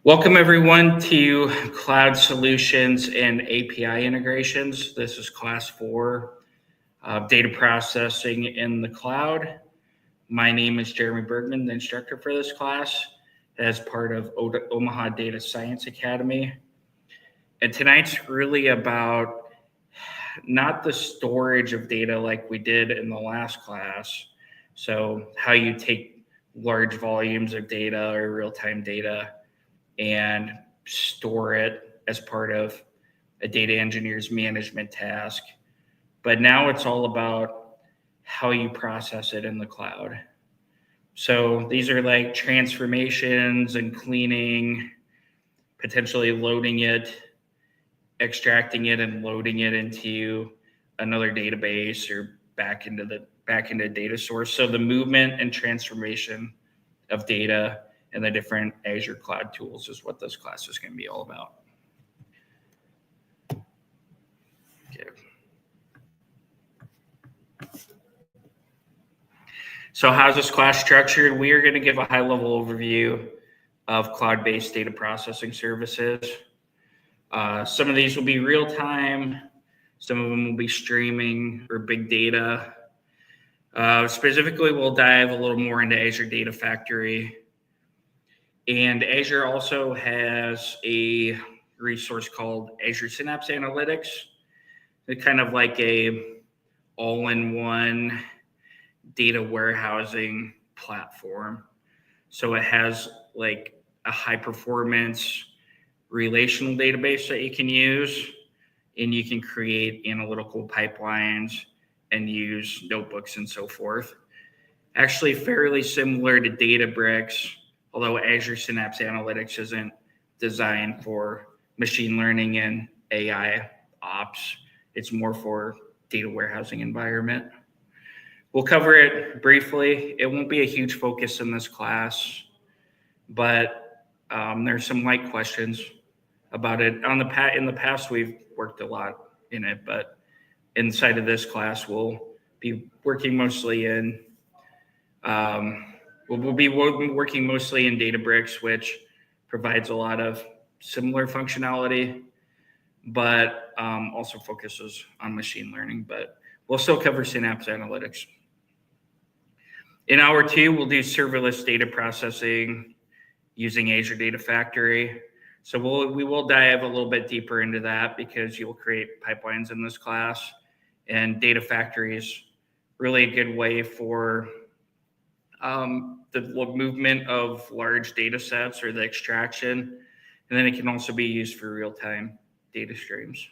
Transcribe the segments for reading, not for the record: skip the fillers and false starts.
Welcome everyone to Cloud Solutions and API Integrations. This is class 4 of data processing in the cloud. My name is Jeremy Bergman, the instructor for this class as part of Omaha Data Science Academy. And tonight's really about not the storage of data like we did in the last class. So how you take large volumes of data or real-time data and store it as part of a data engineer's management task. But now it's all about how you process it in the cloud. So these are like transformations and cleaning, potentially loading it, extracting it and loading it into another database or back into data source. So the movement and transformation of data and the different Azure cloud tools is what this class is going to be all about. Okay. So how's this class structured? We are going to give a high-level overview of cloud-based data processing services. Some of these will be real-time. Some of them will be streaming or big data. Specifically, we'll dive a little more into Azure Data Factory. And Azure also has a resource called Azure Synapse Analytics. It's kind of like a all-in-one data warehousing platform. So it has like a high-performance relational database that you can use, and you can create analytical pipelines and use notebooks and so forth. Actually, fairly similar to Databricks, although Azure Synapse Analytics isn't designed for machine learning and AI ops. It's more for data warehousing environment. We'll cover it briefly. It won't be a huge focus in this class, but there's some light questions about it. In the past, we've worked a lot in it, but inside of this class, we'll be working mostly in We'll be working mostly in Databricks, which provides a lot of similar functionality, but also focuses on machine learning. But we'll still cover Synapse Analytics. In hour 2, we'll do serverless data processing using Azure Data Factory. So we will dive a little bit deeper into that because you'll create pipelines in this class. And Data Factory is really a good way for the movement of large data sets or the extraction. And then it can also be used for real-time data streams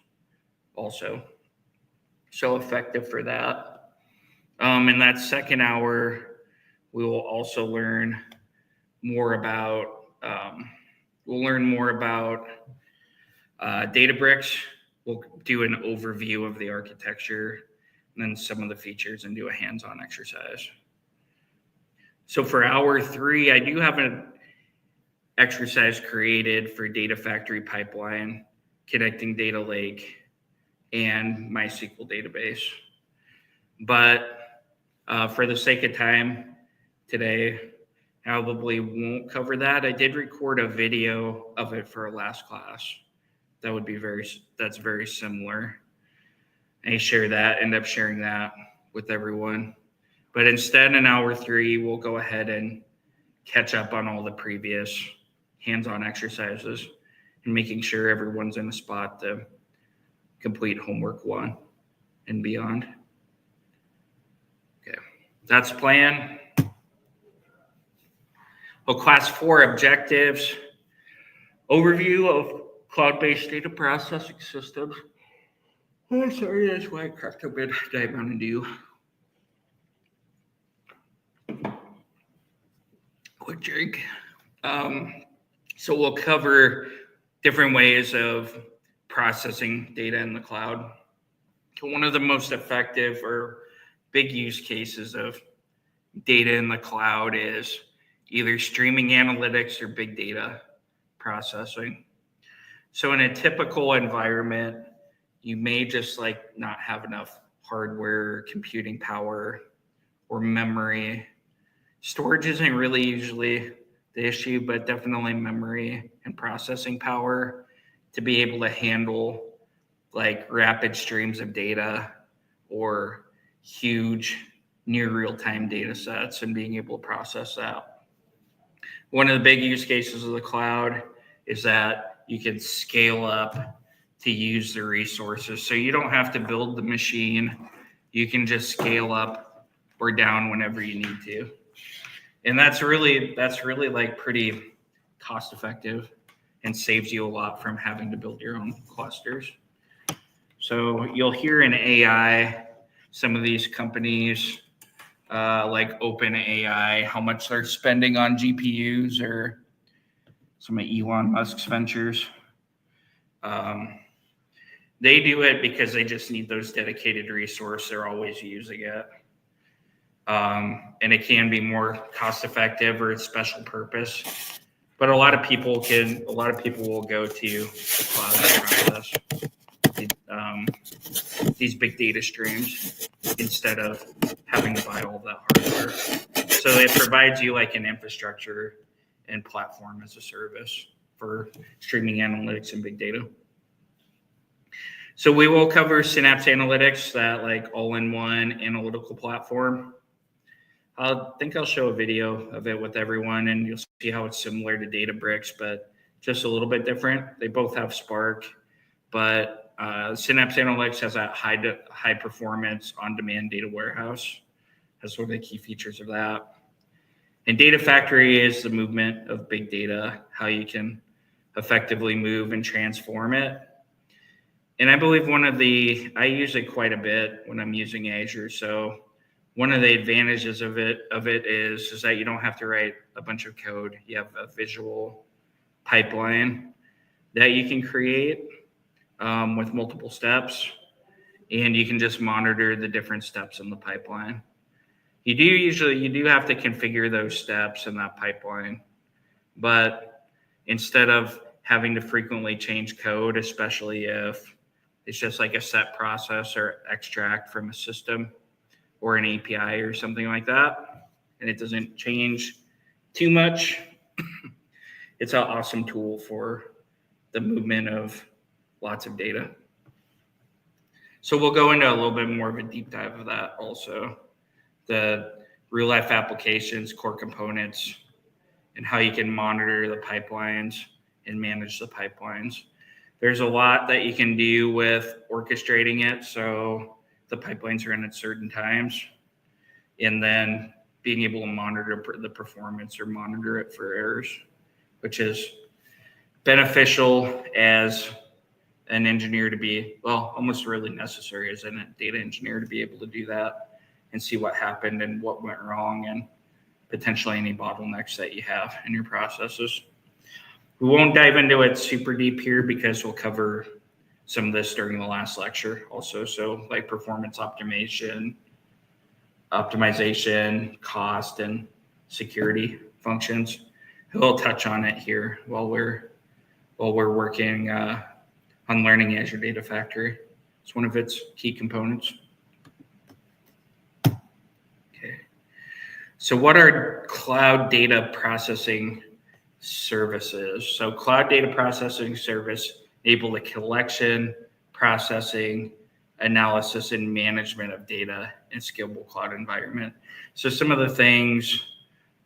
also. So effective for that. In that second hour, we will also learn more about Databricks. We'll do an overview of the architecture and then some of the features and do a hands-on exercise. So for hour 3, I do have an exercise created for Data Factory Pipeline, connecting Data Lake, and MySQL database. But for the sake of time today, I probably won't cover that. I did record a video of it for our last class. That's very similar. I end up sharing that with everyone. But instead, in hour 3, we'll go ahead and catch up on all the previous hands-on exercises and making sure everyone's in a spot to complete homework 1 and beyond. Okay, that's the plan. Well, class 4 objectives. Overview of cloud-based data processing systems. Oh, sorry, that's why I cracked a bit of Diet Mountain Dew. Quick drink. So we'll cover different ways of processing data in the cloud. One of the most effective or big use cases of data in the cloud is either streaming analytics or big data processing. So in a typical environment, you may just not have enough hardware, computing power, or memory. Storage isn't really usually the issue, but definitely memory and processing power to be able to handle like rapid streams of data or huge near real-time data sets and being able to process that. One of the big use cases of the cloud is that you can scale up to use the resources. So you don't have to build the machine. You can just scale up or down whenever you need to. And that's really like pretty cost effective and saves you a lot from having to build your own clusters. So you'll hear in AI, some of these companies like OpenAI, how much they're spending on GPUs, or some of Elon Musk's ventures. They do it because they just need those dedicated resources. They're always using it. And it can be more cost effective or it's special purpose. But a lot of people will go to the cloud to process these big data streams instead of having to buy all that hardware. So it provides you like an infrastructure and platform as a service for streaming analytics and big data. So we will cover Synapse Analytics, that like all-in-one analytical platform. I think I'll show a video of it with everyone, and you'll see how it's similar to Databricks, but just a little bit different. They both have Spark, but Synapse Analytics has that high performance on-demand data warehouse. That's one of the key features of that. And Data Factory is the movement of big data, how you can effectively move and transform it. And I believe I use it quite a bit when I'm using Azure. So one of the advantages of it is that you don't have to write a bunch of code. You have a visual pipeline that you can create with multiple steps, and you can just monitor the different steps in the pipeline. You do have to configure those steps in that pipeline, but instead of having to frequently change code, especially if it's just like a set process or extract from a system or an API or something like that, and it doesn't change too much, it's an awesome tool for the movement of lots of data. So we'll go into a little bit more of a deep dive of that also. The real life applications, core components, and how you can monitor the pipelines and manage the pipelines. There's a lot that you can do with orchestrating it. So the pipelines are in at certain times, and then being able to monitor the performance or monitor it for errors, which is beneficial as an engineer to be, well, almost really necessary as a data engineer to be able to do that and see what happened and what went wrong and potentially any bottlenecks that you have in your processes. We won't dive into it super deep here because we'll cover some of this during the last lecture also. So like performance optimization, cost, and security functions. We'll touch on it here while we're working on learning Azure Data Factory. It's one of its key components. Okay. So what are cloud data processing services? So cloud data processing service enable the collection, processing, analysis, and management of data in scalable cloud environment. So some of the things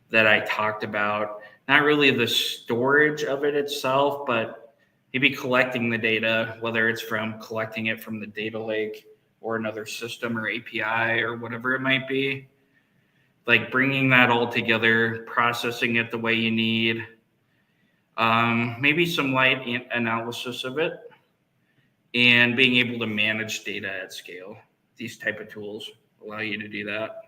that I talked about, not really the storage of it itself, but maybe collecting the data, whether it's from collecting it from the data lake or another system or API or whatever it might be, like bringing that all together, processing it the way you need, maybe some light analysis of it, and being able to manage data at scale. These type of tools allow you to do that.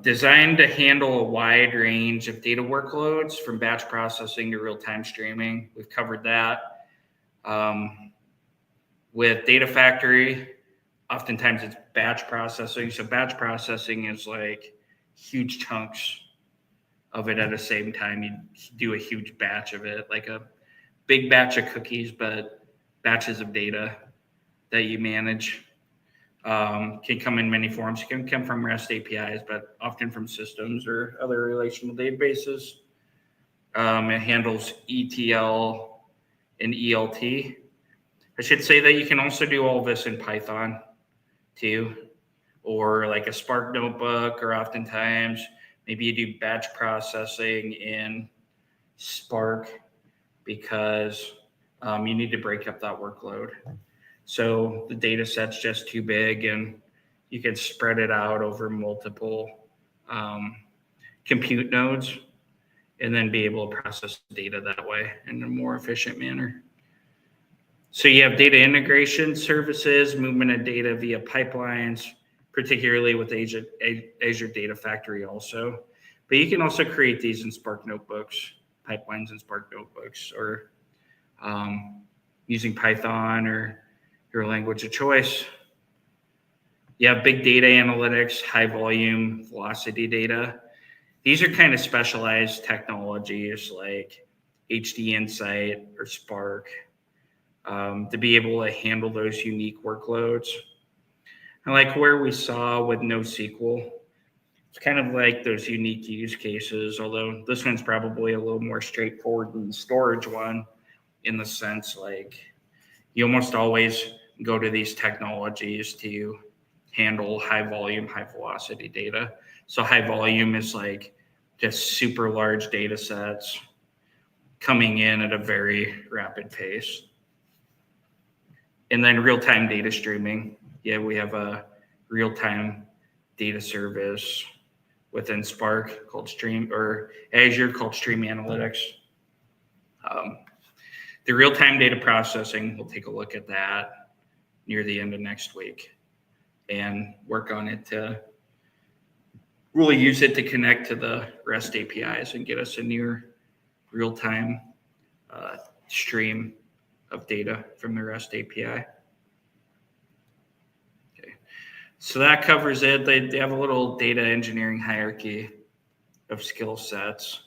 Designed to handle a wide range of data workloads from batch processing to real-time streaming. We've covered that. With Data Factory, oftentimes it's batch processing. So batch processing is like huge chunks of it at the same time. You do a huge batch of it, like a big batch of cookies, but batches of data that you manage. can come in many forms. It can come from REST APIs, but often from systems or other relational databases. It handles ETL and ELT. I should say that you can also do all this in Python too, or like a Spark notebook, or oftentimes maybe you do batch processing in Spark because you need to break up that workload. So the data set's just too big and you can spread it out over multiple compute nodes and then be able to process the data that way in a more efficient manner. So you have data integration services, movement of data via pipelines, particularly with Azure Data Factory also. But you can also create these in Spark notebooks, pipelines in Spark notebooks, or using Python or your language of choice. You have big data analytics, high volume velocity data. These are kind of specialized technologies like HD Insight or Spark to be able to handle those unique workloads. And like where we saw with NoSQL, it's kind of like those unique use cases, although this one's probably a little more straightforward than the storage one, in the sense like you almost always go to these technologies to handle high volume, high velocity data. So high volume is like just super large data sets coming in at a very rapid pace. And then real-time data streaming. Yeah, we have a real-time data service within Spark called Stream, or Azure called Stream Analytics. The real-time data processing, we'll take a look at that near the end of next week and work on it to really use it to connect to the REST APIs and get us a near real-time stream of data from the REST API. Okay, so that covers it. They have a little data engineering hierarchy of skill sets.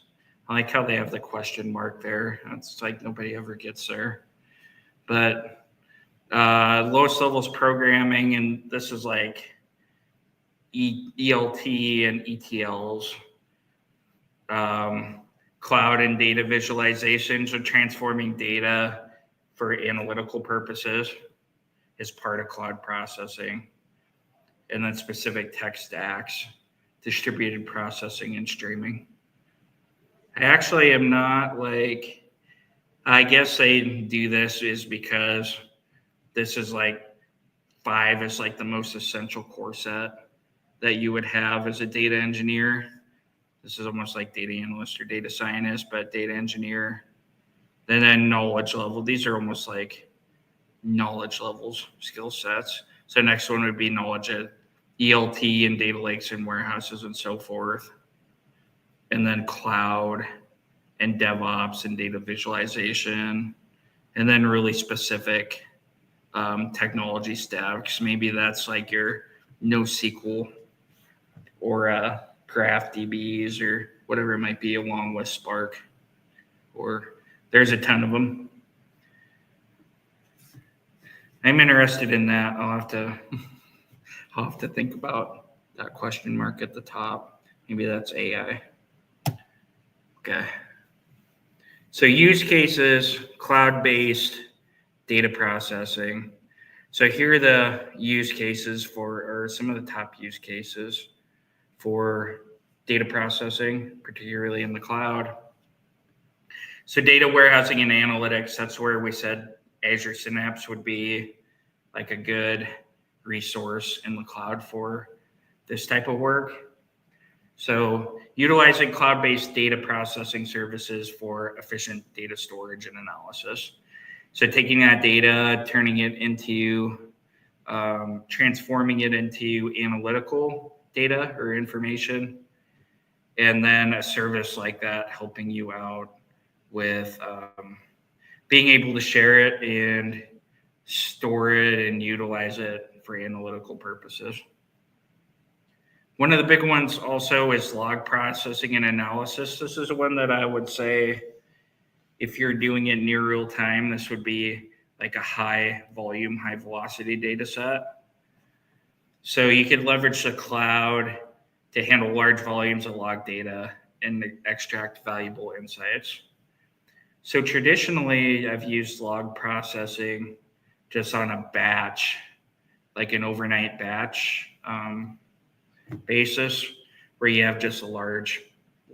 I like how they have the question mark there. It's like nobody ever gets there. But lowest levels programming, and this is like ELT and ETLs, cloud and data visualization, so transforming data for analytical purposes is part of cloud processing. And then specific tech stacks, distributed processing and streaming. I actually am not like, I guess they do this is because this is like 5 is like the most essential core set that you would have as a data engineer. This is almost like data analyst or data scientist, but data engineer. And then knowledge level. These are almost like knowledge levels, skill sets. So next one would be knowledge at ELT and data lakes and warehouses and so forth. And then cloud and DevOps and data visualization. And then really specific technology stacks. Maybe that's like your NoSQL or Graph DBs or whatever it might be, along with Spark. Or there's a ton of them. I'm interested in that. I'll have to think about that question mark at the top. Maybe that's AI. Okay. So use cases, cloud-based data processing. So here are the use cases or some of the top use cases for data processing, particularly in the cloud. So data warehousing and analytics, that's where we said Azure Synapse would be like a good resource in the cloud for this type of work. So utilizing cloud-based data processing services for efficient data storage and analysis. So taking that data, turning it into, transforming it into analytical data or information, and then a service like that helping you out with being able to share it and store it and utilize it for analytical purposes. One of the big ones also is log processing and analysis. This is one that I would say, if you're doing it near real time, this would be like a high volume, high velocity data set. So you could leverage the cloud to handle large volumes of log data and extract valuable insights. So traditionally, I've used log processing just on a batch, like an overnight batch basis, where you have just a large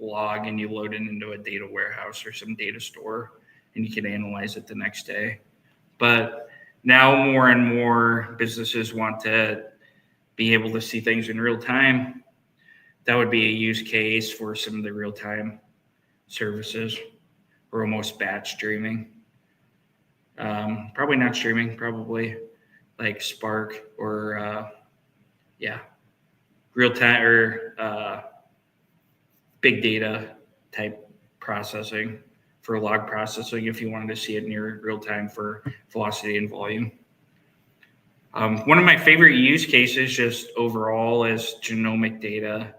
log and you load it into a data warehouse or some data store, and you can analyze it the next day. But now more and more businesses want to be able to see things in real time. That would be a use case for some of the real-time services, or almost batch streaming. Probably not streaming, probably like Spark or real-time or big data type processing for log processing if you wanted to see it near real time for velocity and volume. One of my favorite use cases just overall is genomic data.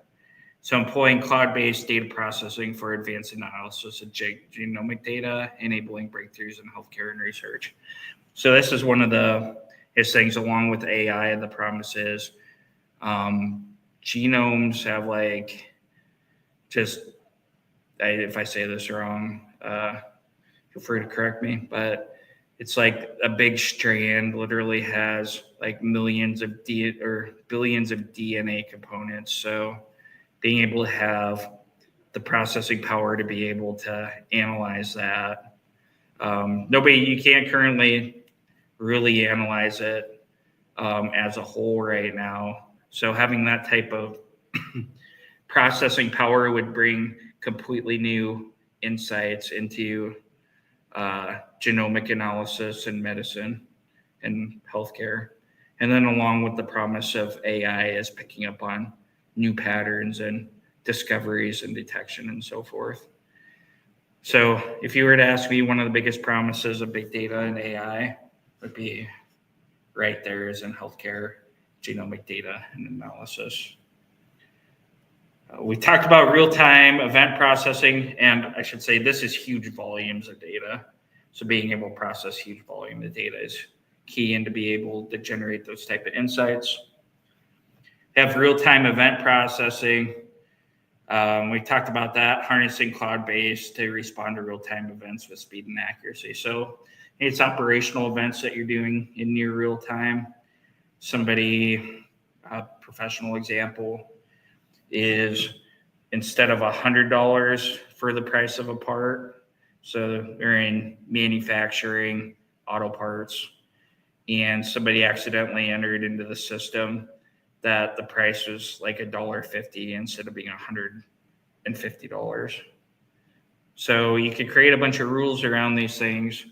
So employing cloud-based data processing for advanced analysis of genomic data, enabling breakthroughs in healthcare and research. So this is one of the things along with AI. The promise is genomes have if I say this wrong, feel free to correct me, but it's like a big strand literally has like millions of billions of DNA components. So being able to have the processing power to be able to analyze that. You can't currently really analyze it as a whole right now. So having that type of processing power would bring completely new insights into genomic analysis and medicine and healthcare. And then along with the promise of AI is picking up on new patterns and discoveries and detection and so forth. So if you were to ask me, one of the biggest promises of big data and AI would be right there is in healthcare, genomic data and analysis. We talked about real-time event processing, and I should say this is huge volumes of data. So being able to process huge volume of data is key, and to be able to generate those type of insights. Have real-time event processing. We talked about that, harnessing cloud-based to respond to real-time events with speed and accuracy. So it's operational events that you're doing in near real time. A professional example is instead of $100 for the price of a part, so they're in manufacturing auto parts, and somebody accidentally entered into the system that the price was like $1.50 instead of being $150. So you could create a bunch of rules around these things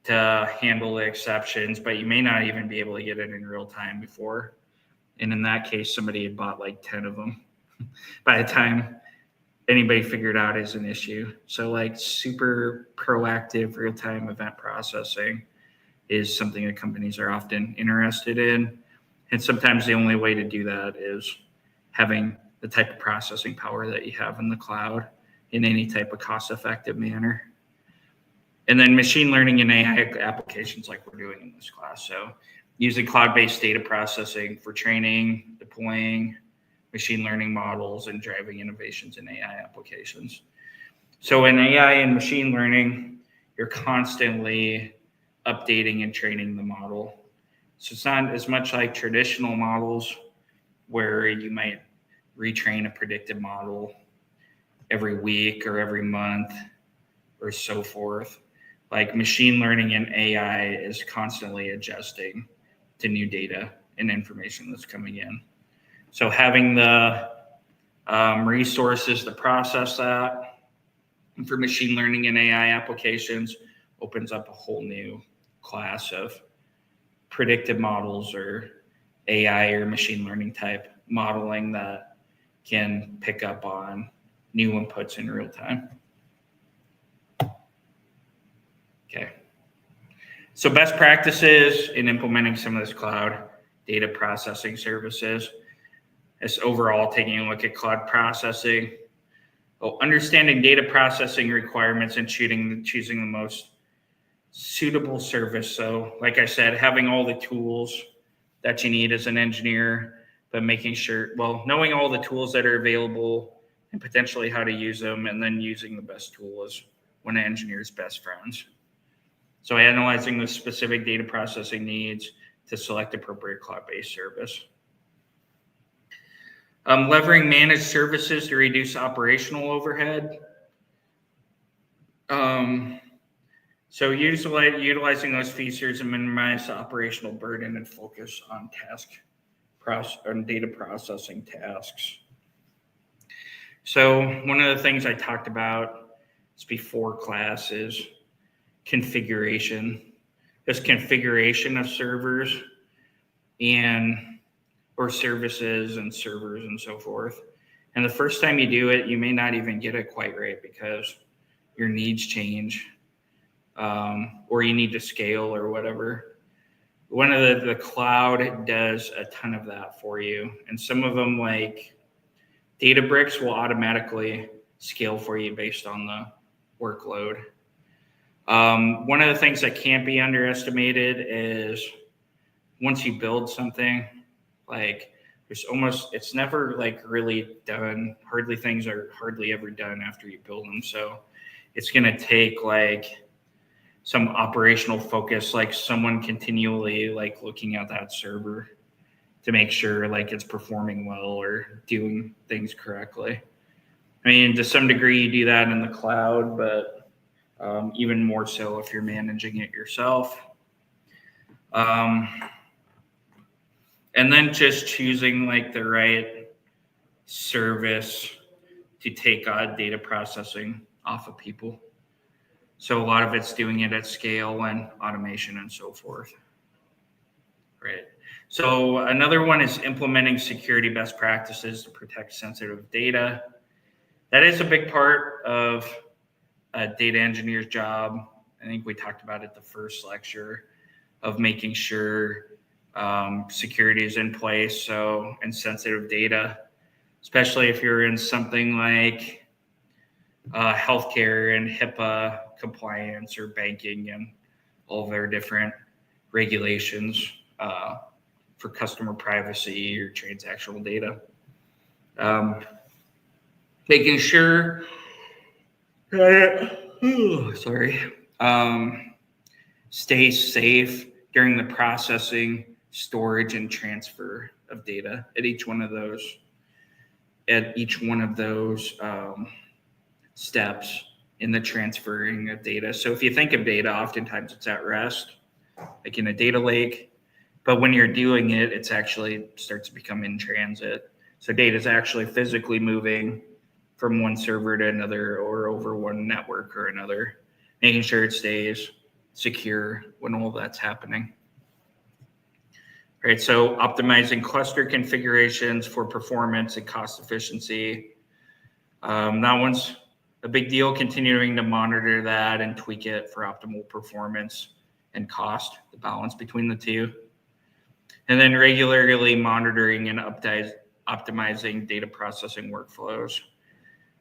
to handle the exceptions, but you may not even be able to get it in real time before. And in that case, somebody had bought like 10 of them by the time anybody figured out is an issue. So like super proactive real-time event processing is something that companies are often interested in. And sometimes the only way to do that is having the type of processing power that you have in the cloud in any type of cost-effective manner. And then machine learning and AI applications like we're doing in this class. So using cloud-based data processing for training, deploying machine learning models, and driving innovations in AI applications. So in AI and machine learning, you're constantly updating and training the model. So it's not as much like traditional models where you might retrain a predictive model every week or every month or so forth. Like machine learning and AI is constantly adjusting to new data and information that's coming in. So having the resources to process that for machine learning and AI applications opens up a whole new class of predictive models or AI or machine learning type modeling that can pick up on new inputs in real time. Okay. So best practices in implementing some of this cloud data processing services is overall taking a look at cloud processing, understanding data processing requirements and choosing the most suitable service. So like I said, having all the tools that you need as an engineer, but making sure, knowing all the tools that are available and potentially how to use them, and then using the best tool is one of an engineer's best friends. So analyzing the specific data processing needs to select appropriate cloud-based service. Leveraging managed services to reduce operational overhead. So utilizing those features and minimize the operational burden and focus on data processing tasks. So one of the things I talked about before class is configuration. This configuration of servers or services and servers and so forth. And the first time you do it, you may not even get it quite right because your needs change, or you need to scale or whatever. One of the cloud does a ton of that for you. And some of them, like Databricks, will automatically scale for you based on the workload. One of the things that can't be underestimated is once you build something, like it's never like really done. Things are hardly ever done after you build them. So it's going to take like some operational focus, like someone continually like looking at that server to make sure like it's performing well or doing things correctly. I mean, to some degree you do that in the cloud, but even more so if you're managing it yourself. And then just choosing like the right service to take data processing off of people. So a lot of it's doing it at scale and automation and so forth. Right. So another one is implementing security best practices to protect sensitive data. That is a big part of a data engineer's job. I think we talked about it the first lecture, of making sure security is in place. And sensitive data, especially if you're in something like healthcare and HIPAA compliance or banking and all of their different regulations for customer privacy or transactional data. Making sure, stay safe during the processing, storage, and transfer of data at each one of those steps in the transferring of data. So if you think of data, oftentimes it's at rest, like in a data lake, but when you're doing it, it's actually starts to become in transit. So data is actually physically moving from one server to another or over one network or another, making sure it stays secure when all that's happening. Right, so optimizing cluster configurations for performance and cost efficiency. That one's a big deal, continuing to monitor that and tweak it for optimal performance and cost, the balance between the two. And then regularly monitoring and optimizing data processing workflows.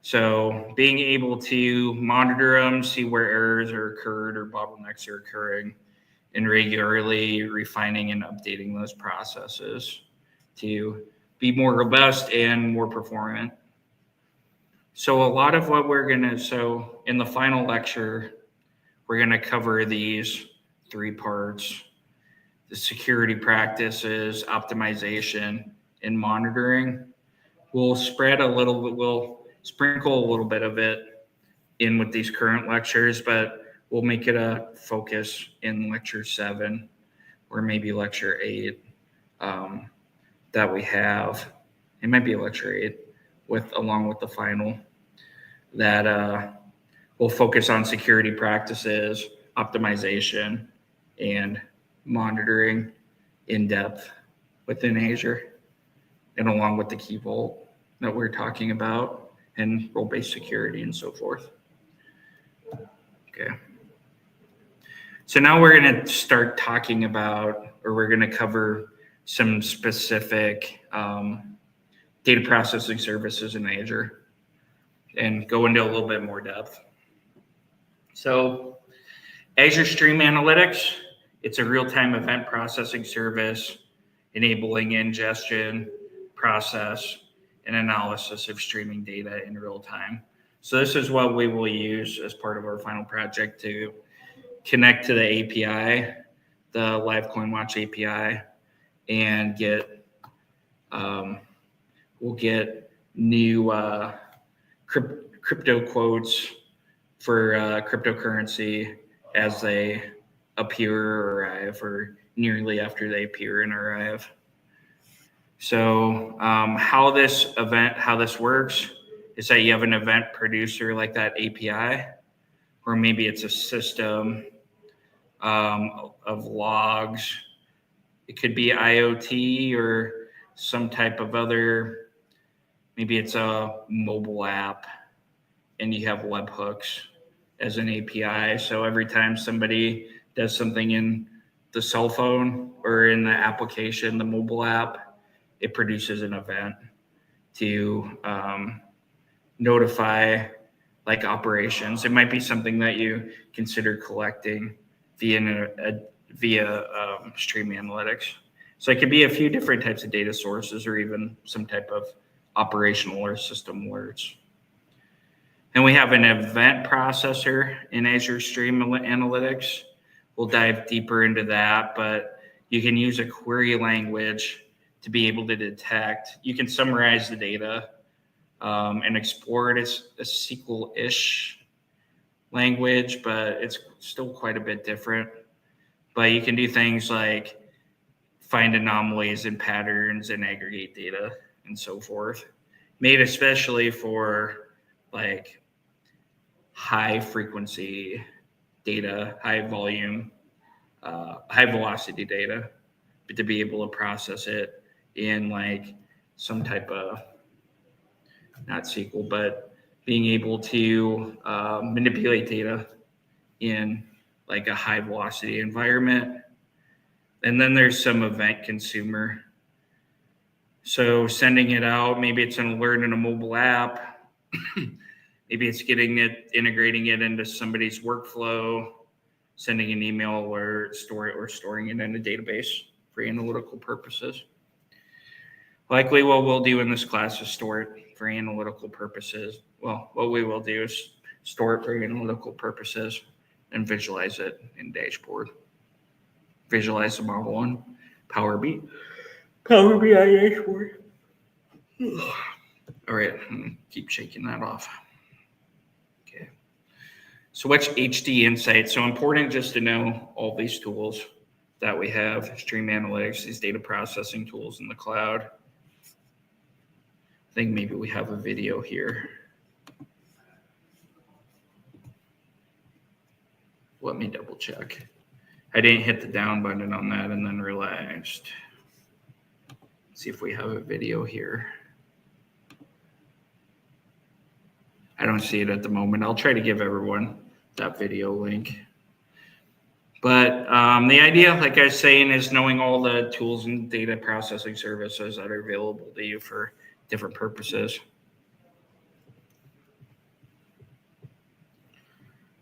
So being able to monitor them, see where errors are occurred or bottlenecks are occurring, and regularly refining and updating those processes to be more robust and more performant. So a lot of what so in the final lecture, we're gonna cover these three parts: the security practices, optimization, and monitoring. We'll sprinkle a little bit of it in with these current lectures, but we'll make it a focus in lecture 7 or maybe lecture 8 that we have. It might be lecture 8 along with the final, that we'll focus on security practices, optimization, and monitoring in depth within Azure, and along with the Key Vault that we're talking about and role-based security and so forth. Okay. So now we're going to start talking about, or we're going to cover some specific data processing services in Azure and go into a little bit more depth. So Azure Stream Analytics, it's a real-time event processing service. enabling ingestion, process, and analysis of streaming data in real time. So this is what we will use as part of our final project to connect to the API, the Live Coin Watch API, and we'll get new crypto quotes for cryptocurrency as they appear or arrive, or nearly after they appear and arrive. So how this works is that you have an event producer like that API, or maybe it's a system of logs. It could be IoT or some type of other, maybe it's a mobile app and you have webhooks as an API. So every time somebody does something in the cell phone or in the application, the mobile app, it produces an event to notify like operations. It might be something that you consider collecting via stream analytics. So it could be a few different types of data sources or even some type of operational or system alerts. And we have an event processor in Azure Stream Analytics. We'll dive deeper into that, but you can use a query language to be able to detect. You can summarize the data and explore it as a SQL-ish language, but it's still quite a bit different. But you can do things like find anomalies and patterns and aggregate data and so forth, made especially for like high frequency data, high volume, high velocity data, but to be able to process it in like some type of, not SQL, but being able to manipulate data in like a high velocity environment. And then there's some event consumer. So sending it out, maybe it's an alert in a mobile app. Maybe it's integrating it into somebody's workflow, sending an email alert, storing it in a database for analytical purposes. Likely what we'll do in this class is store it for analytical purposes. Well, what we will do is store it for analytical purposes and visualize it in dashboard. Visualize the model on Power BI dashboard. All right, I'm gonna keep shaking that off. Okay. So what's HD Insight? So important just to know all these tools that we have, Stream Analytics, these data processing tools in the cloud. I think maybe we have a video here. Let me double check. I didn't hit the down button on that and then realized. Let's see if we have a video here. I don't see it at the moment. I'll try to give everyone that video link. But the idea, like I was saying, is knowing all the tools and data processing services that are available to you for different purposes.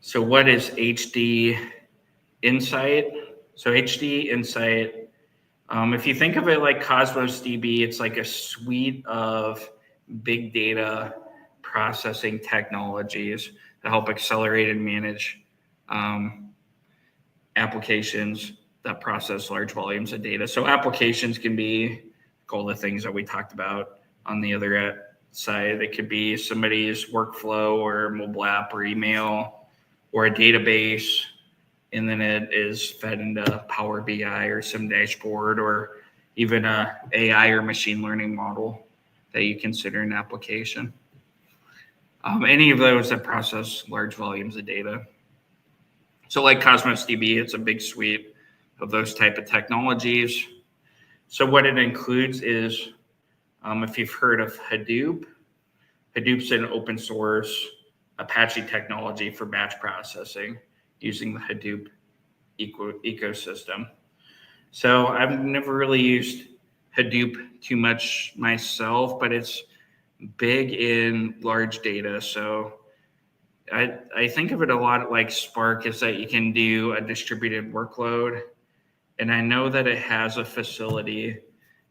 So what is HD Insight? So HD Insight, if you think of it like Cosmos DB, it's like a suite of big data processing technologies that help accelerate and manage applications that process large volumes of data. So applications can be all the things that we talked about on the other side. It could be somebody's workflow or mobile app or email or a database, and then it is fed into Power BI or some dashboard or even a AI or machine learning model that you consider an application. Any of those that process large volumes of data. So like Cosmos DB, it's a big suite of those type of technologies. So what it includes is, if you've heard of Hadoop, Hadoop's an open source Apache technology for batch processing using the Hadoop ecosystem. So I've never really used Hadoop too much myself, but it's big in large data. So I think of it a lot like Spark, is that you can do a distributed workload. And I know that it has a facility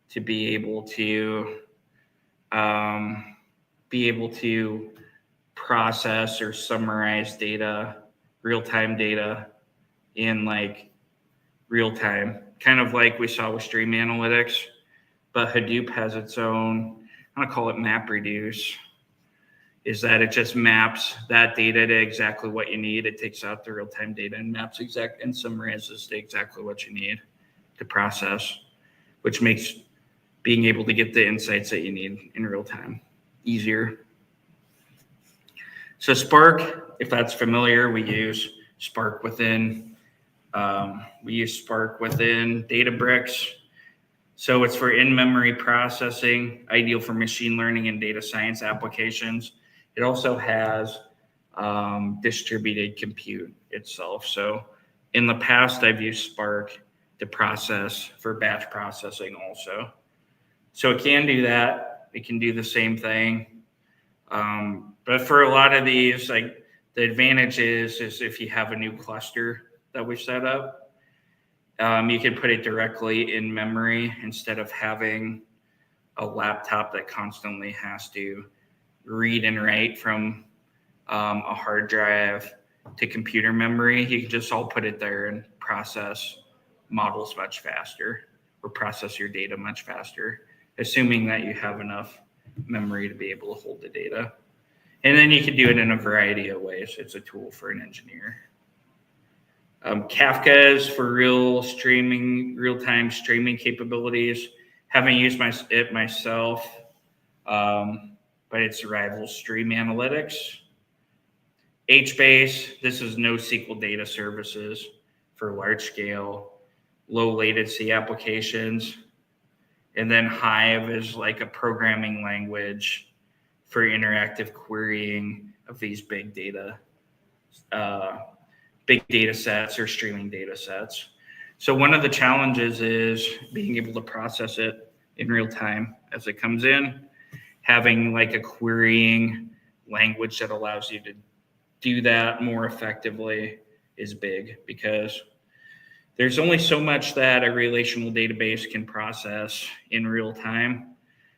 to be able to process or summarize data, real-time data in like real time, kind of like we saw with stream analytics, but Hadoop has its own, I'm gonna call it MapReduce, is that it just maps that data to exactly what you need. It takes out the real-time data and maps and summarizes to exactly what you need to process, which makes being able to get the insights that you need in real time easier. So Spark, if that's familiar, we use Spark within Databricks. So it's for in-memory processing, ideal for machine learning and data science applications. It also has distributed compute itself. So in the past, I've used Spark to process for batch processing also. So it can do that. It can do the same thing. But for a lot of these, like the advantage is if you have a new cluster that we set up, you can put it directly in memory instead of having a laptop that constantly has to read and write from a hard drive to computer memory. You can just all put it there and process models much faster or process your data much faster, assuming that you have enough memory to be able to hold the data. And then you can do it in a variety of ways. It's a tool for an engineer. Kafka is for real-time streaming capabilities. Haven't used it myself, but it rivals stream analytics. HBase, this is NoSQL data services for large-scale, low-latency applications. And then Hive is like a programming language for interactive querying of these big data sets or streaming data sets. So one of the challenges is being able to process it in real time as it comes in. Having like a querying language that allows you to do that more effectively is big, because there's only so much that a relational database can process in real time.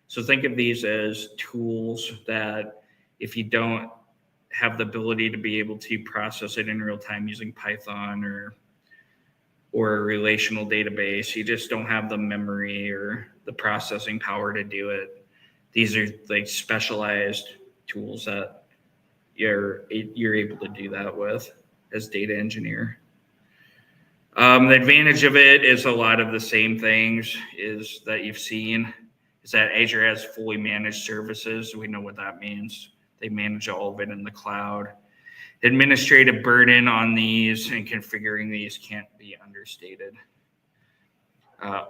So think of these as tools that if you don't have the ability to be able to process it in real time using Python or a relational database, you just don't have the memory or the processing power to do it. These are like specialized tools that you're able to do that with as data engineer. The advantage of it is a lot of the same things is that you've seen, is that Azure has fully managed services. We know what that means. They manage all of it in the cloud. Administrative burden on these and configuring these can't be understated.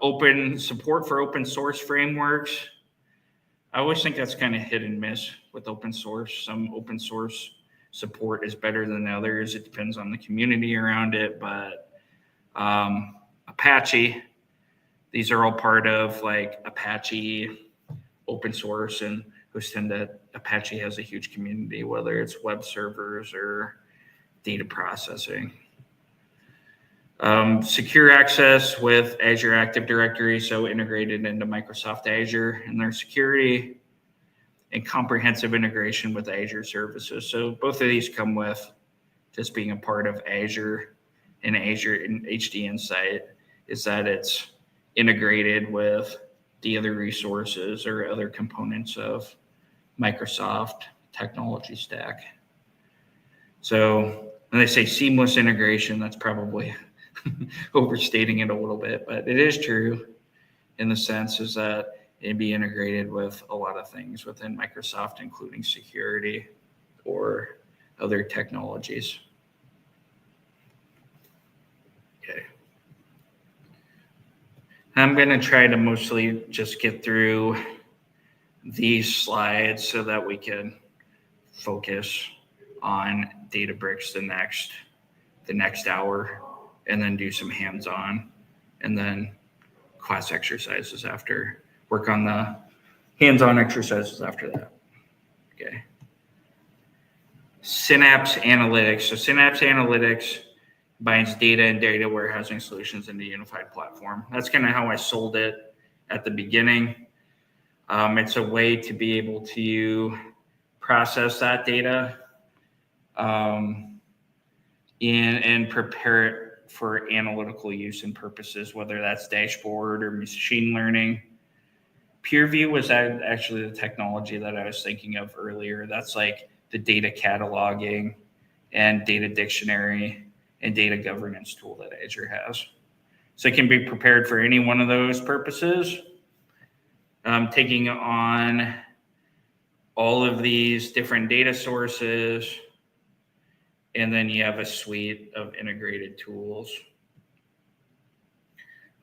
Open support for open source frameworks. I always think that's kind of hit and miss with open source. Some open source support is better than others. It depends on the community around it, but Apache, these are all part of like Apache open source, and Apache has a huge community, whether it's web servers or data processing. Secure access with Azure Active Directory, so integrated into Microsoft Azure and their security, and comprehensive integration with Azure services. So both of these come with just being a part of Azure and Azure and HD Insight, is that it's integrated with the other resources or other components of Microsoft technology stack. So when they say seamless integration, that's probably overstating it a little bit, but it is true in the sense is that it'd be integrated with a lot of things within Microsoft, including security or other technologies. Okay. I'm going to try to mostly just get through these slides so that we can focus on Databricks the next hour, and then do some hands-on, and then class exercises after. Work on the hands-on exercises after that. Okay. Synapse Analytics. So Synapse Analytics binds data and data warehousing solutions into a unified platform. That's kind of how I sold it at the beginning. It's a way to be able to process that data and prepare it for analytical use and purposes, whether that's dashboard or machine learning. PureView was actually the technology that I was thinking of earlier. That's like the data cataloging and data dictionary and data governance tool that Azure has. So it can be prepared for any one of those purposes. Taking on all of these different data sources, and then you have a suite of integrated tools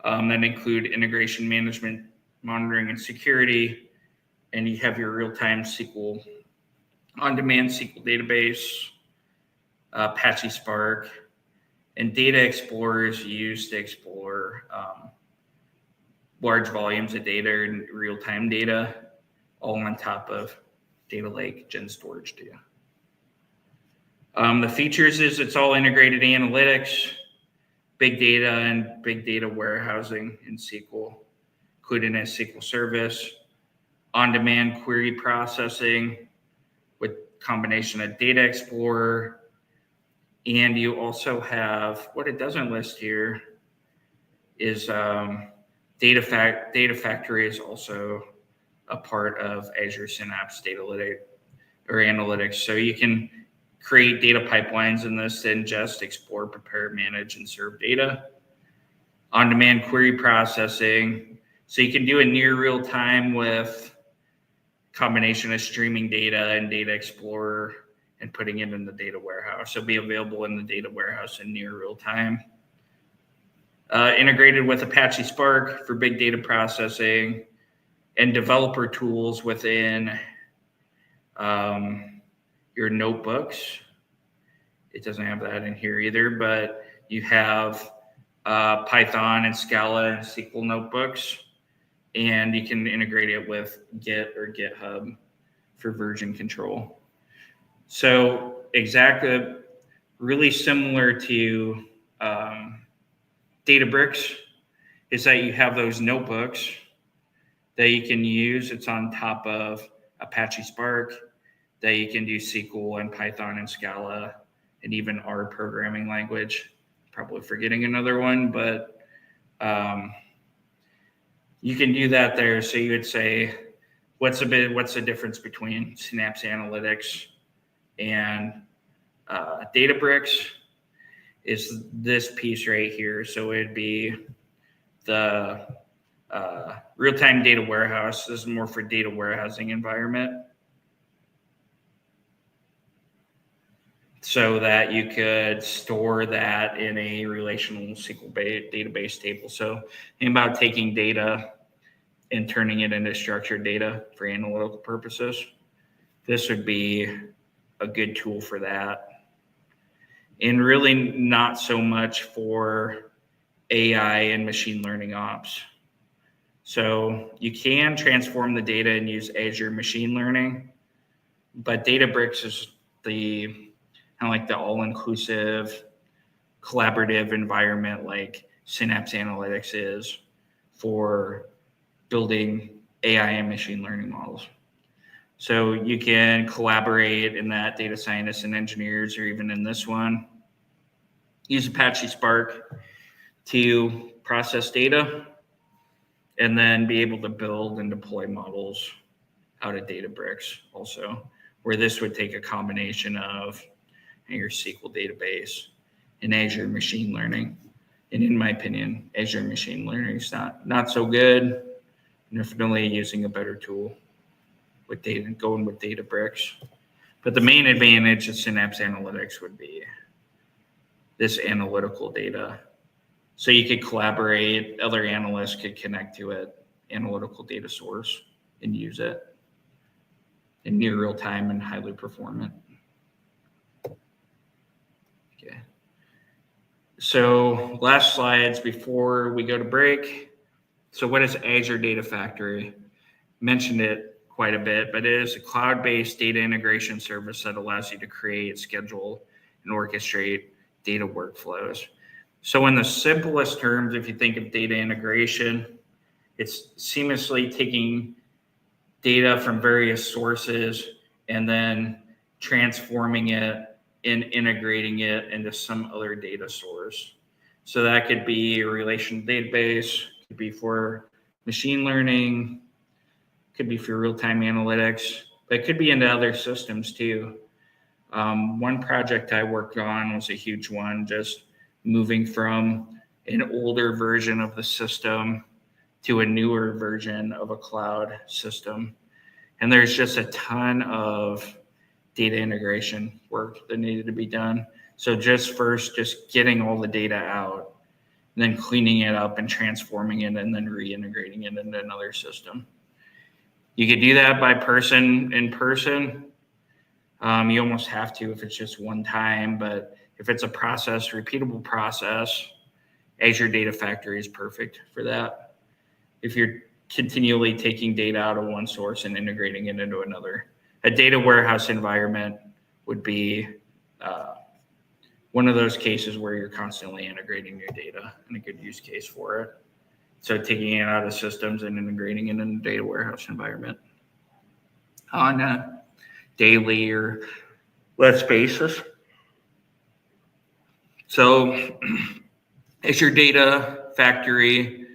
that include integration management, monitoring, and security. And you have your real-time SQL, on-demand SQL database, Apache Spark, and Data Explorer is used to explore large volumes of data and real-time data, all on top of Data Lake Gen Storage data. The features is it's all integrated analytics, big data and big data warehousing in SQL, including a SQL service, on-demand query processing with combination of Data Explorer. And you also have, what it doesn't list here is Data Factory is also a part of Azure Synapse Data Lake or Analytics. So you can create data pipelines in this to ingest, explore, prepare, manage, and serve data. On-demand query processing. So you can do it near real time with combination of streaming data and Data Explorer and putting it in the data warehouse. It'll be available in the data warehouse in near real time. Integrated with Apache Spark for big data processing and developer tools within your notebooks. It doesn't have that in here either, but you have Python and Scala and SQL notebooks, and you can integrate it with Git or GitHub for version control. So exactly, really similar to Databricks is that you have those notebooks that you can use. It's on top of Apache Spark that you can do SQL and Python and Scala and even R programming language. Probably forgetting another one, but you can do that there. So you would say, what's the difference between Synapse Analytics and Databricks? Is this piece right here. So it'd be the real-time data warehouse. This is more for data warehousing environment, so that you could store that in a relational SQL database table. So think about taking data and turning it into structured data for analytical purposes. This would be a good tool for that. And really not so much for AI and machine learning ops. So you can transform the data and use Azure machine learning, but Databricks is the kind of like the all-inclusive collaborative environment like Synapse Analytics is for building AI and machine learning models. So you can collaborate in that, data scientists and engineers, or even in this one, use Apache Spark to process data and then be able to build and deploy models out of Databricks also, where this would take a combination of your SQL database and Azure machine learning. And in my opinion, Azure machine learning is not so good. Definitely using a better tool with data, going with Databricks. But the main advantage of Synapse Analytics would be this analytical data. So you could collaborate, other analysts could connect to it, analytical data source, and use it in near real time and highly performant. Okay. So last slides before we go to break. So what is Azure Data Factory? Mentioned it quite a bit, but it is a cloud-based data integration service that allows you to create, schedule, and orchestrate data workflows. So in the simplest terms, if you think of data integration, It's seamlessly taking data from various sources and then transforming it and integrating it into some other data source. So that could be a relational database, could be for machine learning, could be for real-time analytics, but it could be into other systems too. One project I worked on was a huge one, just moving from an older version of the system to a newer version of a cloud system. And there's just a ton of data integration work that needed to be done. So just getting all the data out, and then cleaning it up and transforming it, and then reintegrating it into another system. You could do that in person. You almost have to if it's just one time, but if it's a repeatable process, Azure Data Factory is perfect for that. If you're continually taking data out of one source and integrating it into another. A data warehouse environment would be one of those cases where you're constantly integrating your data, and a good use case for it. So taking it out of systems and integrating it in a data warehouse environment on a daily or less basis. So Azure Data Factory,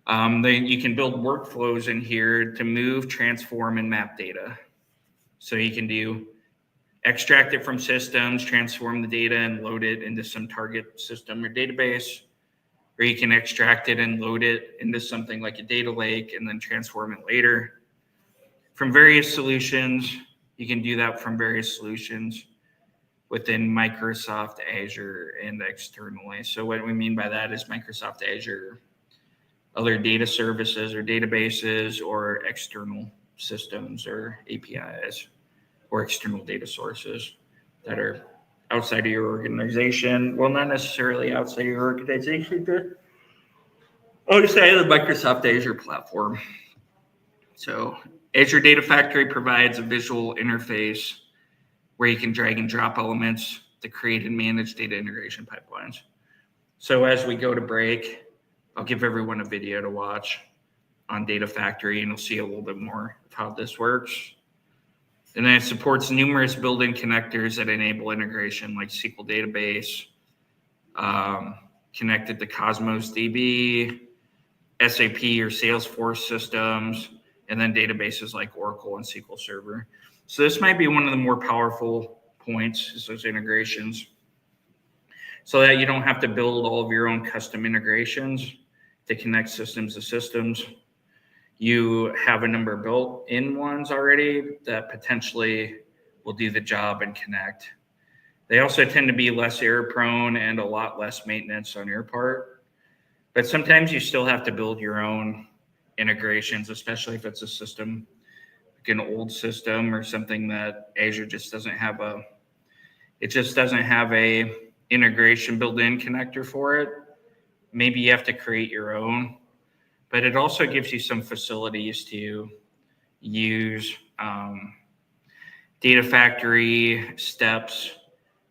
you can build workflows in here to move, transform, and map data. So you can extract it from systems, transform the data, and load it into some target system or database. Or you can extract it and load it into something like a data lake and then transform it later. From various solutions, you can do that from various solutions within Microsoft Azure and externally. So what we mean by that is Microsoft Azure, other data services or databases, or external systems or APIs or external data sources that are outside of your organization. Well, not necessarily outside of your organization, but outside of the Microsoft Azure platform. So Azure Data Factory provides a visual interface where you can drag and drop elements to create and manage data integration pipelines. So as we go to break, I'll give everyone a video to watch on Data Factory, and you'll see a little bit more of how this works. And then it supports numerous built-in connectors that enable integration, like SQL database, connected to Cosmos DB, SAP or Salesforce systems, and then databases like Oracle and SQL Server. So this might be one of the more powerful points, is those integrations, so that you don't have to build all of your own custom integrations to connect systems to systems. You have a number of built-in ones already that potentially will do the job and connect. They also tend to be less error-prone and a lot less maintenance on your part. But sometimes you still have to build your own integrations, especially if it's a system, like an old system or something that Azure just doesn't have a integration built-in connector for it. Maybe you have to create your own. But it also gives you some facilities to use Data Factory steps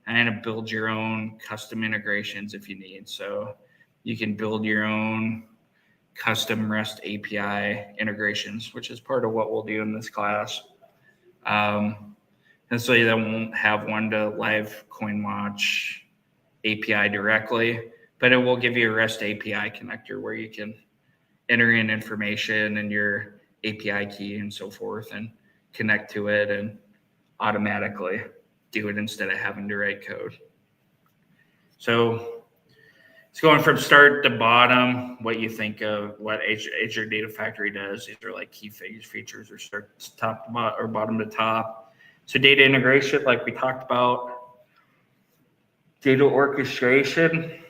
and build your own custom integrations if you need. So you can build your own custom REST API integrations, which is part of what we'll do in this class. And so you won't have one to live CoinWatch API directly, but it will give you a REST API connector where you can enter in information and your API key and so forth and connect to it and automatically do it instead of having to write code. So it's going from start to bottom, what you think of what Azure Data Factory does. These are like key features, or start top to bottom or bottom to top. So data integration, like we talked about, data orchestration.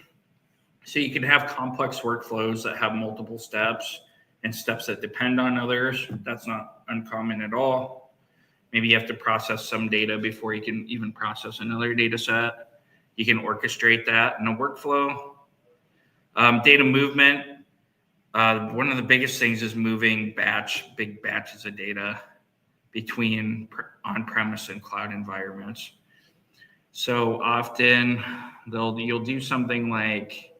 So you can have complex workflows that have multiple steps and steps that depend on others. That's not uncommon at all. Maybe you have to process some data before you can even process another data set. You can orchestrate that in a workflow. Data movement. One of the biggest things is moving big batches of data between on-premise and cloud environments. So often you'll do something like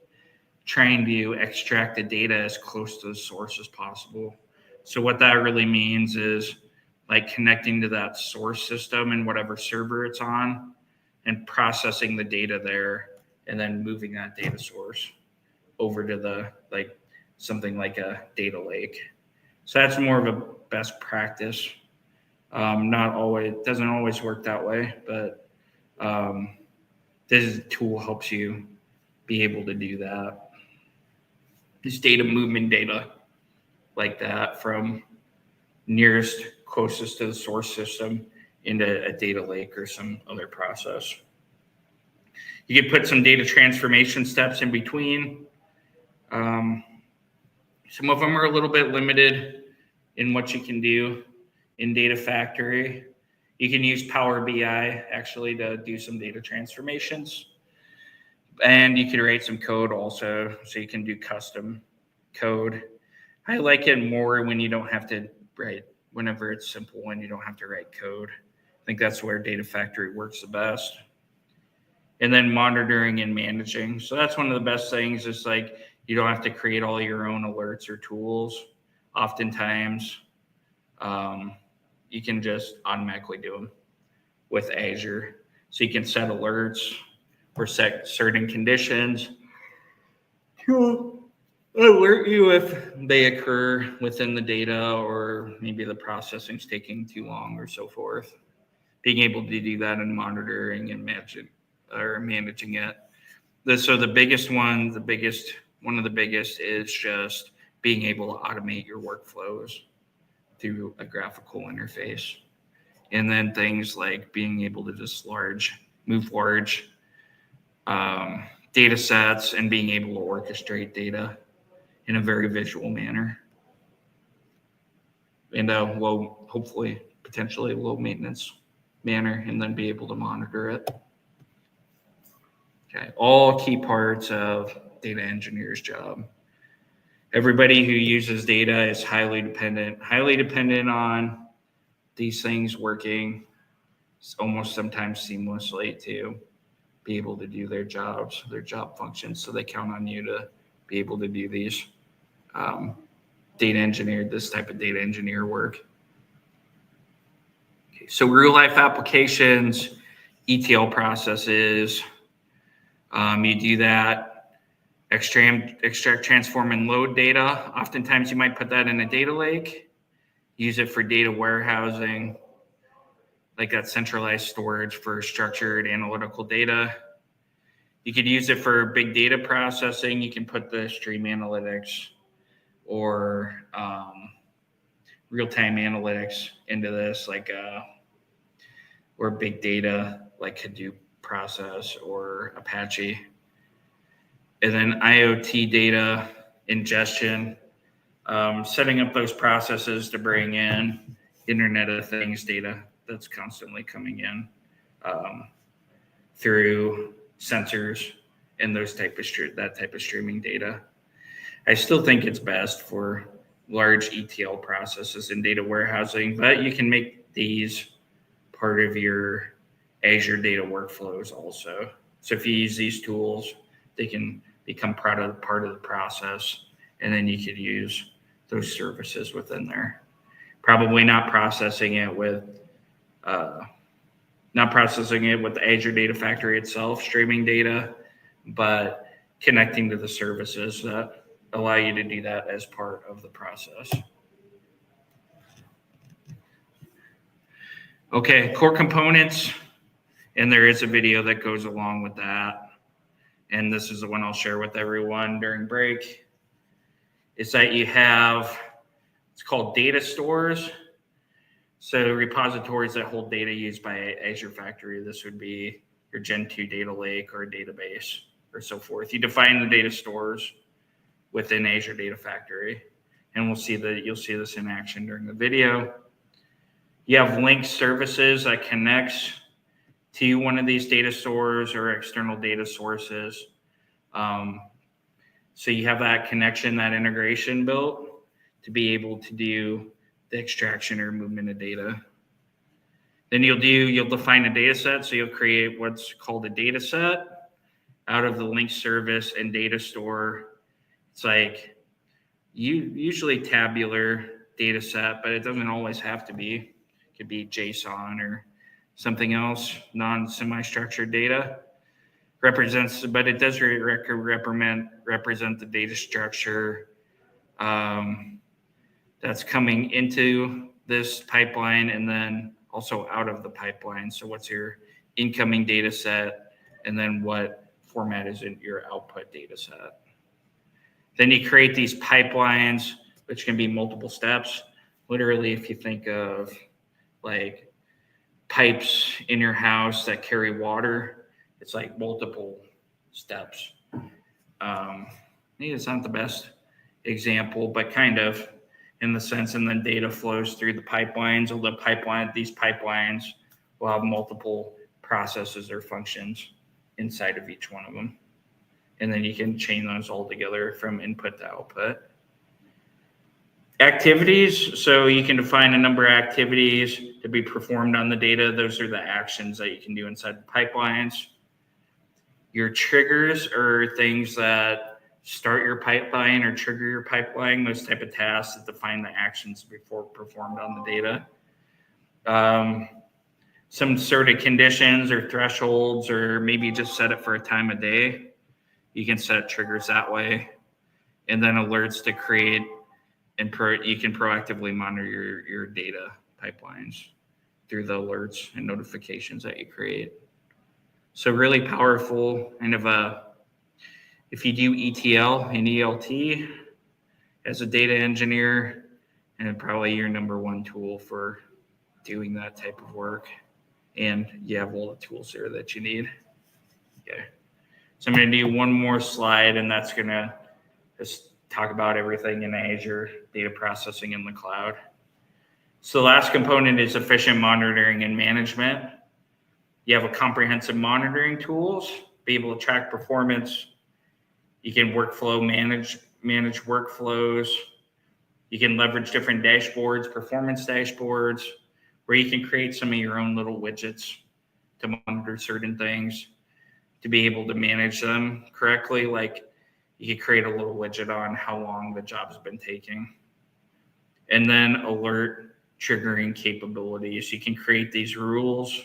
trying to extract the data as close to the source as possible. So what that really means is like connecting to that source system and whatever server it's on and processing the data there and then moving that data source over to the like something like a data lake. So that's more of a best practice. Not always, doesn't always work that way, but this tool helps you be able to do that. This data movement data like that from nearest, closest to the source system into a data lake or some other process. You can put some data transformation steps in between. Some of them are a little bit limited in what you can do in Data Factory. You can use Power BI actually to do some data transformations. And you can write some code also, so you can do custom code. I like it more when you don't have to write, whenever it's simple, when you don't have to write code. I think that's where Data Factory works the best. And then monitoring and managing. So that's one of the best things is like you don't have to create all your own alerts or tools. Oftentimes, you can just automatically do them with Azure. So you can set alerts or set certain conditions to alert you if they occur within the data or maybe the processing's taking too long or so forth. Being able to do that and monitoring and managing it. So the biggest one, one of the biggest is just being able to automate your workflows through a graphical interface. And then things like being able to just move large data sets and being able to orchestrate data in a very visual manner. And hopefully, potentially low maintenance manner, and then be able to monitor it. Okay, all key parts of data engineer's job. Everybody who uses data is highly dependent on these things working almost sometimes seamlessly to be able to do their job functions. So they count on you to be able to do these this type of data engineer work. Okay, so real life applications, ETL processes, you do that. Extract, transform, and load data. Oftentimes you might put that in a data lake, use it for data warehousing, like that centralized storage for structured analytical data. You could use it for big data processing. You can put the stream analytics or real-time analytics into this, like or big data like Hadoop process or Apache. And then IoT data ingestion, setting up those processes to bring in Internet of Things data that's constantly coming in through sensors and that type of streaming data. I still think it's best for large ETL processes and data warehousing, but you can make these part of your Azure data workflows also. So if you use these tools, they can become part of the process, and then you could use those services within there. Probably not processing it with the Azure Data Factory itself, streaming data, but connecting to the services that allow you to do that as part of the process. Okay, core components, and there is a video that goes along with that. And this is the one I'll share with everyone during break. It's that it's called data stores. So repositories that hold data used by Azure Factory. This would be your Gen 2 data lake or a database or so forth. You define the data stores within Azure Data Factory. And you'll see this in action during the video. You have linked services that connects to one of these data stores or external data sources. So you have that connection, that integration built to be able to do the extraction or movement of data. Then you'll define a data set. So you'll create what's called a data set out of the link service and data store It's like usually tabular data set, but it doesn't always have to be. It could be JSON or something else, non-semi-structured data. But it does represent the data structure that's coming into this pipeline and then also out of the pipeline. So what's your incoming data set, and then what format is in your output data set. Then you create these pipelines, which can be multiple steps. Literally, if you think of like pipes in your house that carry water, it's like multiple steps. Maybe it's not the best example, but kind of in the sense, and then data flows through the pipelines. These pipelines will have multiple processes or functions inside of each one of them. And then you can chain those all together from input to output. Activities, so you can define a number of activities to be performed on the data. Those are the actions that you can do inside the pipelines. Your triggers are things that start your pipeline or trigger your pipeline, those type of tasks that define the actions before performed on the data. Some sort of conditions or thresholds, or maybe just set it for a time of day. You can set triggers that way. And then alerts to create, and you can proactively monitor your data pipelines through the alerts and notifications that you create. So really powerful, kind of if you do ETL and ELT as a data engineer, and probably your number one tool for doing that type of work. And you have all the tools there that you need. Okay. So I'm going to do one more slide, and that's going to just talk about everything in Azure, data processing in the cloud. So the last component is efficient monitoring and management. You have a comprehensive monitoring tools, be able to track performance. You can manage workflows. You can leverage different dashboards, performance dashboards, where you can create some of your own little widgets to monitor certain things, to be able to manage them correctly. Like you could create a little widget on how long the job's been taking. And then alert triggering capabilities. You can create these rules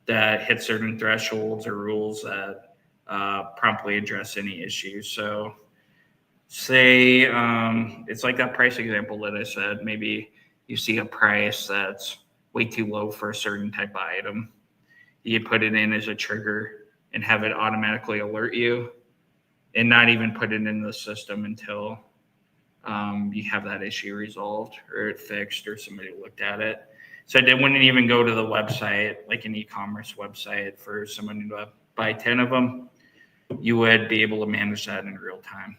that hit certain thresholds or rules that promptly address any issues. So say it's like that price example that I said. Maybe you see a price that's way too low for a certain type of item. You put it in as a trigger and have it automatically alert you, and not even put it in the system until you have that issue resolved or it fixed or somebody looked at it. So it wouldn't even go to the website, like an e-commerce website, for someone to buy 10 of them. You would be able to manage that in real time.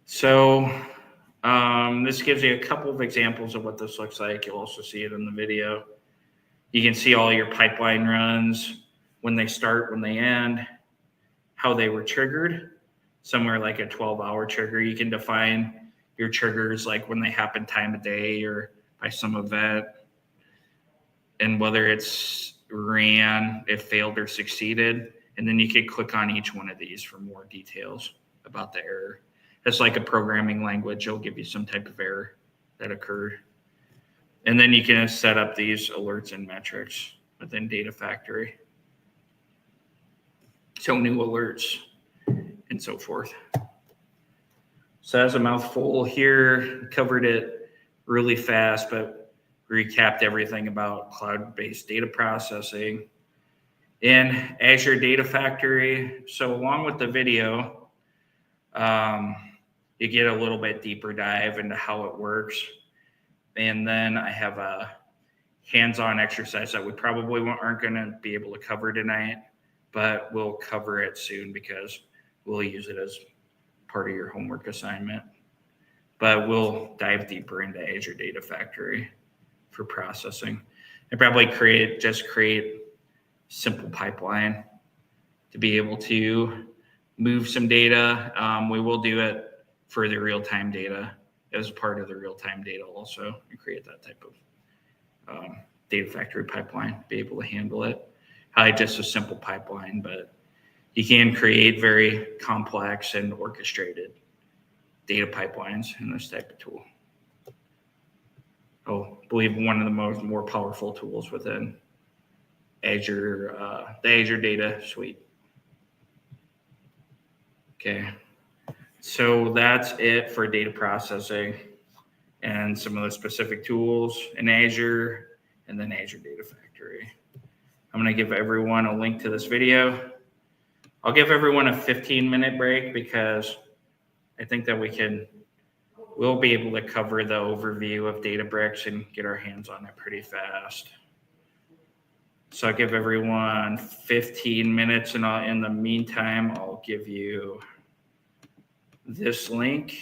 So this gives you a couple of examples of what this looks like. You'll also see it in the video. You can see all your pipeline runs, when they start, when they end, how they were triggered. Somewhere like a 12-hour trigger. You can define your triggers like when they happen time of day or by some event, and whether it's ran, it failed or succeeded. And then you could click on each one of these for more details about the error. It's like a programming language. It'll give you some type of error that occurred. And then you can set up these alerts and metrics within Data Factory. So new alerts and so forth. So that's a mouthful here. Covered it really fast, but recapped everything about cloud-based data processing in Azure Data Factory. So along with the video, you get a little bit deeper dive into how it works. And then I have a hands-on exercise that we probably aren't going to be able to cover tonight, but we'll cover it soon because we'll use it as part of your homework assignment. But we'll dive deeper into Azure Data Factory for processing and probably create simple pipeline to be able to move some data. We will do it for the real-time data as part of the real-time data also, and create that type of Data Factory pipeline, be able to handle it. Just a simple pipeline, but You can create very complex and orchestrated data pipelines in this type of tool. Oh, I believe one of the more powerful tools within Azure, the Azure Data Suite. Okay, so that's it for data processing and some of the specific tools in Azure and then Azure Data Factory. I'm going to give everyone a link to this video. I'll give everyone a 15-minute break because I think that we'll be able to cover the overview of Databricks and get our hands on it pretty fast. So I'll give everyone 15 minutes, and in the meantime, I'll give you this link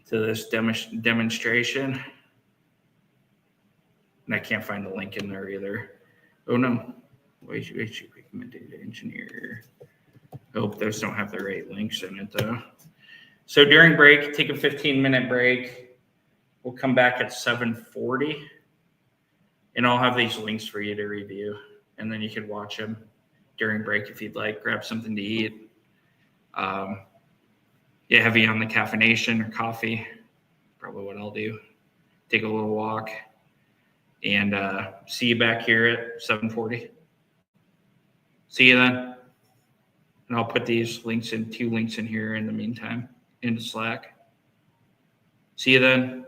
to this demonstration. And I can't find the link in there either. Oh no, wait, data engineer. Hope those don't have the right links in it though. So during break, take a 15-minute break. We'll come back at 7:40, and I'll have these links for you to review, and then you can watch them during break if you'd like. Grab something to eat. Get heavy on the caffeination or coffee. Probably what I'll do. Take a little walk, and see you back here at 7:40. See you then. And I'll put these links in, 2 links in here in the meantime, into Slack. See you then.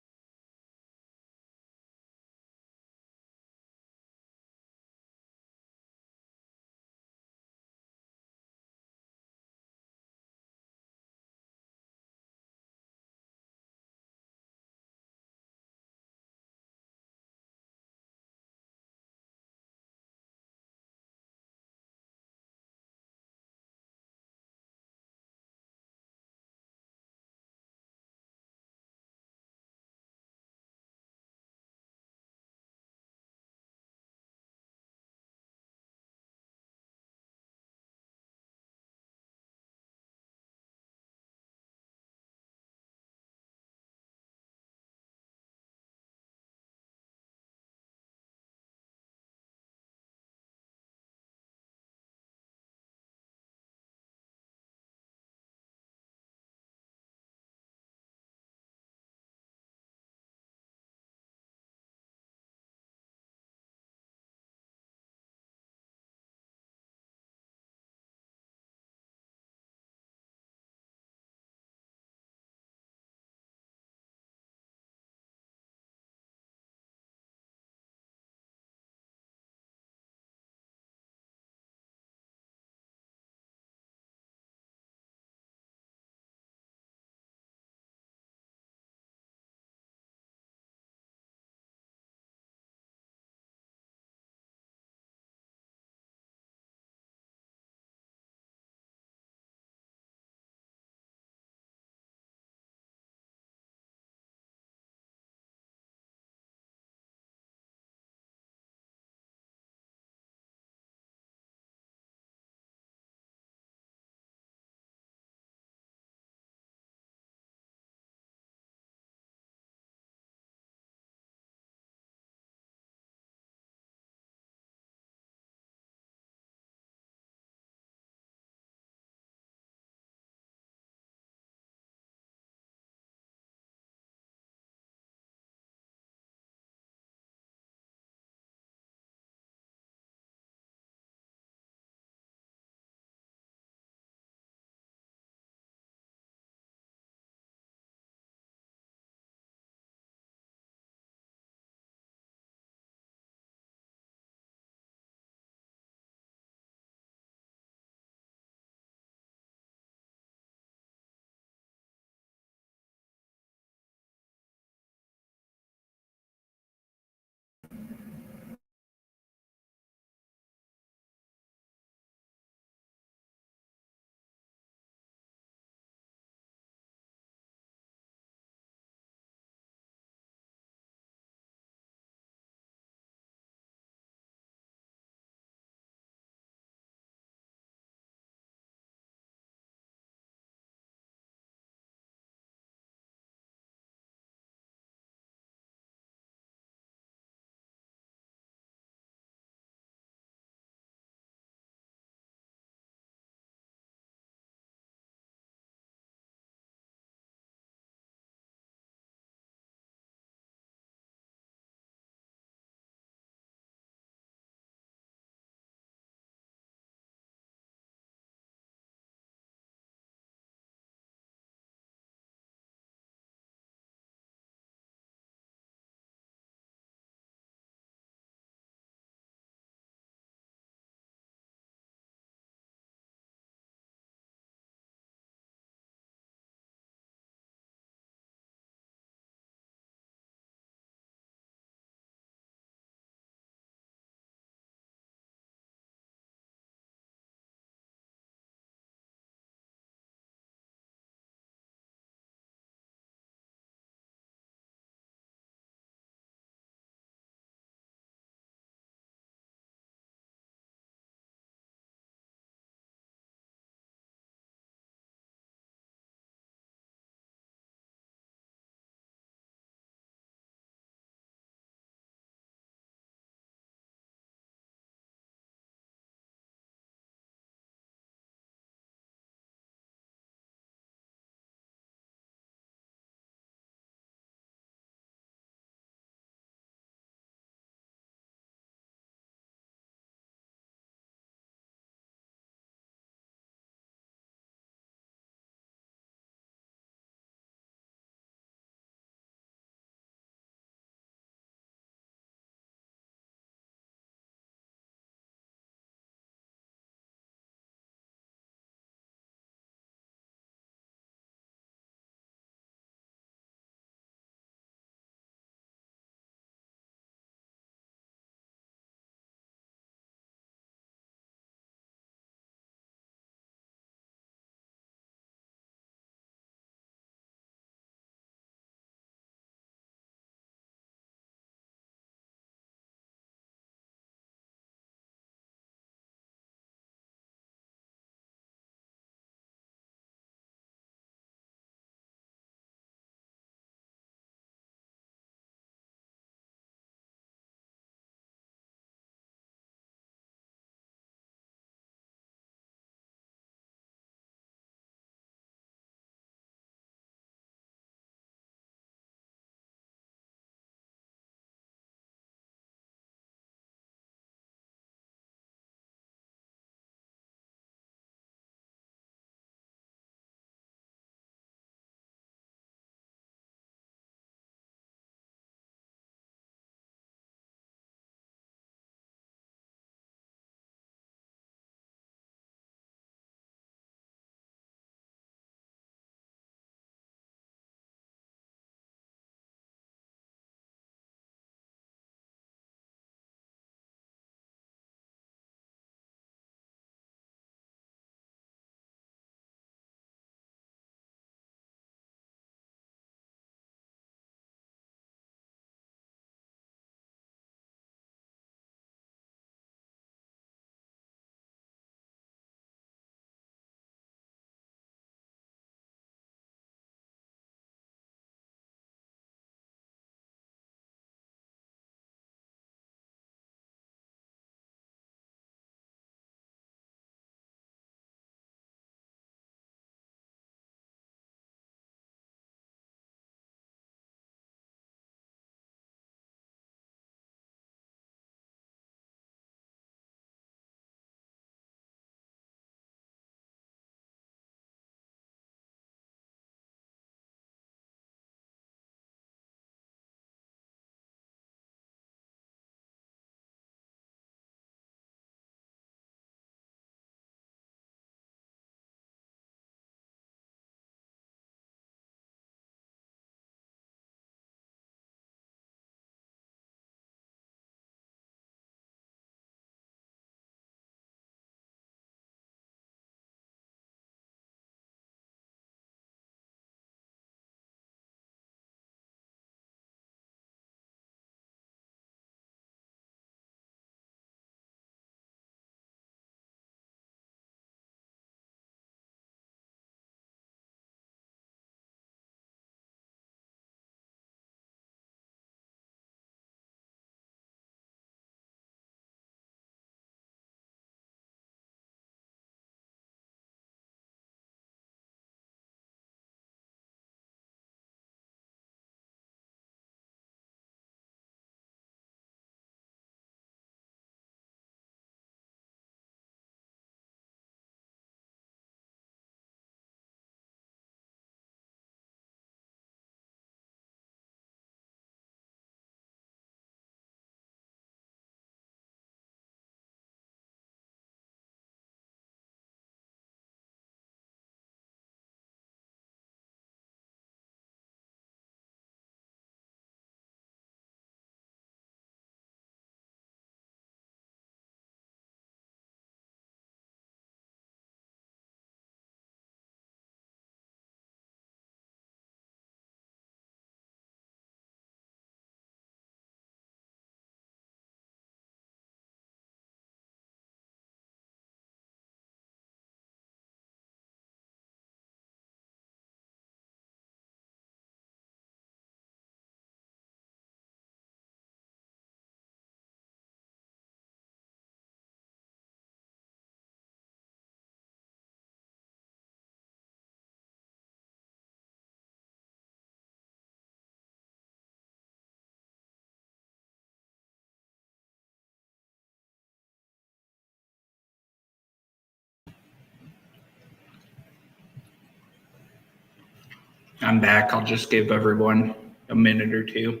I'm back. I'll just give everyone a minute or two.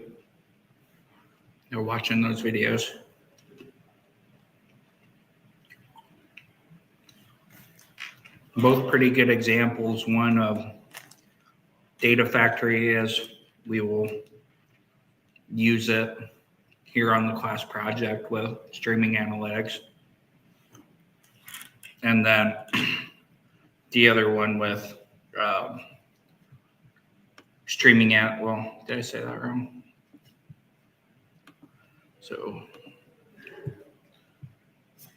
They're watching those videos. Both pretty good examples. One of Data Factory, as we will use it here on the class project with streaming analytics. And then the other one with streaming at, well, did I say that wrong? So,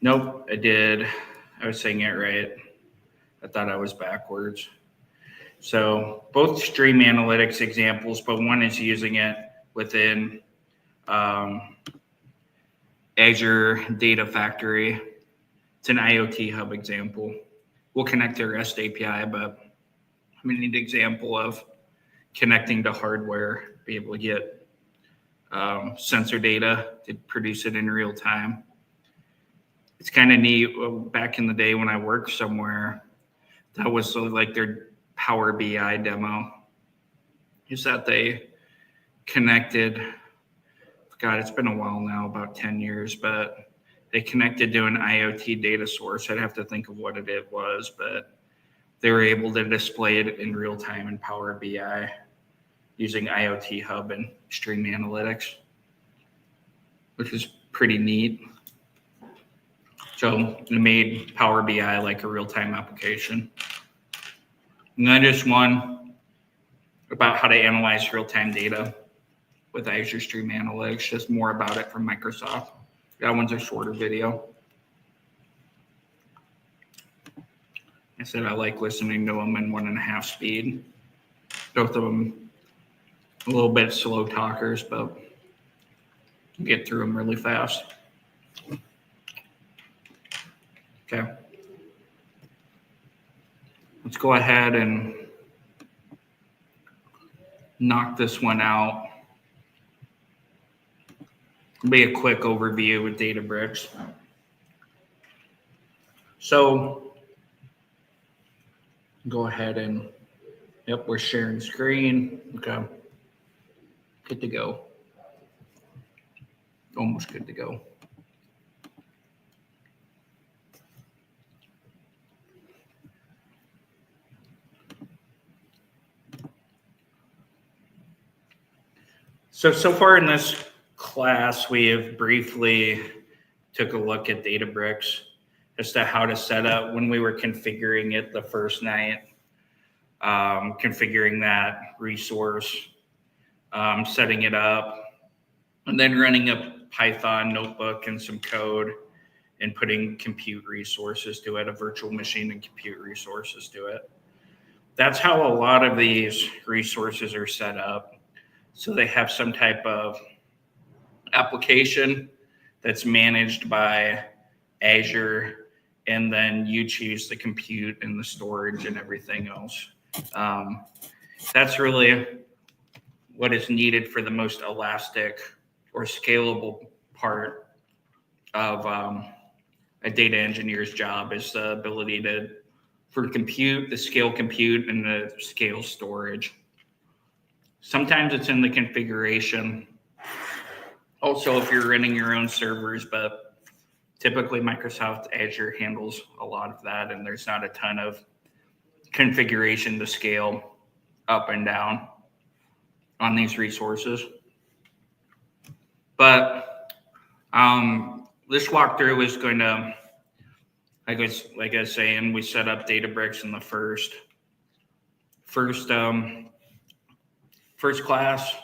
nope, I did. I was saying it right. I thought I was backwards. So both stream analytics examples, but one is using it within Azure Data Factory. It's an IoT Hub example. We'll connect to REST API, but we need an example of connecting to hardware, be able to get sensor data to produce it in real time. It's kind of neat. Back in the day when I worked somewhere, that was sort of like their Power BI demo, is that they connected, God, it's been a while now, about 10 years, but they connected to an IoT data source. I'd have to think of what it was, but they were able to display it in real time in Power BI using IoT Hub and Stream Analytics, which is pretty neat. So it made Power BI like a real-time application. And then just one about how to analyze real-time data with Azure Stream Analytics, just more about it from Microsoft. That one's a shorter video. I said I like listening to them in 1.5 speed. Both of them a little bit slow talkers, but get through them really fast. Okay. Let's go ahead and knock this one out. It'll be a quick overview with Databricks. So go ahead and, yep, we're sharing screen. Okay. Good to go. Almost good to go. So far in this class, we have briefly took a look at Databricks as to how to set up when we were configuring it the first night, configuring that resource, setting it up, and then running a Python notebook and some code and putting compute resources to it, a virtual machine and compute resources to it. That's how a lot of these resources are set up. So they have some type of application that's managed by Azure, and then you choose the compute and the storage and everything else. That's really what is needed for the most elastic or scalable part of a data engineer's job, is the ability for compute, the scale compute, and the scale storage. Sometimes it's in the configuration. Also, if you're running your own servers, but typically Microsoft Azure handles a lot of that, and there's not a ton of configuration to scale up and down on these resources. But this walkthrough is going to, like I was saying, we set up Databricks in the first class.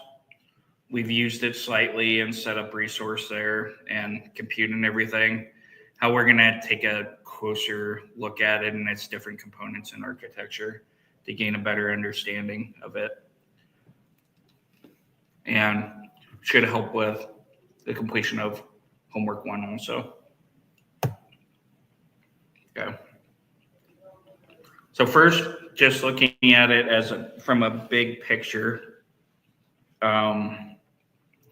We've used it slightly and set up resource there and compute and everything. How we're going to take a closer look at it and its different components and architecture to gain a better understanding of it. And should help with the completion of homework 1 also. Okay. So first, just looking at it from a big picture,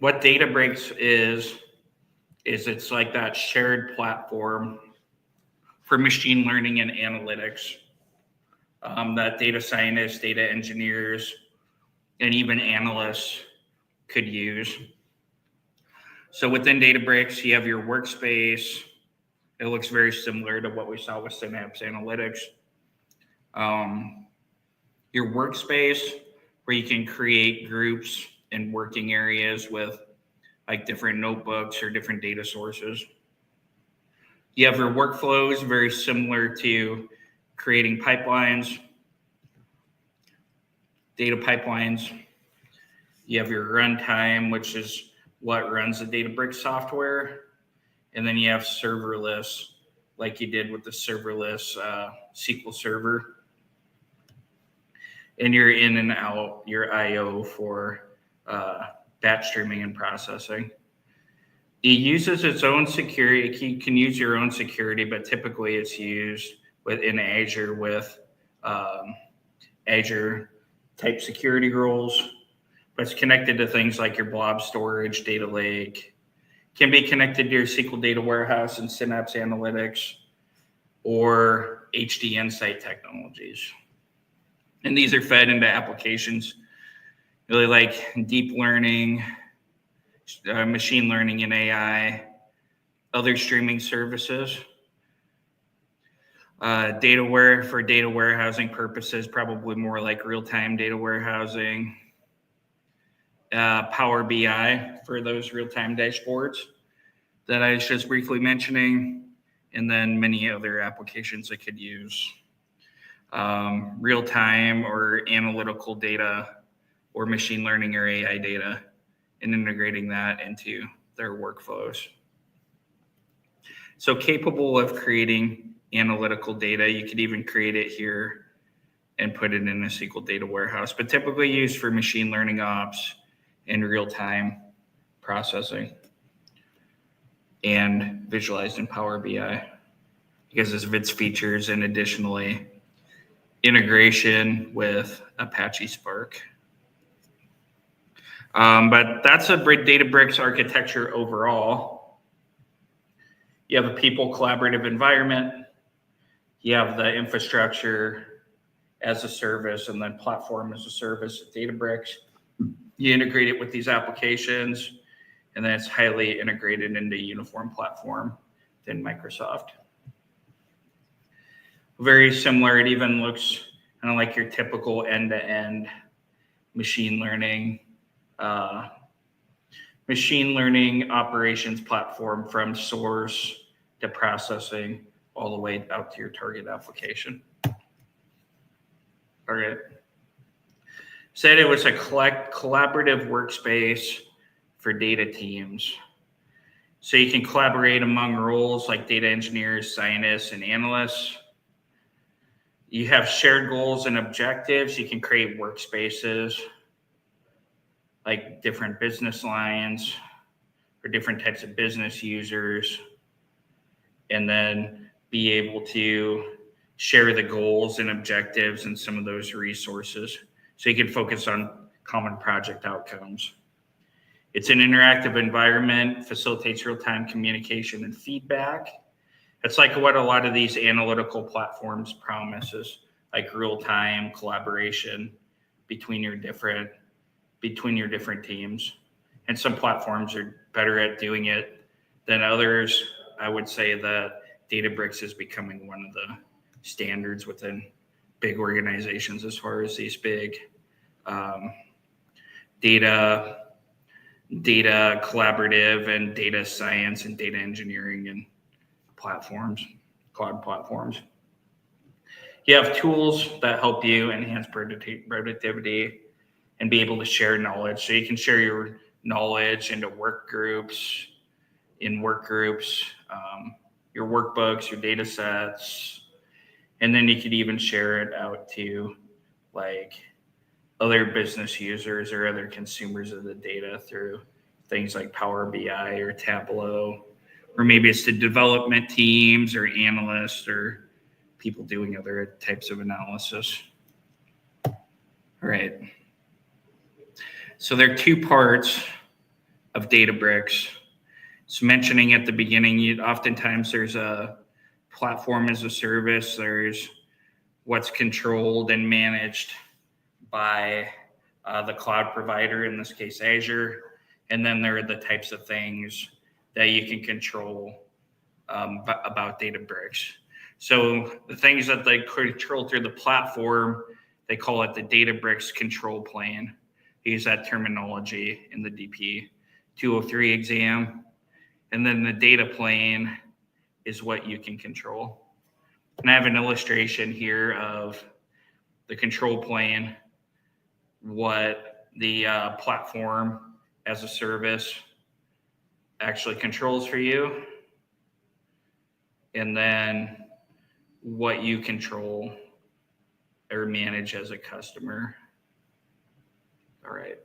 what Databricks is it's like that shared platform for machine learning and analytics that data scientists, data engineers, and even analysts could use. So within Databricks, you have your workspace. It looks very similar to what we saw with Synapse Analytics. Your workspace, where you can create groups and working areas with like different notebooks or different data sources. You have your workflows, very similar to creating pipelines, data pipelines. You have your runtime, which is what runs the Databricks software. And then you have serverless, like you did with the serverless SQL Server. And you're in and out your I/O for batch streaming and processing. It uses its own security. You can use your own security, but typically it's used within Azure with Azure type security rules. But it's connected to things like your blob storage, data lake. Can be connected to your SQL data warehouse and Synapse Analytics or HD Insight technologies. And these are fed into applications really like deep learning, machine learning and AI, other streaming services. For data warehousing purposes, probably more like real-time data warehousing. Power BI for those real-time dashboards that I was just briefly mentioning, and then many other applications I could use. Real-time or analytical data or machine learning or AI data and integrating that into their workflows. So capable of creating analytical data, you could even create it here and put it in a SQL data warehouse, but typically used for machine learning ops and real-time processing and visualized in Power BI because of its features and additionally integration with Apache Spark. But that's a Databricks architecture overall. You have a people collaborative environment. You have the infrastructure as a service and then platform as a service at Databricks. You integrate it with these applications, and then it's highly integrated into a uniform platform within Microsoft. Very similar. It even looks kind of like your typical end-to-end machine learning operations platform from source to processing all the way out to your target application. All right. Said it was a collaborative workspace for data teams. So you can collaborate among roles like data engineers, scientists, and analysts. You have shared goals and objectives. You can create workspaces like different business lines or different types of business users, and then be able to share the goals and objectives and some of those resources so you can focus on common project outcomes. It's an interactive environment, facilitates real-time communication and feedback. It's like what a lot of these analytical platforms promises, like real-time collaboration between your different teams. And some platforms are better at doing it than others. I would say that Databricks is becoming one of the standards within big organizations as far as these big data collaborative and data science and data engineering and platforms, cloud platforms. You have tools that help you enhance productivity and be able to share knowledge. So you can share your knowledge into work groups, your workbooks, your data sets, and then you could even share it out to like other business users or other consumers of the data through things like Power BI or Tableau, or maybe it's to development teams or analysts or people doing other types of analysis. All right. So there are two parts of Databricks. So mentioning at the beginning, oftentimes there's a platform as a service. There's what's controlled and managed by the cloud provider, in this case Azure, and then there are the types of things that you can control about Databricks. So the things that they control through the platform, they call it the Databricks control plane. They use that terminology in the DP 203 exam. And then the data plane is what you can control. And I have an illustration here of the control plane, what the platform as a service actually controls for you, and then what you control or manage as a customer. All right.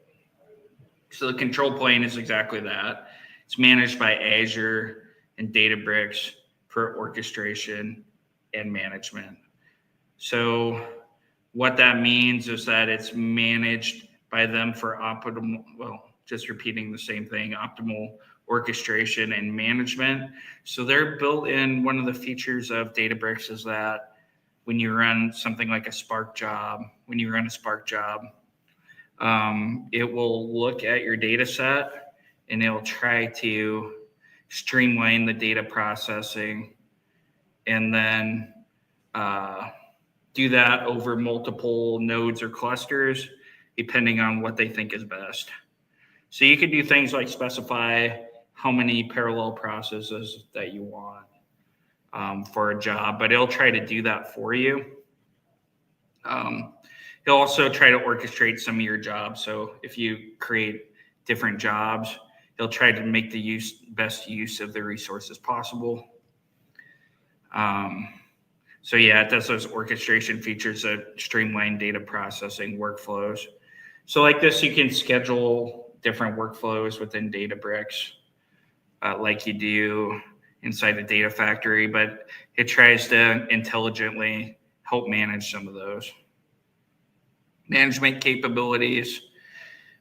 So the control plane is exactly that. It's managed by Azure and Databricks for orchestration and management. So what that means is that it's managed by them for optimal, well, just repeating the same thing, optimal orchestration and management. So they're built in. One of the features of Databricks is that when you run something like a Spark job, it will look at your data set and it'll try to streamline the data processing and then do that over multiple nodes or clusters, depending on what they think is best. So you could do things like specify how many parallel processes that you want for a job, but it'll try to do that for you. It'll also try to orchestrate some of your jobs. So if you create different jobs, it'll try to make the best use of the resources possible. So yeah, it does those orchestration features that streamline data processing workflows. So like this, you can schedule different workflows within Databricks, like you do inside the data factory, but it tries to intelligently help manage some of those. Management capabilities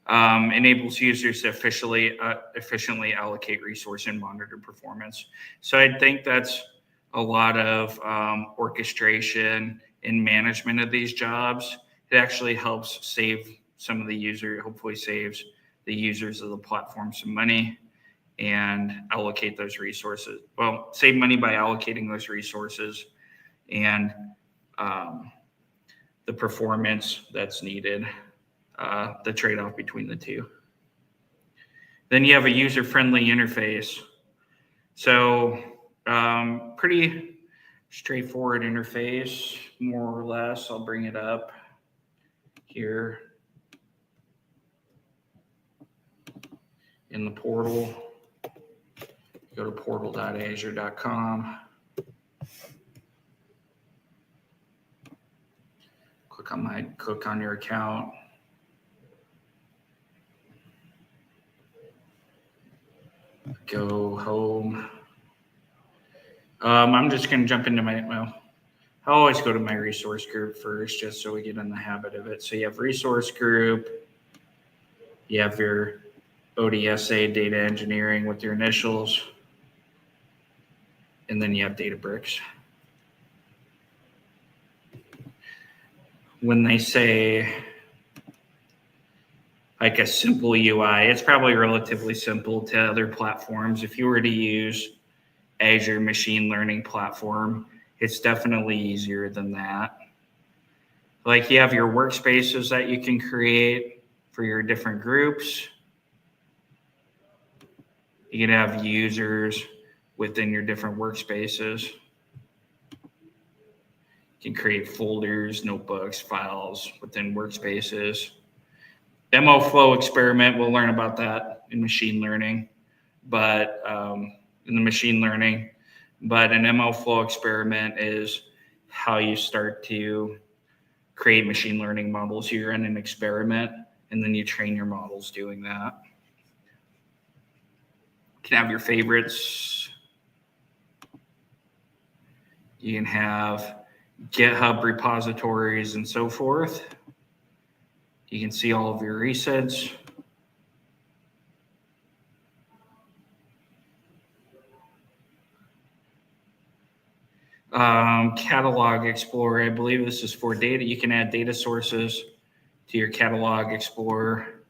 enables users to efficiently allocate resource and monitor performance. So I think that's a lot of orchestration and management of these jobs. It actually helps save some of the user, hopefully saves the users of the platform some money and allocate those resources. Well, save money by allocating those resources and the performance that's needed, the trade-off between the two. Then you have a user-friendly interface. So pretty straightforward interface, more or less. I'll bring it up here in the portal. Go to portal.azure.com. Click on your account. Go home. I'm just going to jump into I always go to my resource group first, just so we get in the habit of it. So you have resource group. You have your ODSA data engineering with your initials. And then you have Databricks. When they say like a simple UI, it's probably relatively simple to other platforms. If you were to use Azure machine learning platform, it's definitely easier than that. Like you have your workspaces that you can create for your different groups. You can have users within your different workspaces. You can create folders, notebooks, files within workspaces. Demo flow experiment, we'll learn about that in machine learning, but in the machine learning. But an ML flow experiment is how you start to create machine learning models. You run an experiment and then you train your models doing that. You can have your favorites. You can have GitHub repositories and so forth. You can see all of your resets. Catalog Explorer, I believe this is for data. You can add data sources to your catalog explorer.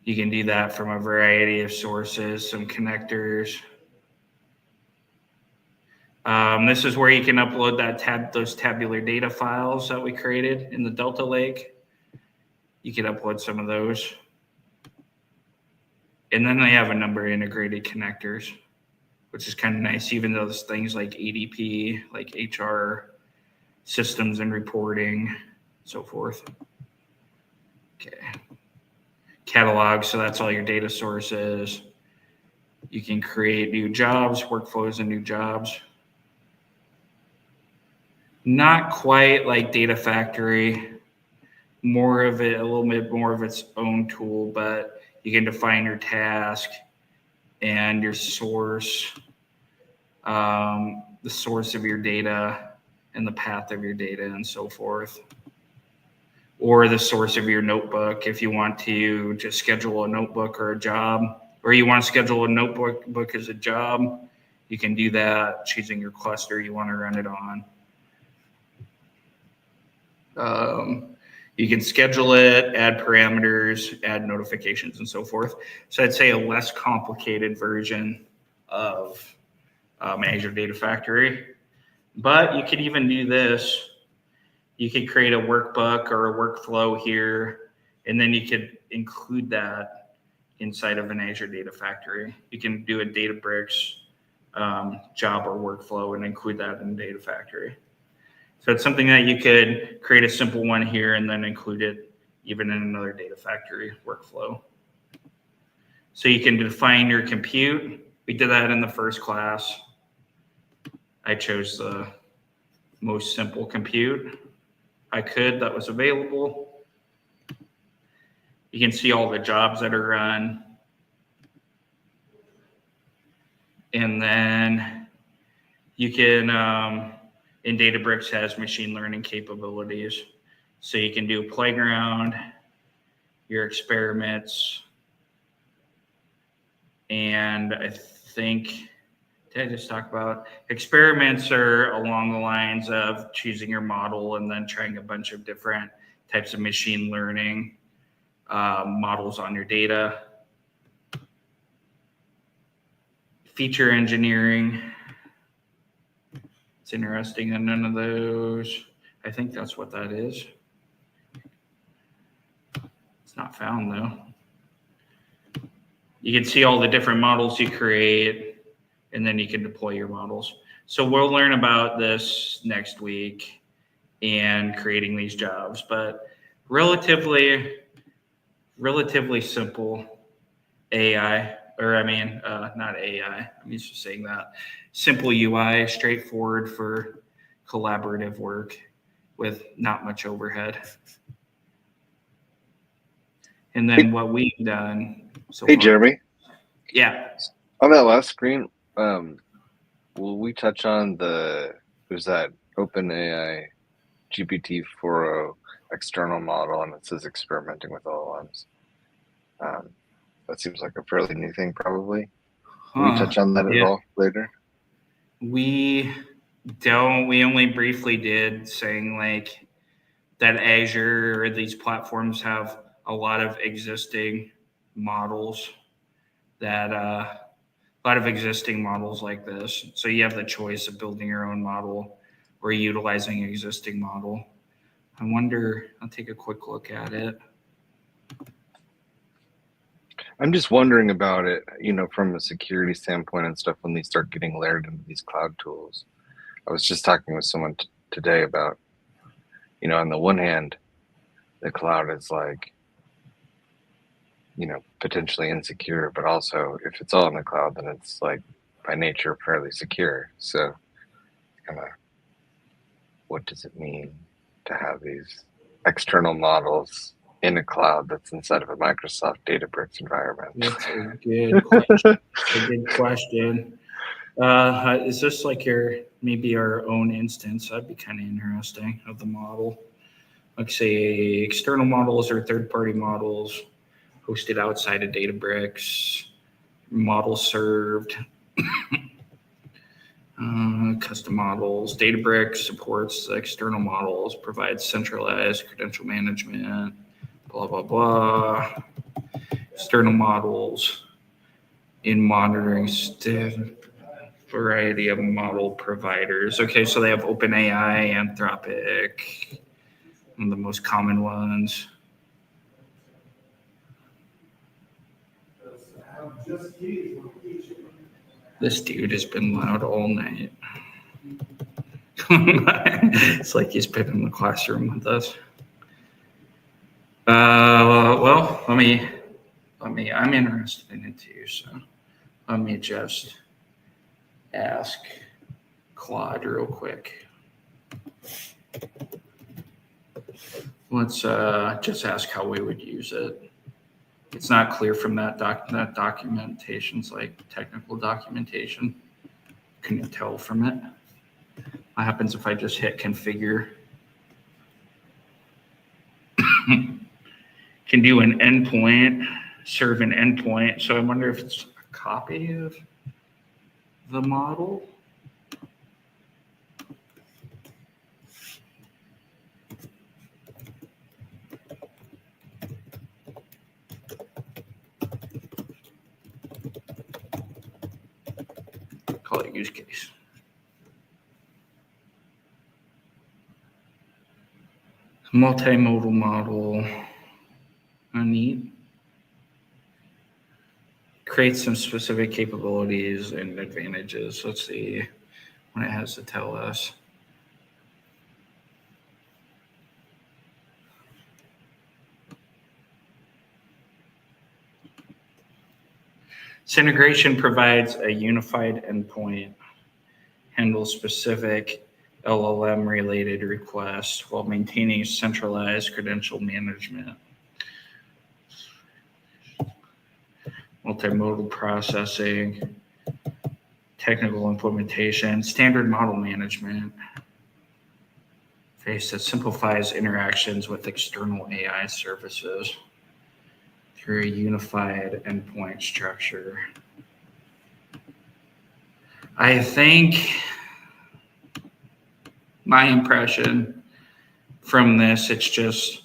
You can do that from a variety of sources, some connectors. This is where you can upload those tabular data files that we created in the Delta Lake. You can upload some of those. And then they have a number of integrated connectors, which is kind of nice, even though there's things like ADP, like HR, systems and reporting, so forth. Okay. Catalog, so that's all your data sources. You can create new jobs, workflows and new jobs. Not quite like Data Factory, a little bit more of its own tool, but you can define your task and your source, the source of your data and the path of your data and so forth. Or the source of your notebook if you want to just schedule a notebook or a job, or you want to schedule a notebook as a job, you can do that choosing your cluster you want to run it on. You can schedule it, add parameters, add notifications, and so forth. So I'd say a less complicated version of Azure Data Factory. But you could even do this. You could create a workbook or a workflow here, and then you could include that inside of an Azure Data Factory. You can do a Databricks job or workflow and include that in Data Factory. So it's something that you could create a simple one here and then include it even in another Data Factory workflow. So you can define your compute. We did that in the first class. I chose the most simple compute that was available. You can see all the jobs that are run. And then you can, and Databricks has machine learning capabilities. So you can do playground, your experiments, and I think, did I just talk about experiments are along the lines of choosing your model and then trying a bunch of different types of machine learning models on your data. Feature engineering. It's interesting that none of those, I think that's what that is. It's not found though. You can see all the different models you create, and then you can deploy your models. So we'll learn about this next week and creating these jobs, but relatively simple AI, not AI, I'm used to saying that. Simple UI, straightforward for collaborative work with not much overhead. And then what we've done so far. Hey, Jeremy. Yeah. On that last screen, will we touch on there's that OpenAI GPT-4o external model, and it says experimenting with LLMs. That seems like a fairly new thing, probably. Will we touch on that at all later? We don't. We only briefly did, saying like that Azure or these platforms have a lot of existing models like this. So you have the choice of building your own model or utilizing an existing model. I wonder, I'll take a quick look at it. I'm just wondering about it, from a security standpoint and stuff when they start getting layered into these cloud tools. I was just talking with someone today about, on the one hand, the cloud is like, potentially insecure, but also if it's all in the cloud, then it's like by nature fairly secure. So kind of what does it mean to have these external models in a cloud that's inside of a Microsoft Databricks environment? That's a good question. A good question. Is this like maybe our own instance? That'd be kind of interesting of the model. Like say external models or third-party models hosted outside of Databricks, model served. custom models. Databricks supports external models, provides centralized credential management, blah, blah, blah. External models in monitoring variety of model providers. Okay, so they have OpenAI, Anthropic, one of the most common ones. This dude has been loud all night. It's like he's been in the classroom with us. Well, let me. I'm interested in it too, so let me just ask Claude real quick. Let's just ask how we would use it. It's not clear from that documentation's like technical documentation. Couldn't tell from it. What happens if I just hit configure? Can do an endpoint, serve an endpoint. So I wonder if it's a copy of the model. Call it use case. Multimodal model. Neat. Create some specific capabilities and advantages. Let's see what it has to tell us. This integration provides a unified endpoint, handles specific LLM-related requests while maintaining centralized credential management. Multimodal processing, technical implementation, standard model management, face that simplifies interactions with external AI services through a unified endpoint structure. I think my impression from this, it's just,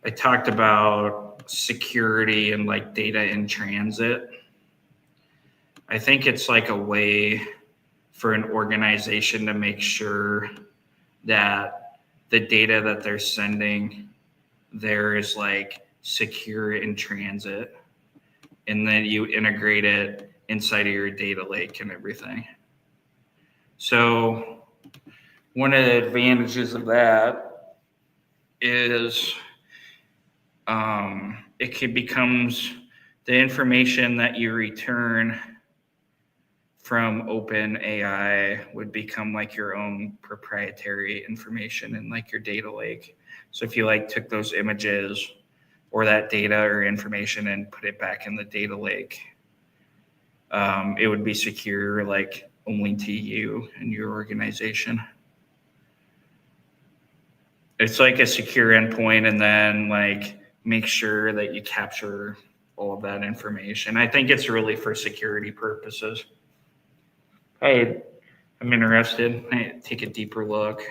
I talked about security and like data in transit. I think it's like a way for an organization to make sure that the data that they're sending there is like secure in transit, and then you integrate it inside of your data lake and everything. So one of the advantages of that is it becomes the information that you return from OpenAI would become like your own proprietary information in like your data lake. So if you like took those images or that data or information and put it back in the data lake, it would be secure like only to you and your organization. It's like a secure endpoint, and then like make sure that you capture all of that information. I think it's really for security purposes. Hey, I'm interested. I take a deeper look.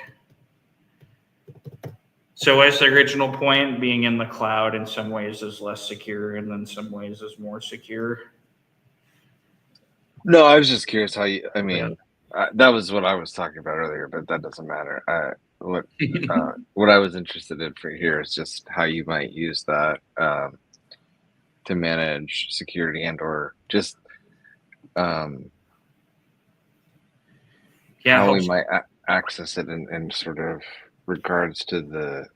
So as the original point, being in the cloud in some ways is less secure, and then some ways is more secure. No, I was just curious how you. I mean, that was what I was talking about earlier, but that doesn't matter. What I was interested in for here is just how you might use that to manage security and or just how we might access it in sort of regards to the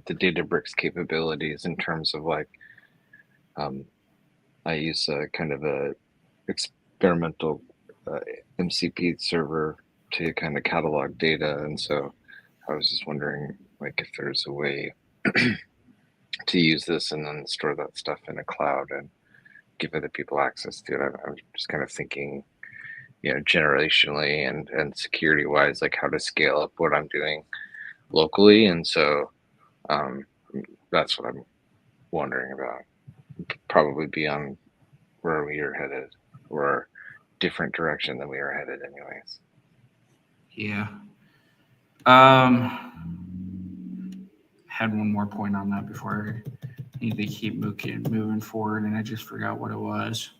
the Databricks capabilities in terms of like I use a kind of a experimental MCP server to kind of catalog data, and so I was just wondering like if there's a way to use this and then store that stuff in a cloud and give other people access to it. I'm just kind of thinking, you know, generationally and security wise, like how to scale up what I'm doing locally, and so that's what I'm wondering about. Probably beyond where we are headed, or different direction than we are headed anyways. Yeah. Had one more point on that before I need to keep moving forward, and I just forgot what it was.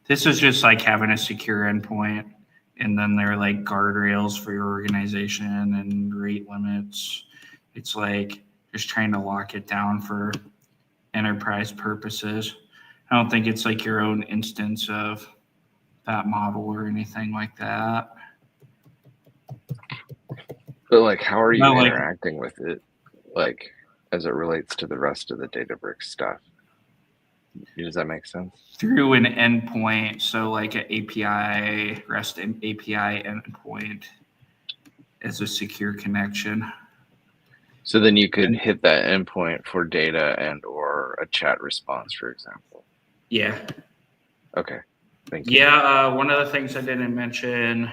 This is just like having a secure endpoint, and then there are like guardrails for your organization and rate limits. It's like just trying to lock it down for enterprise purposes. I don't think it's like your own instance of that model or anything like that. But like, how are you No, like interacting with it, like as it relates to the rest of the Databricks stuff? Does that make sense? through an endpoint, so like an API, REST API endpoint as a secure connection. So then you could And hit that endpoint for data and or a chat response, for example. yeah. Okay, thank you. Yeah, one of the things I didn't mention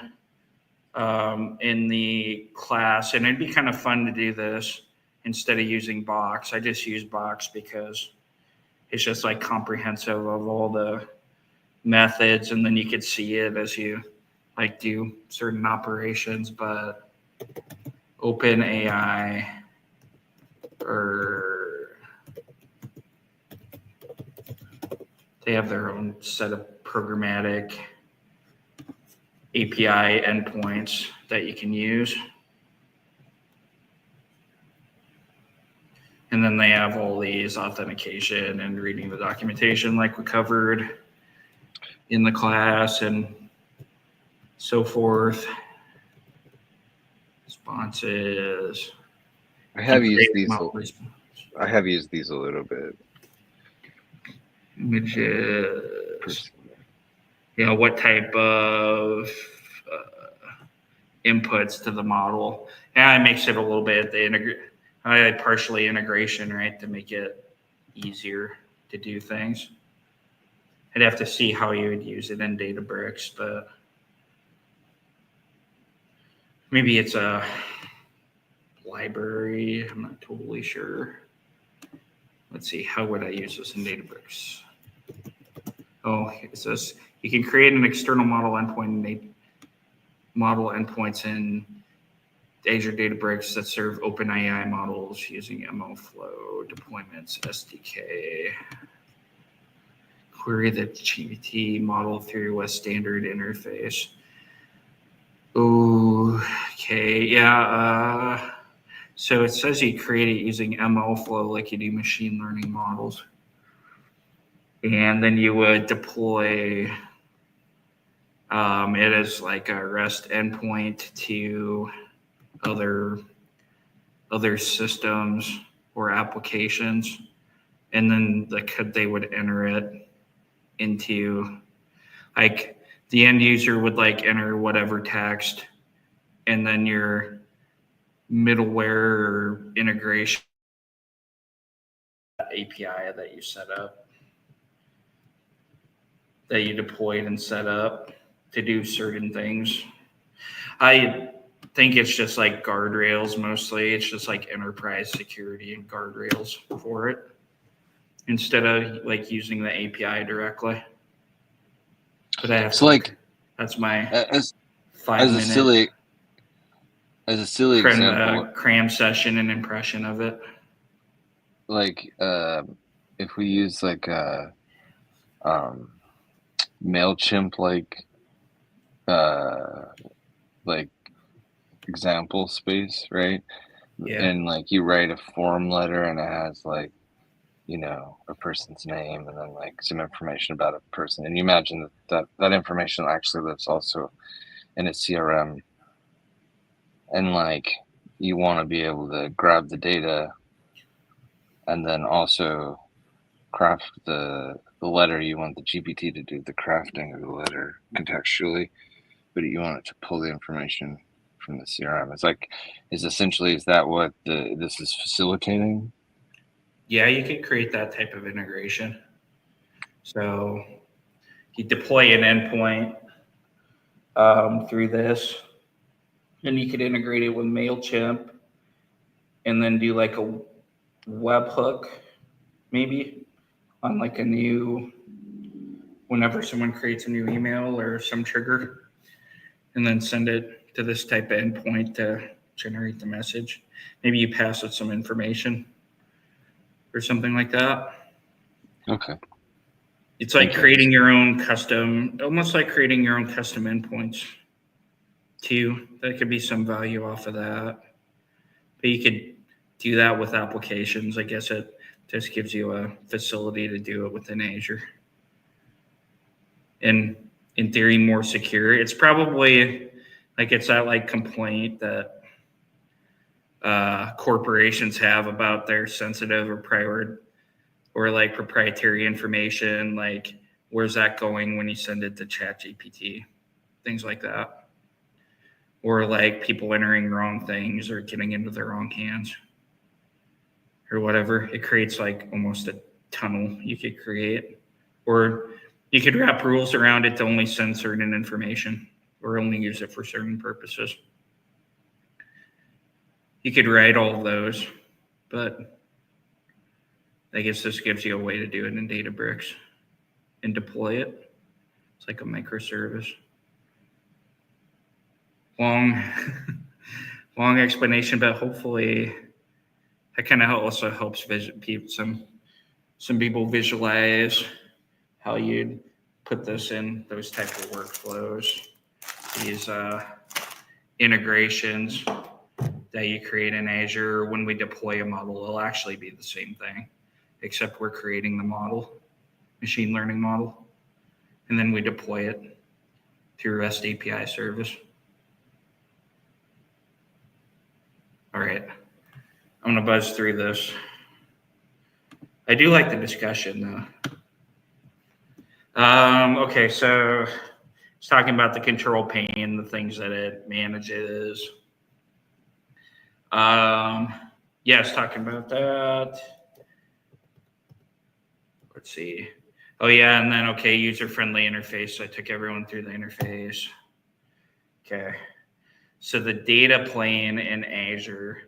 in the class, and it'd be kind of fun to do this instead of using Box. I just use Box because it's just like comprehensive of all the methods, and then you could see it as you like do certain operations. But OpenAI or they have their own set of programmatic API endpoints that you can use. And then they have all these authentication and reading the documentation like we covered in the class and so forth. Responses. I have used these a little bit. Images. What type of inputs to the model. And I mix it a little bit. I had partially integration, right, to make it easier to do things. I'd have to see how you would use it in Databricks, but maybe it's a library. I'm not totally sure. Let's see, how would I use this in Databricks? Oh, it says you can create an external model endpoint model endpoints in Azure Databricks that serve OpenAI models using MLflow deployments SDK. Query the GPT model through a standard interface. Okay, yeah. So it says you create it using MLflow like you do machine learning models. And then you would deploy it as like a REST endpoint to other systems or applications, and then they would enter it into like the end user would like enter whatever text, and then your middleware or integration API that you set up, that you deployed and set up to do certain things. I think it's just like guardrails mostly. It's just like enterprise security and guardrails for it instead of like using the API directly. But I have So like that's my as 5 minute as a silly example, cram session and impression of it. like if we use like a MailChimp like example space, right? Yeah. And like you write a form letter and it has like, you know, a person's name and then like some information about a person. And you imagine that information actually lives also in a CRM. And like you want to be able to grab the data and then also craft the letter. You want the GPT to do the crafting of the letter contextually, but you want it to pull the information from the CRM. It's like, is that what this is facilitating? Yeah, you could create that type of integration. So you deploy an endpoint through this, and you could integrate it with MailChimp and then do like a webhook maybe on like whenever someone creates a new email or some trigger, and then send it to this type of endpoint to generate the message. Maybe you pass it some information or something like that. Okay. It's like creating your own custom, almost like creating your own custom endpoints too. That could be some value off of that. But you could do that with applications. I guess it just gives you a facility to do it within Azure. And in theory, more secure. It's probably like it's that like complaint that corporations have about their sensitive or like proprietary information. Like, where's that going when you send it to ChatGPT? Things like that. Or like people entering wrong things or getting into the wrong hands or whatever. It creates like almost a tunnel you could create. Or you could wrap rules around it to only send certain information or only use it for certain purposes. You could write all of those, but I guess this gives you a way to do it in Databricks and deploy it. It's like a microservice. Long explanation, but hopefully that kind of also helps some people visualize how you'd put this in those type of workflows, these integrations that you create in Azure. When we deploy a model, it'll actually be the same thing, except we're creating the model, machine learning model, and then we deploy it through REST API service. All right, I'm gonna buzz through this. I do like the discussion though. Okay, so it's talking about the control pane, the things that it manages. Yes, talking about that. Let's see. Oh yeah, and then okay, user-friendly interface. So I took everyone through the interface. Okay. So the data plane in Azure,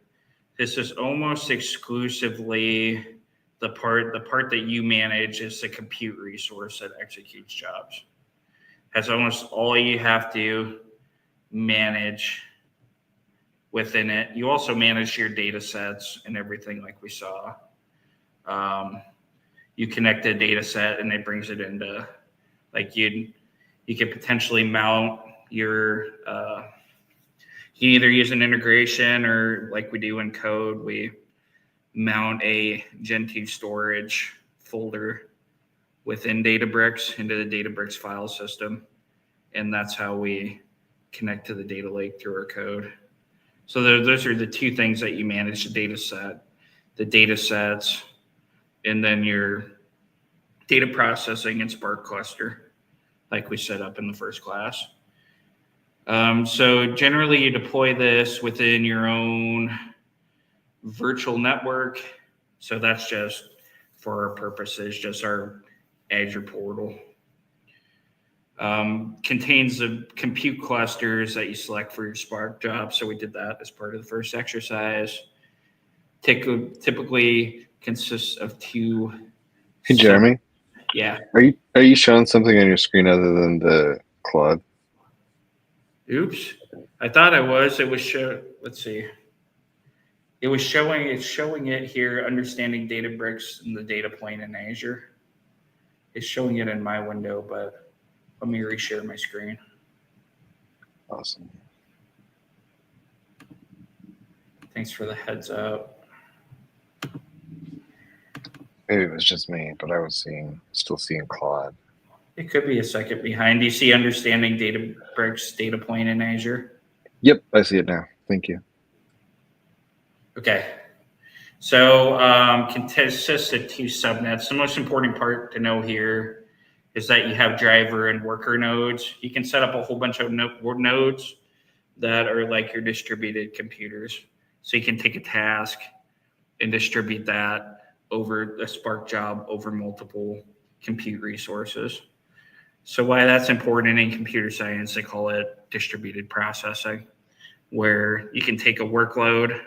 this is almost exclusively the part that you manage is the compute resource that executes jobs. That's almost all you have to manage within it. You also manage your data sets and everything like we saw. You connect a data set and it brings it into, like you could potentially mount your, you can either use an integration or like we do in code, we mount a Gen2 storage folder within Databricks into the Databricks file system. And that's how we connect to the data lake through our code. So those are the two things that you manage: the data set, the data sets, and then your data processing and Spark cluster, like we set up in the first class. So generally you deploy this within your own virtual network. So that's just for our purposes, just our Azure portal. Contains the compute clusters that you select for your Spark job. So we did that as part of the first exercise. Typically consists of two. Hey, Jeremy. Yeah. Are you showing something on your screen other than the Claude? Oops. I thought I was. It was let's see. It's showing it here, understanding Databricks and the data plane in Azure. It's showing it in my window, but let me reshare my screen. Awesome. Thanks for the heads up. Maybe it was just me, but I was still seeing Claude. It could be a second behind. Do you see understanding Databricks data plane in Azure? Yep, I see it now. Thank you. Okay. So consists of two subnets. The most important part to know here is that you have driver and worker nodes. You can set up a whole bunch of nodes that are like your distributed computers. So you can take a task and distribute that over a Spark job over multiple compute resources. So why that's important in computer science, they call it distributed processing, where you can take a workload,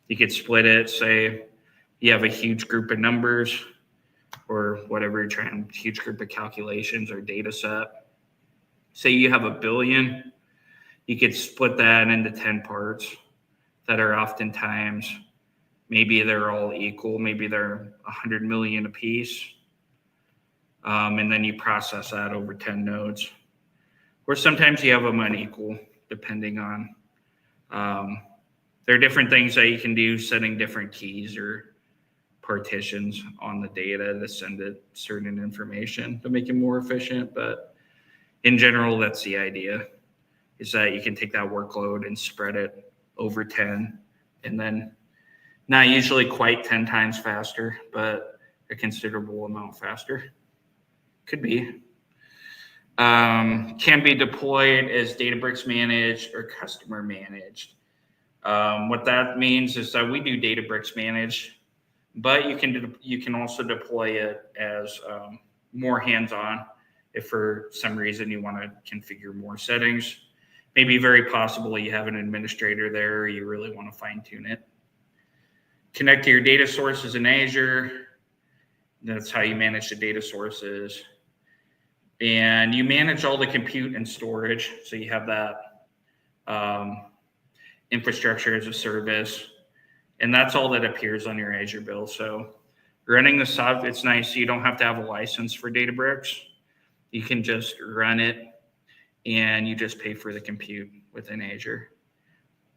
you could split it, say you have a huge group of numbers or whatever you're trying, huge group of calculations or data set. Say you have 1 billion You could split that into 10 parts that are oftentimes, maybe they're all equal, maybe they're 100 million a piece. And then you process that over 10 nodes. Or sometimes you have them unequal, depending on, there are different things that you can do, setting different keys or partitions on the data to send it certain information to make it more efficient. But in general, that's the idea, is that you can take that workload and spread it over 10, and then not usually quite 10 times faster, but a considerable amount faster. Could be. Can be deployed as Databricks managed or customer managed. What that means is that we do Databricks managed, but you can also deploy it as more hands-on if for some reason you want to configure more settings. Maybe very possible you have an administrator there, or you really want to fine-tune it. Connect to your data sources in Azure. That's how you manage the data sources. And you manage all the compute and storage. So you have that infrastructure as a service. And that's all that appears on your Azure bill. So running the software, it's nice. You don't have to have a license for Databricks. You can just run it and you just pay for the compute within Azure.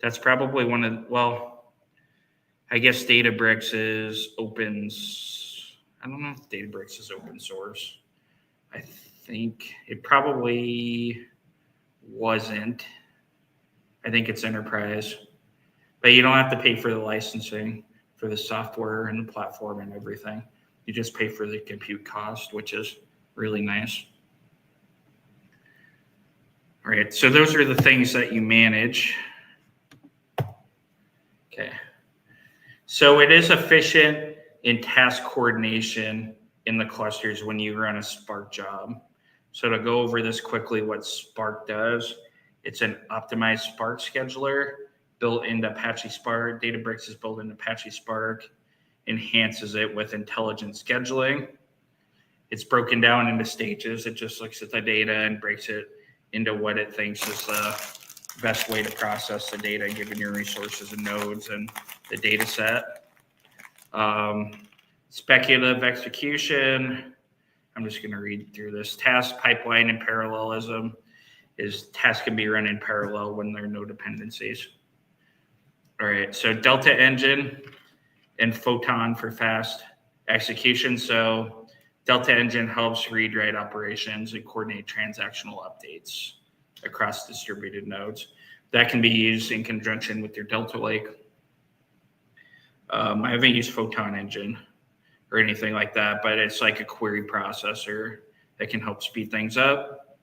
That's probably one of, well, I guess Databricks is open. I don't know if Databricks is open source. I think it probably wasn't. I think it's enterprise. But you don't have to pay for the licensing for the software and the platform and everything. You just pay for the compute cost, which is really nice. All right, so those are the things that you manage. Okay. So it is efficient in task coordination in the clusters when you run a Spark job. So to go over this quickly, what Spark does, it's an optimized Spark scheduler built into Apache Spark. Databricks is built into Apache Spark, enhances it with intelligent scheduling. It's broken down into stages. It just looks at the data and breaks it into what it thinks is the best way to process the data, given your resources and nodes and the data set. Speculative execution. I'm just going to read through this. Task pipeline and parallelism is tasks can be run in parallel when there are no dependencies. All right, so Delta Engine and Photon for fast execution. So Delta Engine helps read write operations and coordinate transactional updates across distributed nodes. That can be used in conjunction with your Delta Lake. I haven't used Photon Engine or anything like that, but it's like a query processor that can help speed things up.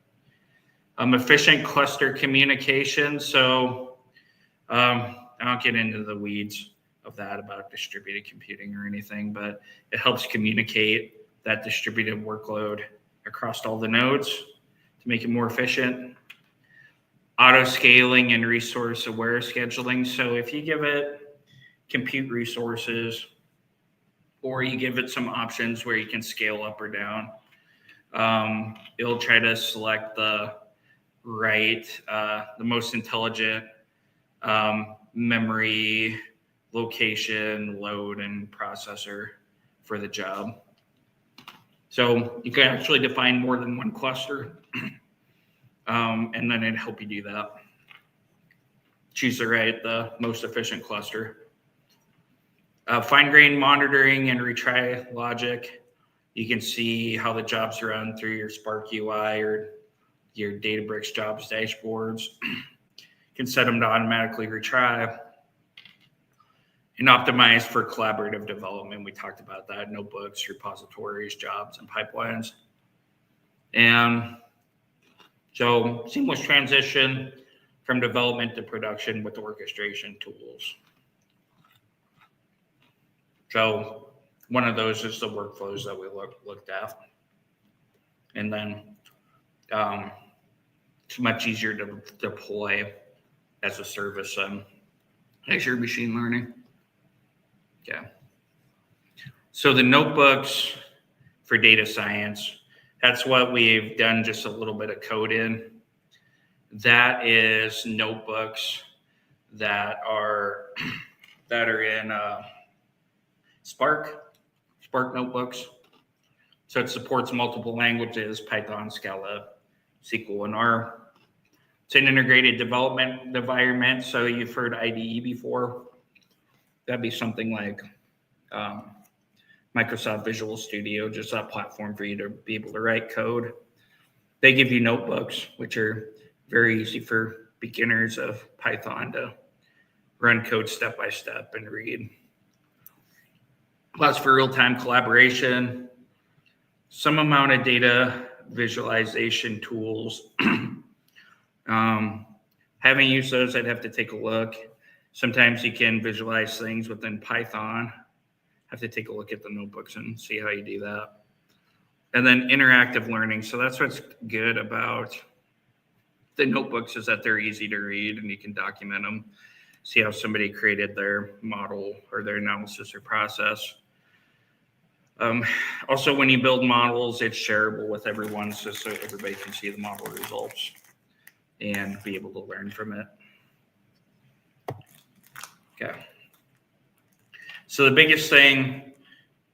Efficient cluster communication. So I don't get into the weeds of that about distributed computing or anything, but it helps communicate that distributed workload across all the nodes to make it more efficient. Auto scaling and resource aware scheduling. So if you give it compute resources, or you give it some options where you can scale up or down, it'll try to select the most intelligent memory, location, load, and processor for the job. So you can actually define more than one cluster, and then it'll help you do that. Choose the most efficient cluster. Fine-grained monitoring and retry logic. You can see how the jobs run through your Spark UI or your Databricks jobs dashboards. You can set them to automatically retry and optimize for collaborative development. We talked about that, notebooks, repositories, jobs, and pipelines. And so seamless transition from development to production with orchestration tools. So one of those is the workflows that we looked at. And then it's much easier to deploy as a service on Azure Machine Learning. Okay. So the notebooks for data science, that's what we've done just a little bit of code in. That is notebooks that are in Spark notebooks. So it supports multiple languages: Python, Scala, SQL, and R. It's an integrated development environment. So you've heard IDE before. That'd be something like Microsoft Visual Studio, just a platform for you to be able to write code. They give you notebooks, which are very easy for beginners of Python to run code step by step and read. Allows for real-time collaboration, some amount of data visualization tools. Haven't used those, I'd have to take a look. Sometimes you can visualize things within Python. Have to take a look at the notebooks and see how you do that. And then interactive learning. So that's what's good about the notebooks, is that they're easy to read and you can document them, see how somebody created their model or their analysis or process. Also, when you build models, it's shareable with everyone so everybody can see the model results and be able to learn from it. Okay. So the biggest thing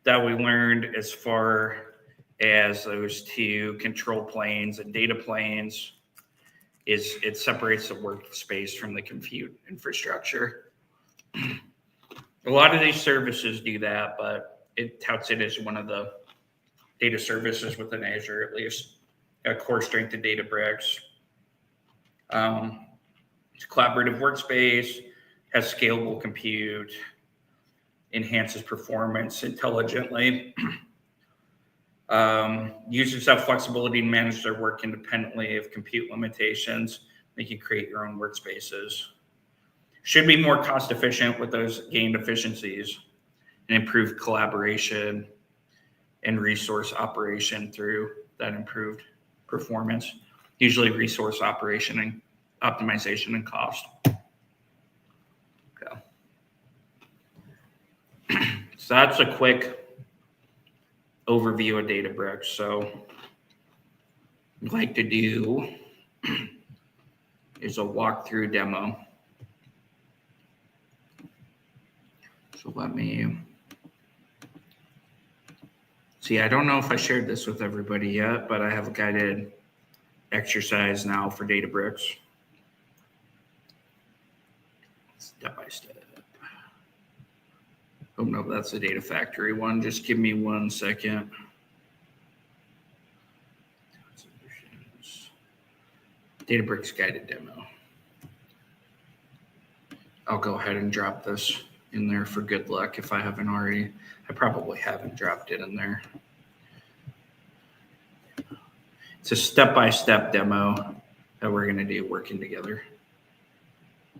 that we learned as far as those two control planes and data planes is it separates the workspace from the compute infrastructure. A lot of these services do that, but it touts it as one of the data services within Azure, at least. A core strength of Databricks. It's a collaborative workspace, has scalable compute, enhances performance intelligently. Users have flexibility to manage their work independently of compute limitations. They can create your own workspaces. Should be more cost efficient with those gained efficiencies and improved collaboration and resource operation through that improved performance. Usually resource operation and optimization and cost. Okay. So that's a quick overview of Databricks. So what I'd like to do is a walkthrough demo. So let me see. I don't know if I shared this with everybody yet, but I have a guided exercise now for Databricks. Step by step. Oh no, that's the Data Factory one. Just give me 1 second. Databricks guided demo. I'll go ahead and drop this in there for good luck if I haven't already. I probably haven't dropped it in there. It's a step-by-step demo that we're going to do working together.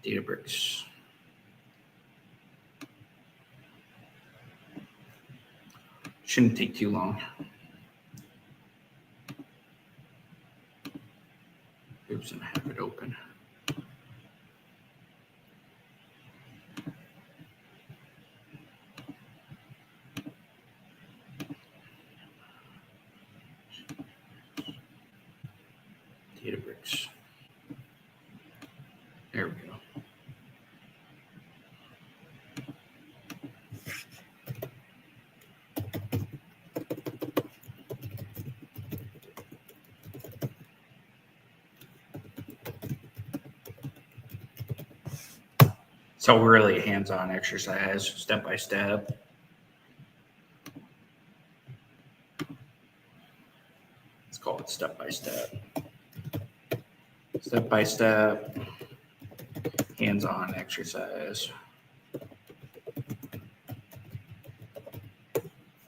Databricks. Shouldn't take too long. Oops, and I have it open. Databricks. There we go. So really hands-on exercise, step by step. Let's call it step by step. Step by step, hands-on exercise.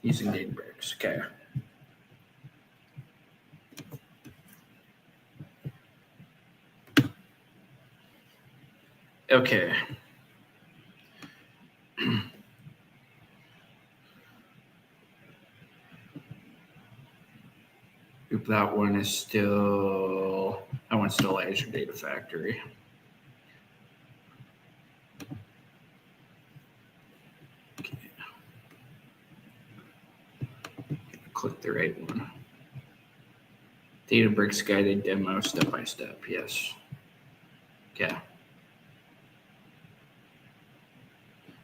Using Databricks, okay. Okay. That one is still, that one's still Azure Data Factory. Okay. Click the right one. Databricks guided demo, step by step, yes. Okay.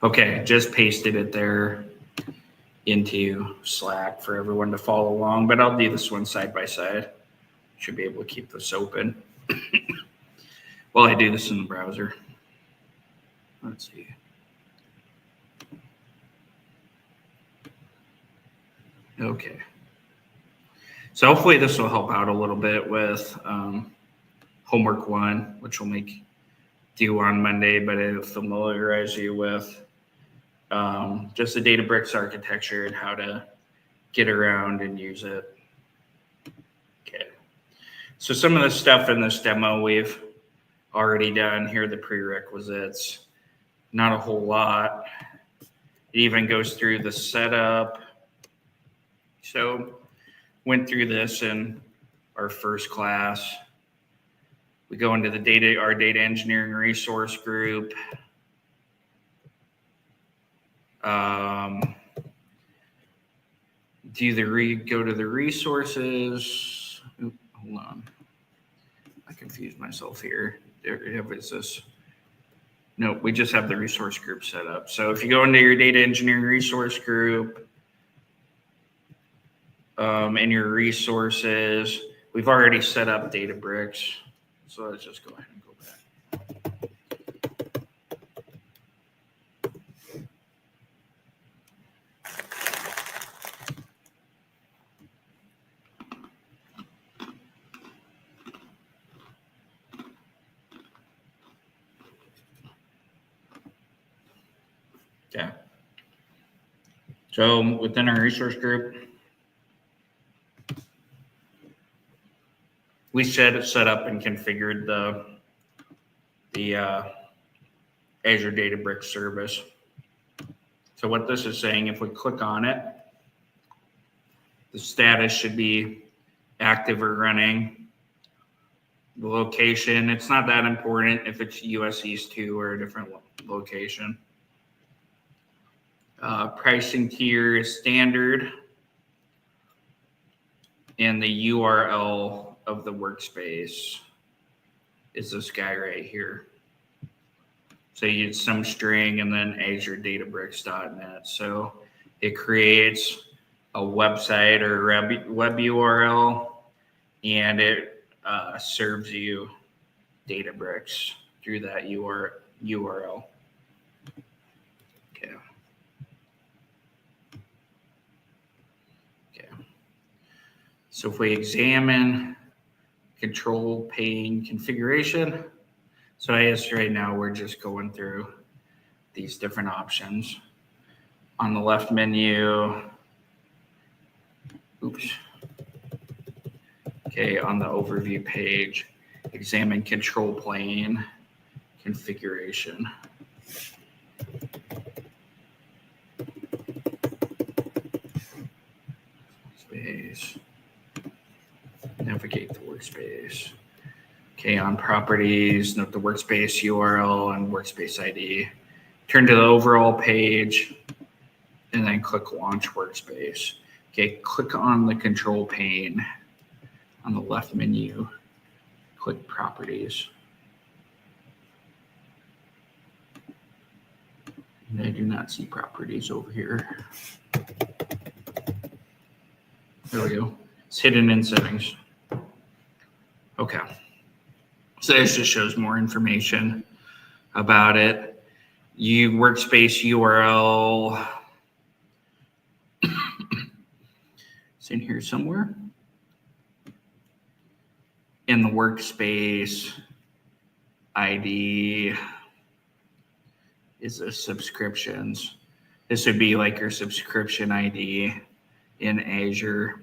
Okay, just pasted it there into Slack for everyone to follow along, but I'll do this one side by side. Should be able to keep this open while I do this in the browser. Let's see. Okay. So hopefully this will help out a little bit with homework 1, which will make due on Monday, but it'll familiarize you with just the Databricks architecture and how to get around and use it. Okay. So some of the stuff in this demo we've already done. Here are the prerequisites. Not a whole lot. It even goes through the setup. So went through this in our first class. We go into the our data engineering resource group. Go to the resources. Oop, hold on. I confused myself here. What is this? No, we just have the resource group set up. So if you go into your data engineering resource group, and your resources, we've already set up Databricks. So let's just go ahead and go back. Okay. So within our resource group, we set up and configured the Azure Databricks service. So what this is saying, if we click on it, the status should be active or running. The location, it's not that important if it's US East 2 or a different location. Pricing tier is standard. And the URL of the workspace is this guy right here. So you use some string and then Azure Databricks.net. So it creates a website or web URL, and it serves you Databricks through that URL. Okay. Okay. So if we examine control pane configuration, so I guess right now we're just going through these different options. On the left menu, oops. Okay, on the overview page, examine control plane configuration. Space. Navigate the workspace. Okay, on properties, note the workspace URL and workspace ID. Turn to the overall page and then click launch workspace. Okay, click on the control pane on the left menu. Click properties. And I do not see properties over here. There we go. It's hidden in settings. Okay. So this just shows more information about it. Workspace URL. It's in here somewhere. In the workspace ID is the subscriptions. This would be like your subscription ID in Azure.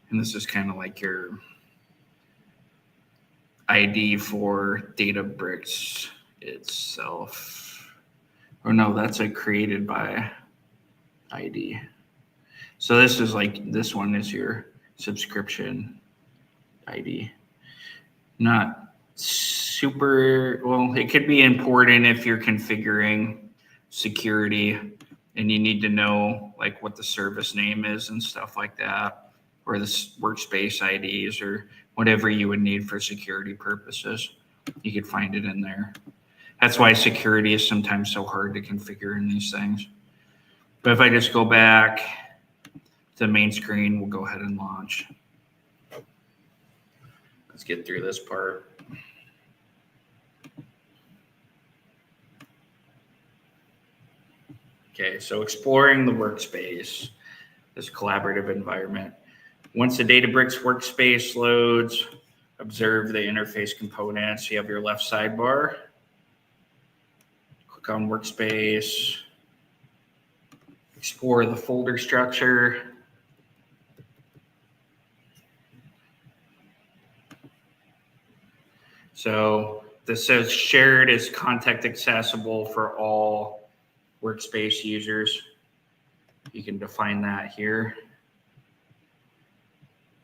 And this is kind of like your ID for Databricks itself. Or no, that's a created by ID. So this is like, this one is your subscription ID. Not super, well, it could be important if you're configuring security and you need to know like what the service name is and stuff like that, or the workspace IDs or whatever you would need for security purposes. You could find it in there. That's why security is sometimes so hard to configure in these things. But if I just go back to the main screen, we'll go ahead and launch. Let's get through this part. Okay, so exploring the workspace, this collaborative environment. Once the Databricks workspace loads, observe the interface components. You have your left sidebar. Click on workspace. Explore the folder structure. So this says shared is context accessible for all workspace users. You can define that here.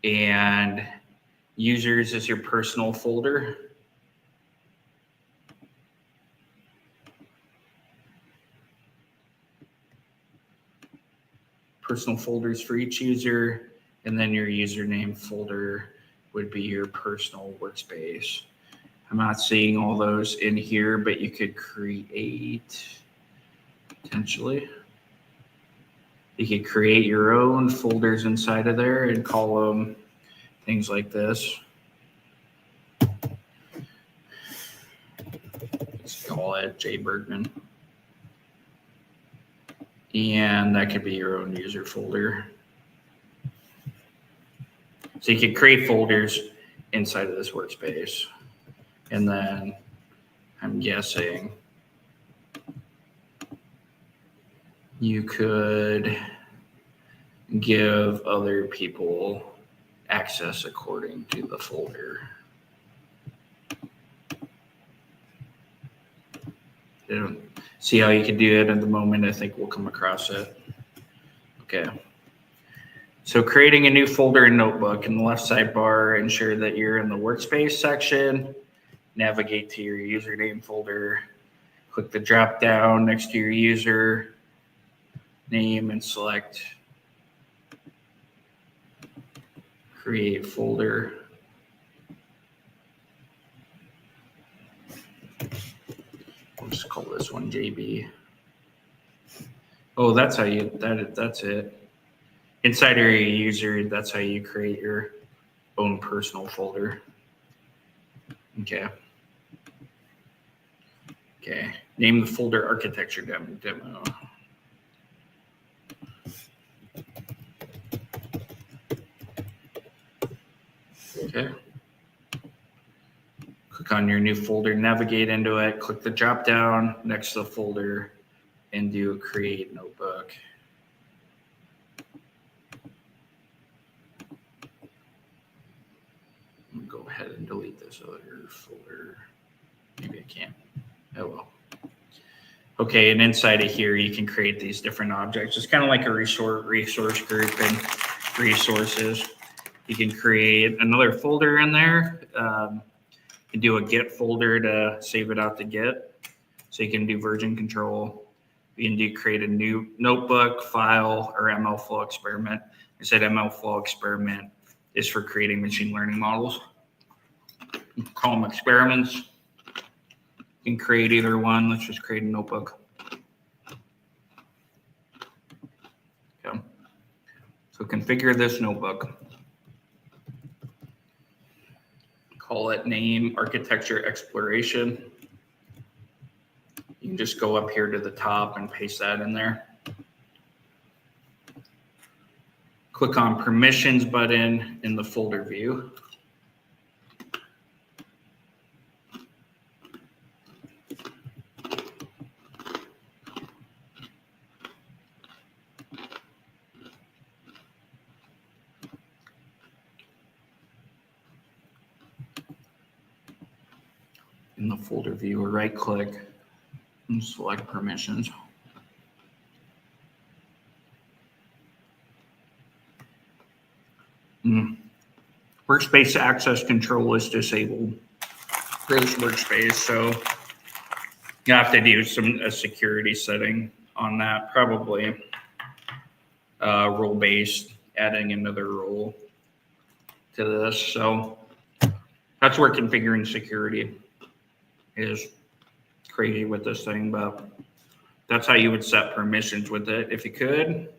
And users is your personal folder. Personal folders for each user, and then your username folder would be your personal workspace. I'm not seeing all those in here, but you could create, potentially. You could create your own folders inside of there and call them things like this. Let's call it J Bergman. And that could be your own user folder. So you could create folders inside of this workspace. And then I'm guessing you could give other people access according to the folder. See how you can do it at the moment. I think we'll come across it. Okay. So creating a new folder in Notebook in the left sidebar, ensure that you're in the workspace section. Navigate to your username folder. Click the drop down next to your user name and select create folder. We'll just call this one JB. Oh, that's how you, that's it. Inside of your user, that's how you create your own personal folder. Okay. Okay. Name the folder architecture demo. Okay. Click on your new folder, navigate into it, click the drop down next to the folder, and do create notebook. I'm gonna go ahead and delete this other folder. Maybe I can't. Oh well. Okay, and inside of here, you can create these different objects. It's kind of like a resource group and resources. You can create another folder in there. You can do a Git folder to save it out to Git. So you can do version control. You can do create a new notebook, file, or ML flow experiment. I said ML flow experiment is for creating machine learning models. You can call them experiments. You can create either one. Let's just create a notebook. Okay. So configure this notebook. Call it name architecture exploration. You can just go up here to the top and paste that in there. Click on permissions button in the folder view. In the folder view, or right click and select permissions. Workspace access control is disabled for this workspace, so you have to do a security setting on that, probably role-based, adding another role to this. So that's where configuring security. is crazy with this thing, but that's how you would set permissions with it. If you could,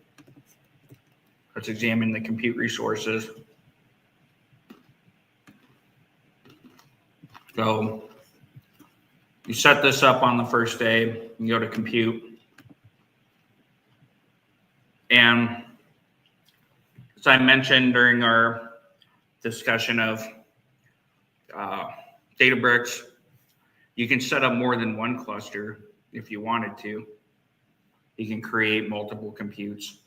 let's examine the compute resources. So you set this up on the first day, you go to compute. And as I mentioned during our discussion of Databricks, you can set up more than one cluster if you wanted to. You can create multiple computes,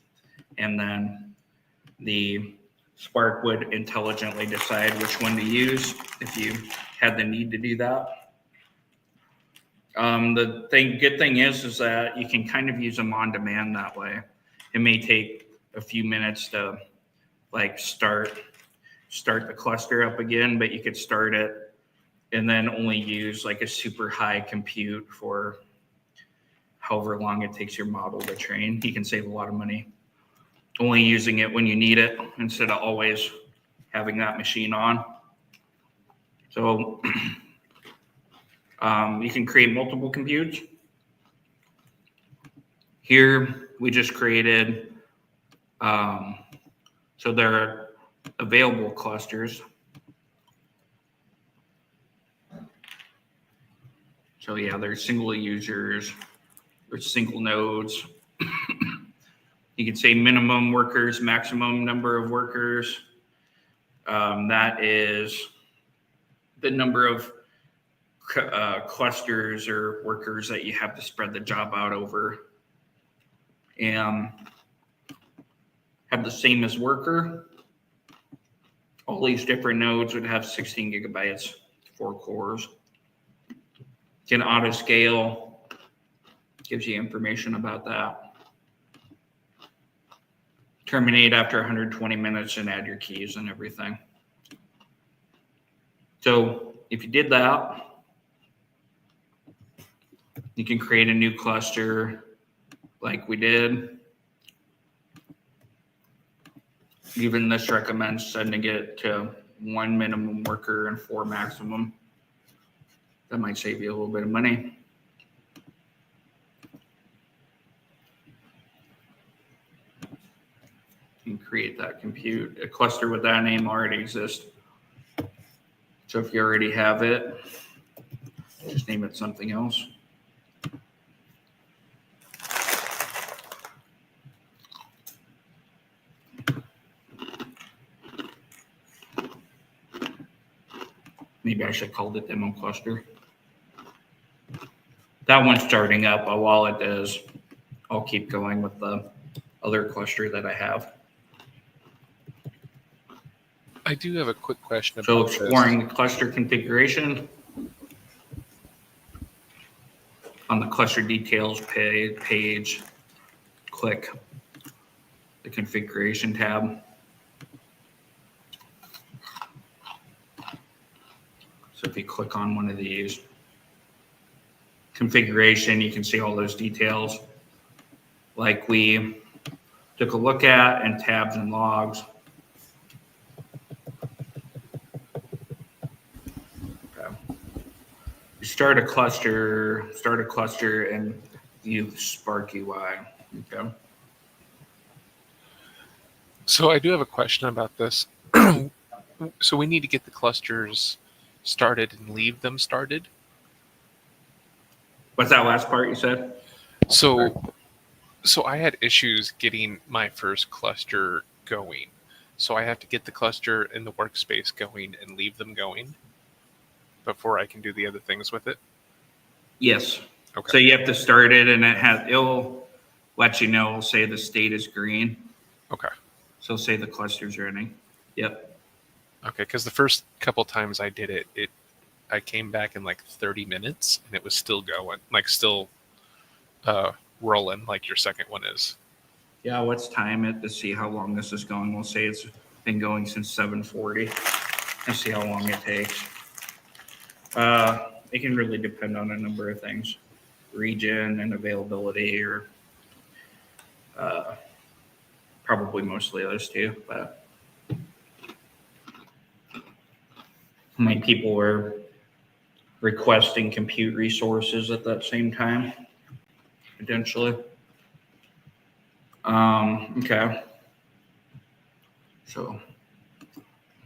and then the Spark would intelligently decide which one to use if you had the need to do that. Good thing is that you can kind of use them on demand that way. It may take a few minutes to like start the cluster up again, but you could start it and then only use like a super high compute for however long it takes your model to train. You can save a lot of money only using it when you need it instead of always having that machine on. So you can create multiple computes. Here we just created, so there are available clusters. So yeah, there's single users, there's single nodes. You can say minimum workers, maximum number of workers. That is the number of clusters or workers that you have to spread the job out over. And have the same as worker. All these different nodes would have 16 gigabytes, 4 cores. Can auto scale, gives you information about that. Terminate after 120 minutes and add your keys and everything. So if you did that, you can create a new cluster like we did. Even this recommends sending it to 1 minimum worker and 4 maximum. That might save you a little bit of money. You can create that compute. A cluster with that name already exists. So if you already have it, just name it something else. Maybe I should call it demo cluster. That one's starting up, but while it does, I'll keep going with the other cluster that I have. I do have a quick question So about exploring the cluster configuration. On the cluster details page, click the configuration tab. So if you click on one of these, configuration, you can see all those details like we took a look at, and tabs and logs. Okay. You start a cluster and use Spark UI. Okay. So I do have a question about this. So we need to get the clusters started and leave them started. What's that last part you said? So I had issues getting my first cluster going. So I have to get the cluster in the workspace going and leave them going before I can do the other things with it. Yes. Okay. So you have to start it, and it'll let you know. It'll say the state is green. Okay. So say the cluster's running. Yep. Okay, because the first couple times I did it, I came back in like 30 minutes and it was still going, like still rolling like your second one is. Yeah, let's time it to see how long this is going. We'll say it's been going since 7:40 and see how long it takes. It can really depend on a number of things, region and availability, or probably mostly those two. But how many people were requesting compute resources at that same time, potentially. Okay. So,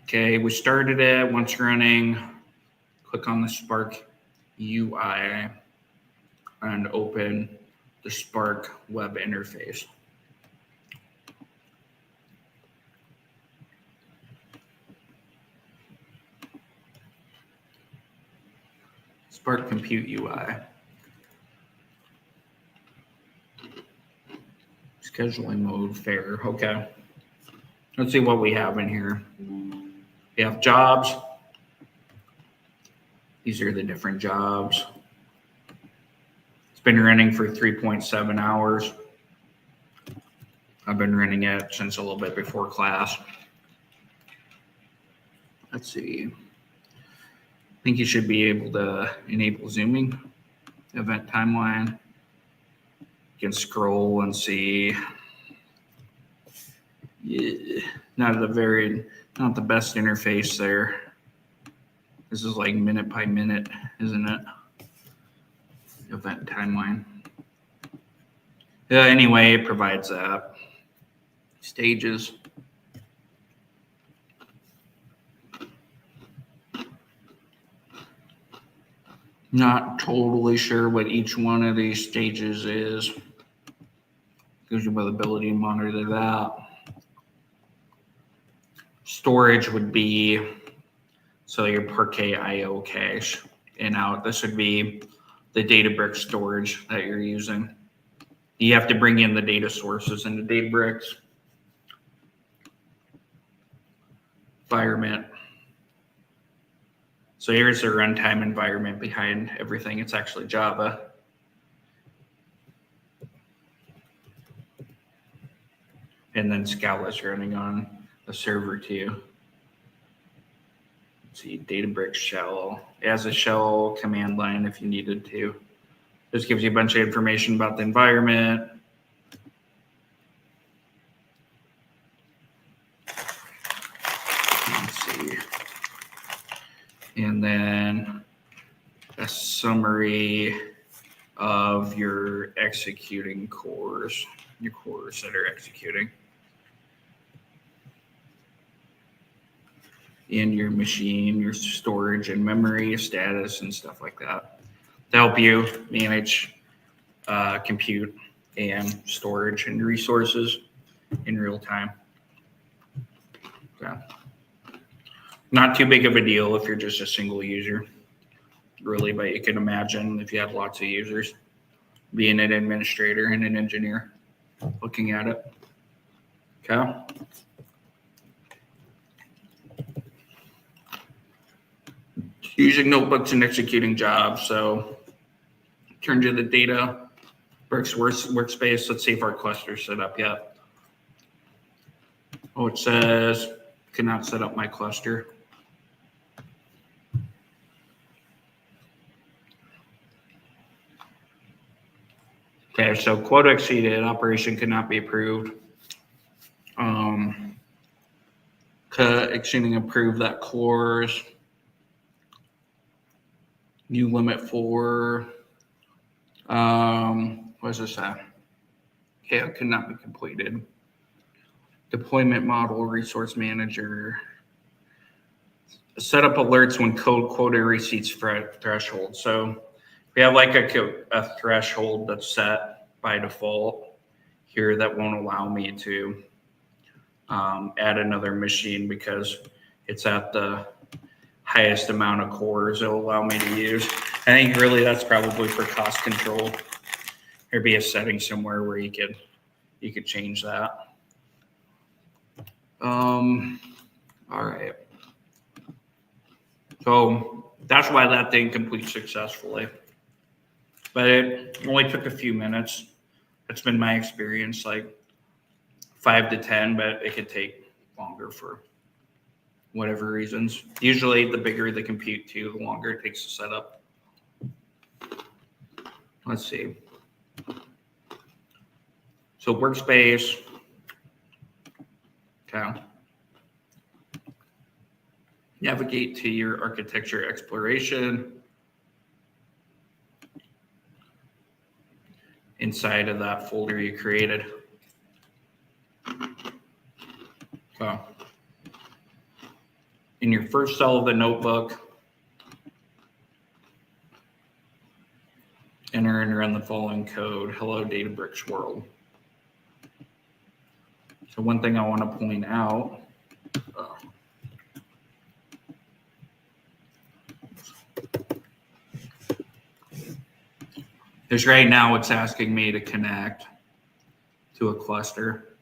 okay, we started it. Once running, click on the Spark UI and open the Spark web interface. Spark Compute UI. Scheduling mode, fair. Okay. Let's see what we have in here. We have jobs. These are the different jobs. It's been running for 3.7 hours. I've been running it since a little bit before class. Let's see. I think you should be able to enable zooming, event timeline. You can scroll and see. Yeah, not the best interface there. This is like minute by minute, isn't it? Event timeline. Anyway, it provides that. Stages. Not totally sure what each one of these stages is. Gives you the ability to monitor that. Storage would be, so your Parquet IO cache and out. This would be the Databricks storage that you're using. You have to bring in the data sources into Databricks. Environment. So here's the runtime environment behind everything. It's actually Java. And then Scala's running on a server too. Let's see, Databricks shell. As a shell command line if you needed to. This gives you a bunch of information about the environment. Let's see. And then a summary of your executing cores, your cores that are executing in your machine, your storage and memory status and stuff like that to help you manage compute and storage and resources in real time. So, not too big of a deal if you're just a single user, really, but you can imagine if you had lots of users, being an administrator and an engineer looking at it. Okay. Using notebooks and executing jobs. So turn to the Databricks workspace. Let's see if our cluster's set up yet. Oh, it says cannot set up my cluster. Okay, so quota exceeded, operation cannot be approved. Exceeding approved that cores. New limit for, what is this at? Okay, it could not be completed. Deployment model, resource manager. Set up alerts when code quota receipts threshold. So we have like a threshold that's set by default here that won't allow me to add another machine because it's at the highest amount of cores it'll allow me to use. I think really that's probably for cost control. There'd be a setting somewhere where you could change that. All right. So that's why that thing completes successfully. But it only took a few minutes. That's been my experience, like 5 to 10, but it could take longer for whatever reasons. Usually the bigger the compute too, the longer it takes to set up. Let's see. So workspace. Okay. Navigate to your architecture exploration. inside of that folder you created. So in your first cell of the notebook, enter and run the following code, hello Databricks world. So one thing I want to point out, is right now it's asking me to connect to a cluster.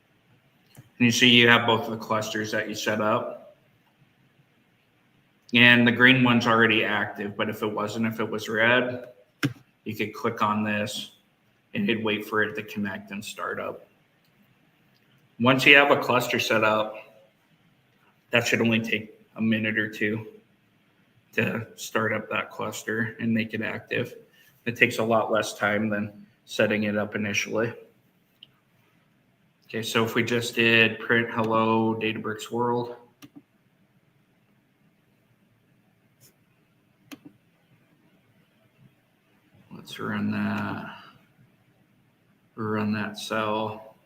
And you see you have both of the clusters that you set up. And the green one's already active, but if it wasn't, if it was red, you could click on this and it'd wait for it to connect and start up. Once you have a cluster set up, that should only take a minute or two to start up that cluster and make it active. It takes a lot less time than setting it up initially. Okay, so if we just did print hello Databricks world, let's run that cell.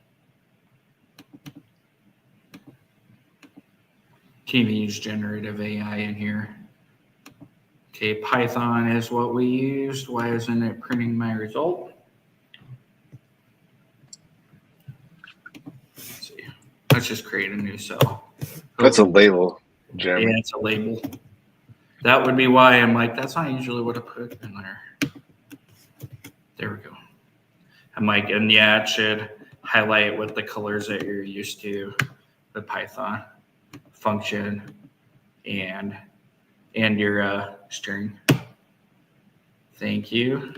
Can even use generative AI in here. Okay, Python is what we used. Why isn't it printing my result? Let's see. Let's just create a new cell. That's a label, Jeremy. Yeah, it's a label. That would be why I'm like, that's not usually what I put in there. There we go. I'm like, and yeah, it should highlight with the colors that you're used to, the Python function and your string. Thank you.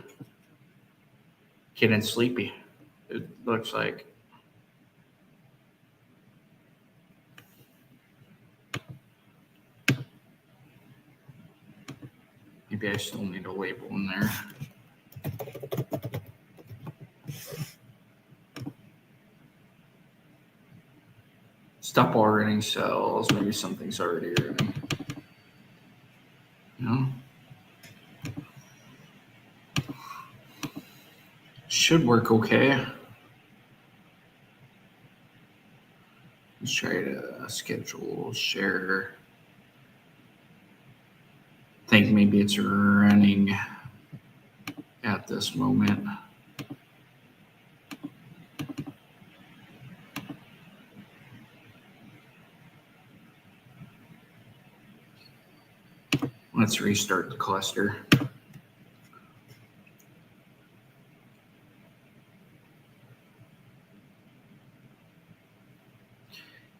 Getting sleepy, it looks like. Maybe I still need a label in there. Stop all running cells. Maybe something's already running. No. Should work okay. Let's try to schedule share. I think maybe it's running at this moment. Let's restart the cluster.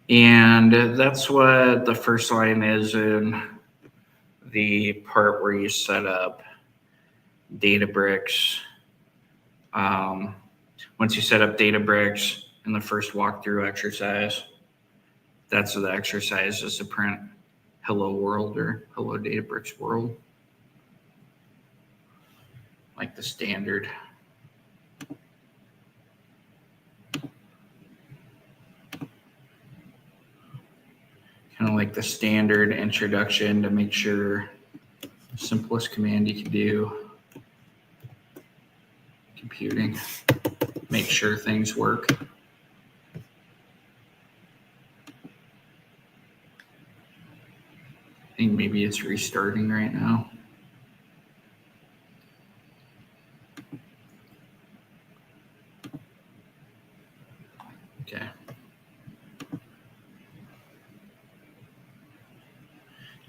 And that's what the first line is in the part where you set up Databricks. Once you set up Databricks in the first walkthrough exercise, that's the exercise is to print hello world or hello Databricks world, like the standard. Kind of like the standard introduction to make sure simplest command you can do. Computing, make sure things work. I think maybe it's restarting right now. Okay.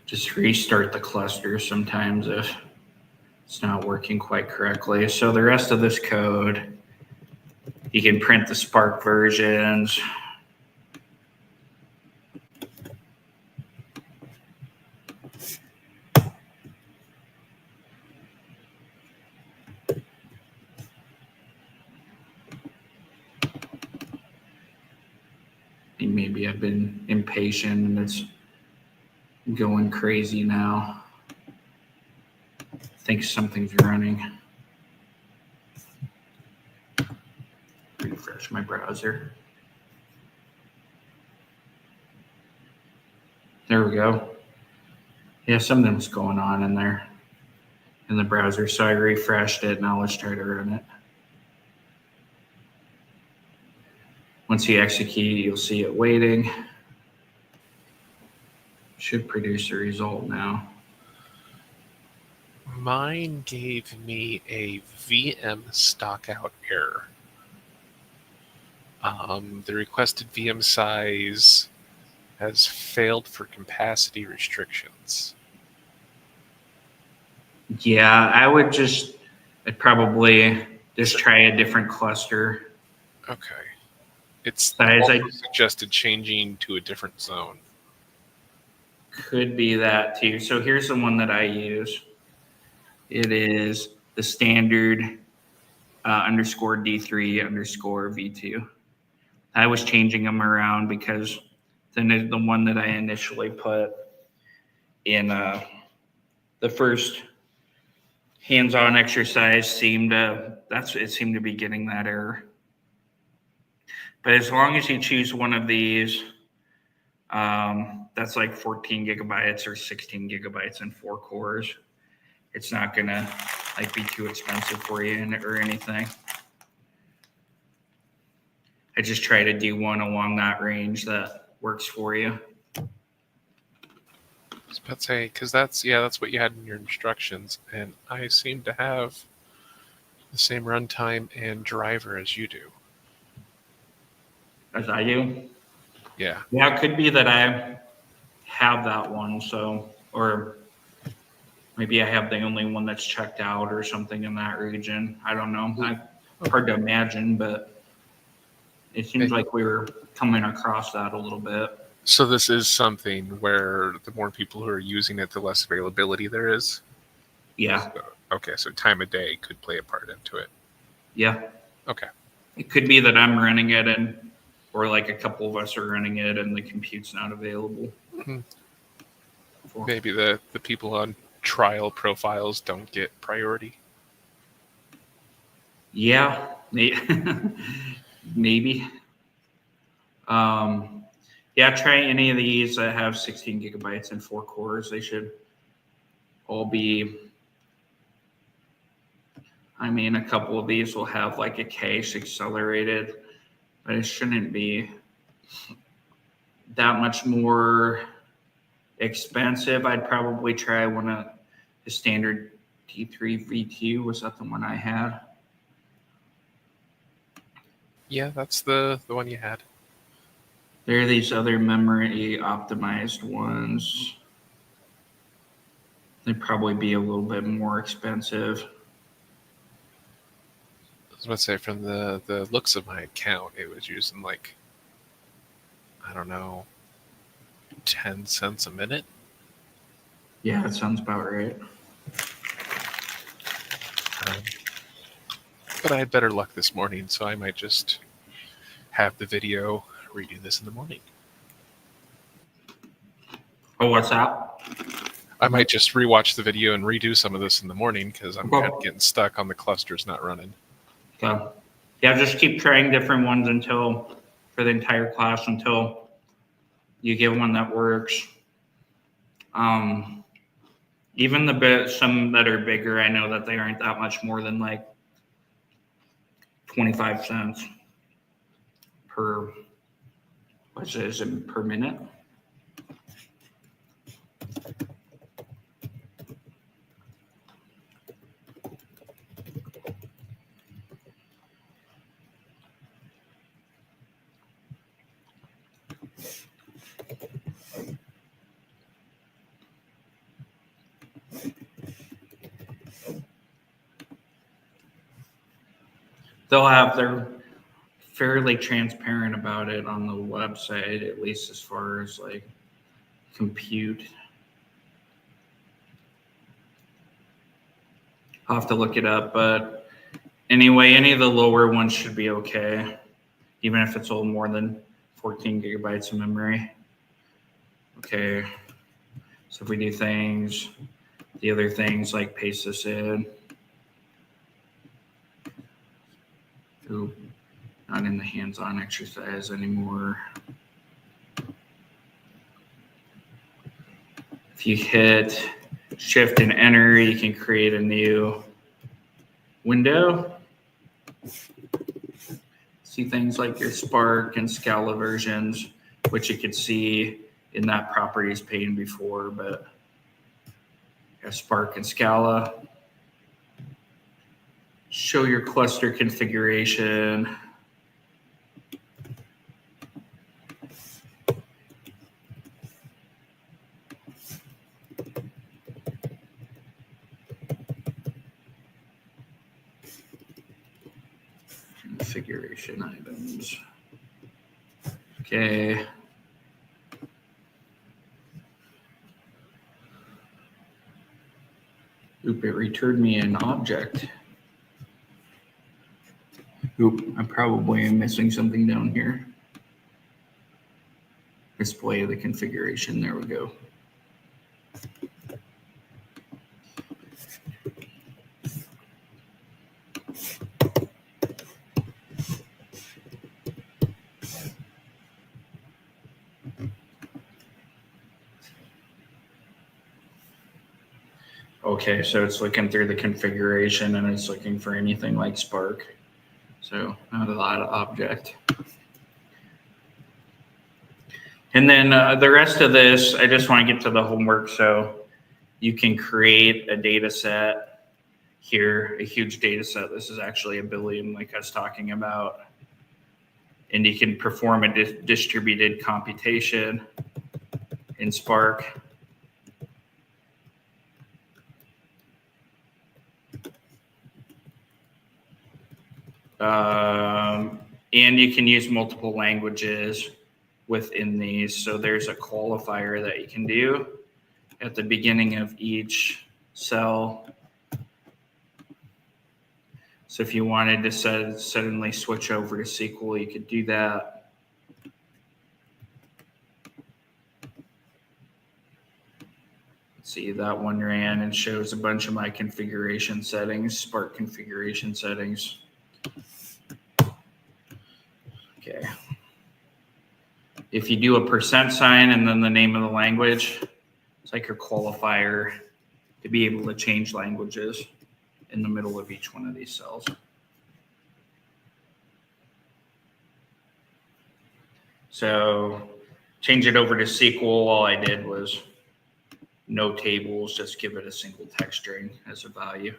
Just restart the cluster sometimes if it's not working quite correctly. So the rest of this code, you can print the Spark versions. Maybe I've been impatient and it's going crazy now. I think something's running. Refresh my browser. There we go. Yeah, something was going on in there in the browser. So I refreshed it. Now let's try to run it. Once you execute, you'll see it waiting. Should produce a result now. Mine gave me a VM stockout error. The requested VM size has failed for capacity restrictions. Yeah, I'd probably just try a different cluster. Okay. It's Size, also suggested changing to a different zone. could be that too. So here's the one that I use. It is the standard underscore D3 underscore V2. I was changing them around because the one that I initially put in the first hands-on exercise seemed to be getting that error. But as long as you choose one of these, that's like 14 gigabytes or 16 gigabytes and 4 cores. It's not gonna like be too expensive for you or anything. I just try to do one along that range that works for you. I was about to say, because that's what you had in your instructions, and I seem to have the same runtime and driver as you do. As I do. Yeah. Yeah, it could be that I have that one, or maybe I have the only one that's checked out or something in that region. I don't know. Hard to imagine, but it seems like we were coming across that a little bit. So this is something where the more people who are using it, the less availability there is? Yeah. Okay, so time of day could play a part into it. Yeah. Okay. It could be that I'm running it or like a couple of us are running it and the compute's not available. Maybe the people on trial profiles don't get priority. Yeah, maybe. Yeah, try any of these that have 16 gigabytes and 4 cores. They should all be. I mean, a couple of these will have like a cache accelerated, but it shouldn't be that much more expensive. I'd probably try one of the standard T3 V2. Was that the one I had? Yeah, that's the one you had. There are these other memory optimized ones. They'd probably be a little bit more expensive. I was about to say, from the looks of my account, it was using like, I don't know, 10 cents a minute. Yeah, that sounds about right. But I had better luck this morning, so I might just have the video redo this in the morning. Oh, what's that? I might just rewatch the video and redo some of this in the morning because I'm Okay. kind of getting stuck on the clusters not running. Okay. Yeah, just keep trying different ones for the entire class until you get one that works. Even some that are bigger, I know that they aren't that much more than like 25 cents per, is it per minute? They're fairly transparent about it on the website, at least as far as like compute. I'll have to look it up, but anyway, any of the lower ones should be okay, even if it's a little more than 14 gigabytes of memory. Okay, so if we do the other things like paste this in. Ooh, not in the hands-on exercise anymore. If you hit Shift and Enter, you can create a new window. Let's see things like your Spark and Scala versions, which you could see in that properties pane before, but Spark and Scala. Show your cluster configuration. Configuration items. Okay. Oop, it returned me an object. Oop, I probably am missing something down here. Display the configuration, there we go. Okay, so it's looking through the configuration and it's looking for anything like Spark. So not a lot of object. And then the rest of this, I just want to get to the homework. So you can create a data set here, a huge data set. This is actually 1 billion like I was talking about. And you can perform a distributed computation in Spark. And you can use multiple languages within these. So there's a qualifier that you can do at the beginning of each cell. So if you wanted to suddenly switch over to SQL, you could do that. Let's see, that one ran and shows a bunch of my configuration settings, Spark configuration settings. Okay. If you do a % and then the name of the language, it's like your qualifier to be able to change languages in the middle of each one of these cells. So change it over to SQL. All I did was no tables, just give it a single text string as a value.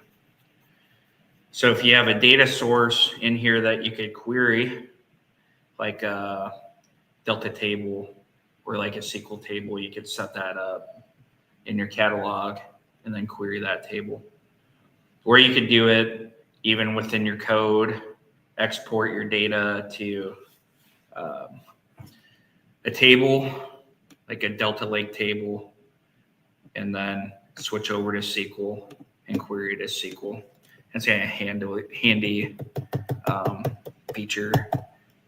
So if you have a data source in here that you could query, like a Delta table or like a SQL table, you could set that up in your catalog and then query that table. Or you could do it even within your code, export your data to a table, like a Delta Lake table, and then switch over to SQL and query it as SQL. That's kind of handy feature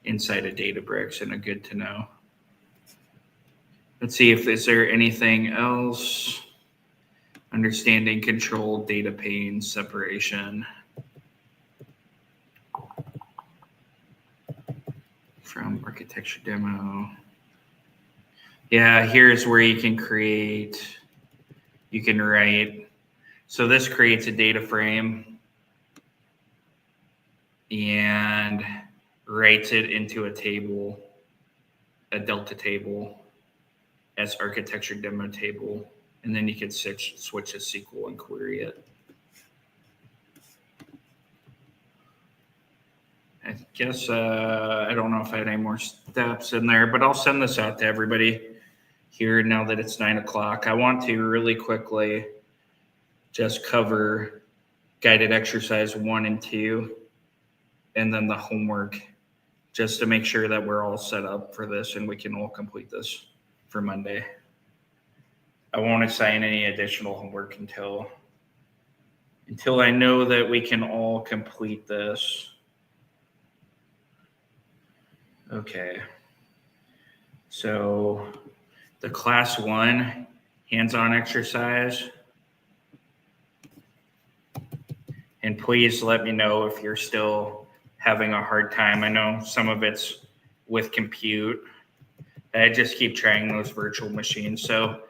inside of Databricks and a good to know. Let's see if is there anything else. Understanding control, data pane, separation. From architecture demo. Yeah, here's where you can create, you can write. So this creates a data frame and writes it into a table, a Delta table as architecture demo table. And then you can switch to SQL and query it. I guess, I don't know if I had any more steps in there, but I'll send this out to everybody here now that it's 9 o'clock. I want to really quickly just cover guided exercise 1 and 2, and then the homework, just to make sure that we're all set up for this and we can all complete this for Monday. I won't assign any additional homework until I know that we can all complete this. Okay. So the class 1 hands-on exercise. And please let me know if you're still having a hard time. I know some of it's with compute. I just keep trying those virtual machines. So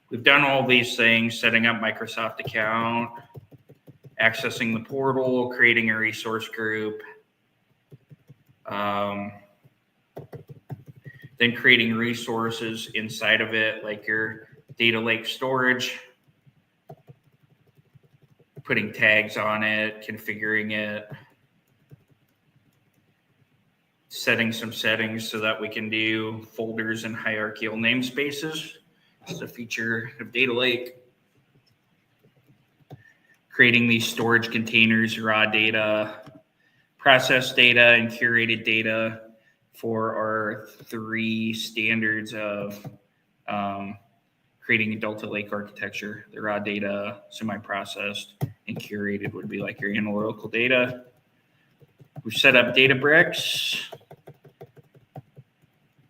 we've done all these things, setting up Microsoft account, accessing the portal, creating a resource group, Then creating resources inside of it, like your data lake storage, putting tags on it, configuring it, setting some settings so that we can do folders and hierarchical namespaces. It's a feature of data lake. Creating these storage containers, raw data, processed data, and curated data for our 3 standards of creating a Delta Lake architecture. The raw data, semi-processed, and curated would be like your analytical data. We've set up Databricks.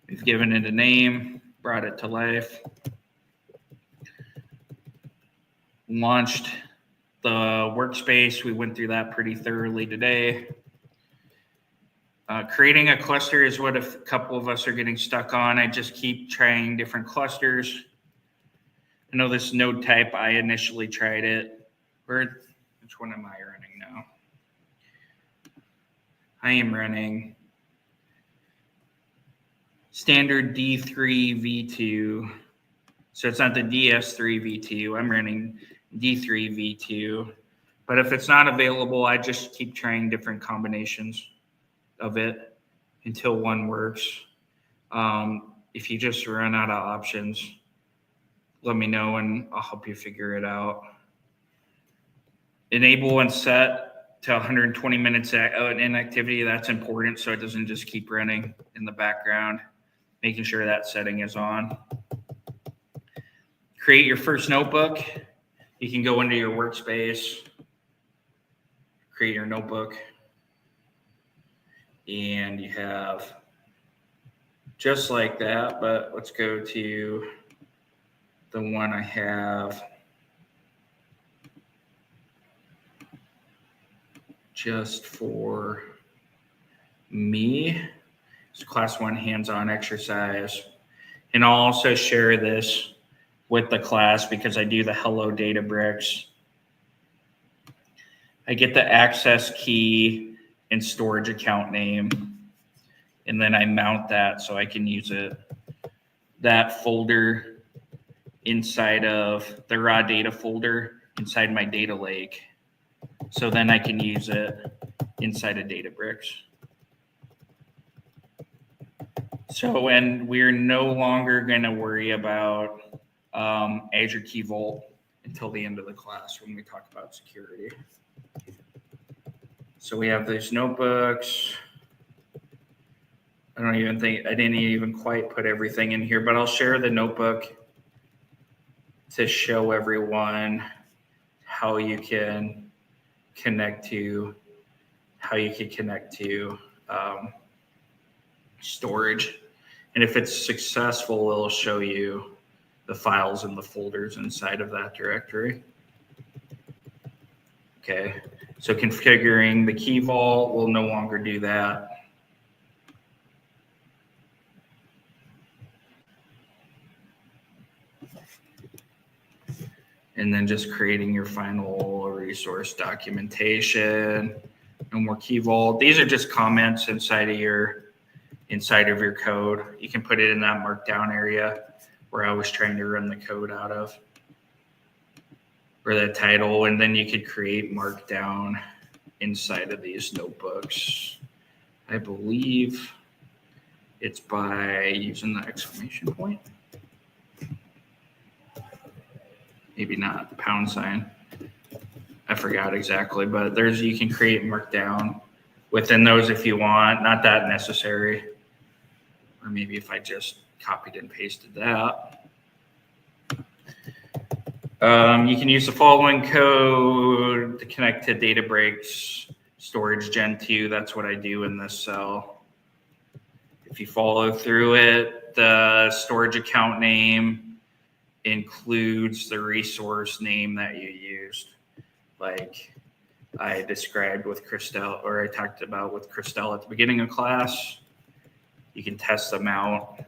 We've given it a name, brought it to life. Launched the workspace. We went through that pretty thoroughly today. Creating a cluster is what a couple of us are getting stuck on. I just keep trying different clusters. I know this node type, I initially tried it. Which one am I running now? I am running standard D3 V2. So it's not the DS3 V2. I'm running D3 V2. But if it's not available, I just keep trying different combinations of it until one works. If you just run out of options, let me know and I'll help you figure it out. Enable and set to 120 minutes inactivity. That's important so it doesn't just keep running in the background. Making sure that setting is on. Create your first notebook. You can go into your workspace, create your notebook, and you have just like that, but let's go to the one I have just for me. It's class 1 hands-on exercise. And I'll also share this with the class because I do the Hello Databricks. I get the access key and storage account name, and then I mount that so I can use it. That folder inside of the raw data folder inside my data lake. So then I can use it inside of Databricks. So when we're no longer going to worry about Azure Key Vault until the end of the class when we talk about security. So we have these notebooks. I didn't even quite put everything in here, but I'll share the notebook to show everyone how you can connect to storage. And if it's successful, it'll show you the files and the folders inside of that directory. Okay, so configuring the key vault, we'll no longer do that. And then just creating your final resource documentation. No more key vault. These are just comments inside of your code. You can put it in that markdown area where I was trying to run the code out of, or the title, and then you could create markdown inside of these notebooks. I believe it's by using the exclamation point. Maybe not, the pound sign. I forgot exactly, but you can create markdown within those if you want. Not that necessary. Or maybe if I just copied and pasted that. You can use the following code to connect to Databricks Storage Gen 2. That's what I do in this cell. If you follow through it, the storage account name includes the resource name that you used. Like I described with Christelle, or I talked about with Christelle at the beginning of class. You can test them out.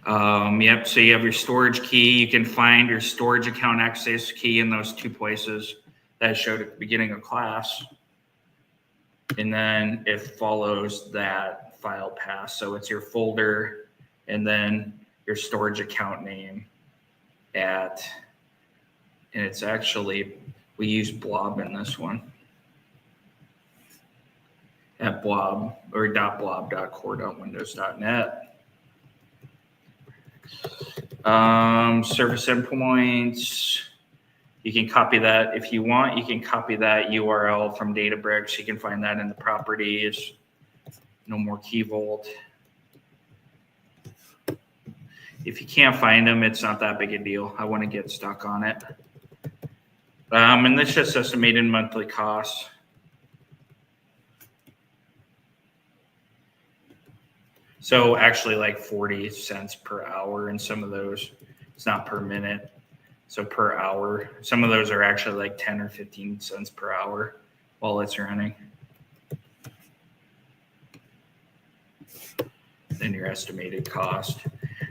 Yep, so you have your storage key. You can find your storage account access key in those 2 places that I showed at the beginning of class. and then it follows that file path. So it's your folder and then your storage account name and it's actually, we use blob in this one at blob or .blob.core.windows.net. Service endpoints. You can copy that if you want. You can copy that URL from Databricks. You can find that in the properties. No more key vault. If you can't find them, it's not that big a deal. I want to get stuck on it. And this just estimated monthly costs. So actually like 40 cents per hour in some of those. It's not per minute. So per hour. Some of those are actually like 10 or 15 cents per hour while it's running. Then your estimated cost.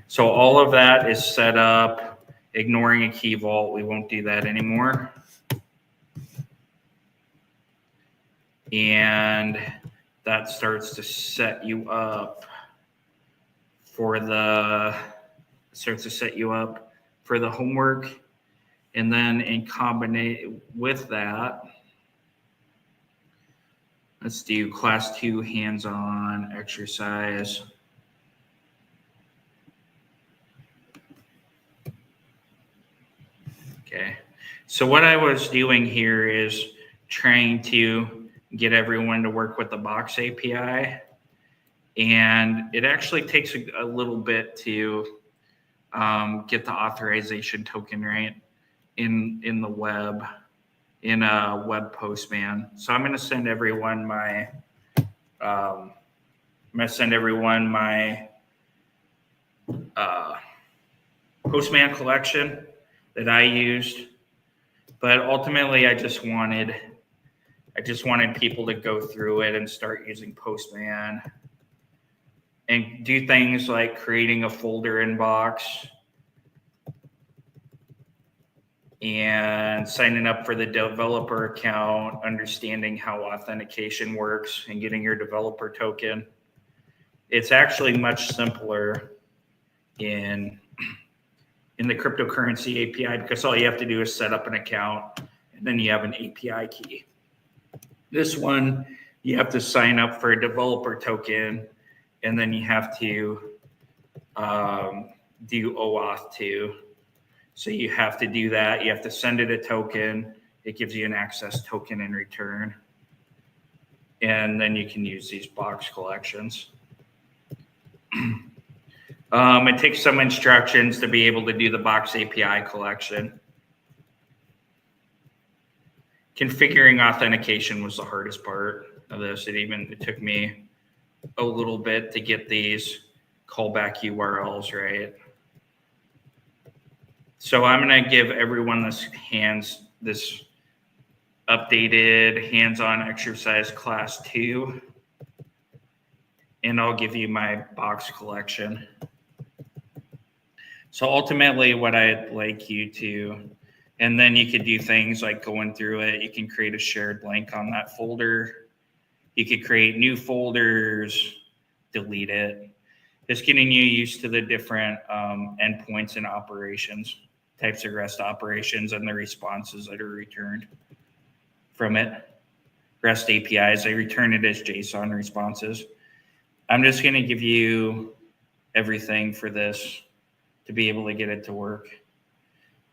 So all of that is set up, ignoring a key vault. We won't do that anymore. And that starts to set you up for the homework. And then in combination with that, let's do class 2 hands-on exercise. Okay, so what I was doing here is trying to get everyone to work with the Box API. And it actually takes a little bit to get the authorization token right in the web, in a web Postman. So I'm going to send everyone my Postman collection that I used. But ultimately, I just wanted people to go through it and start using Postman and do things like creating a folder inbox and signing up for the developer account, understanding how authentication works and getting your developer token. It's actually much simpler in the cryptocurrency API because all you have to do is set up an account and then you have an API key. This one, you have to sign up for a developer token and then you have to do OAuth 2. So you have to do that. You have to send it a token. It gives you an access token in return. And then you can use these box collections. It takes some instructions to be able to do the Box API collection. Configuring authentication was the hardest part of this. It took me a little bit to get these callback URLs right. So I'm going to give everyone this updated hands-on exercise class 2. And I'll give you my box collection. So ultimately what I'd like you to, and then you could do things like going through it. You can create a shared link on that folder. You could create new folders, delete it. Just getting you used to the different endpoints and operations, types of REST operations and the responses that are returned from it. REST APIs, I return it as JSON responses. I'm just going to give you everything for this to be able to get it to work.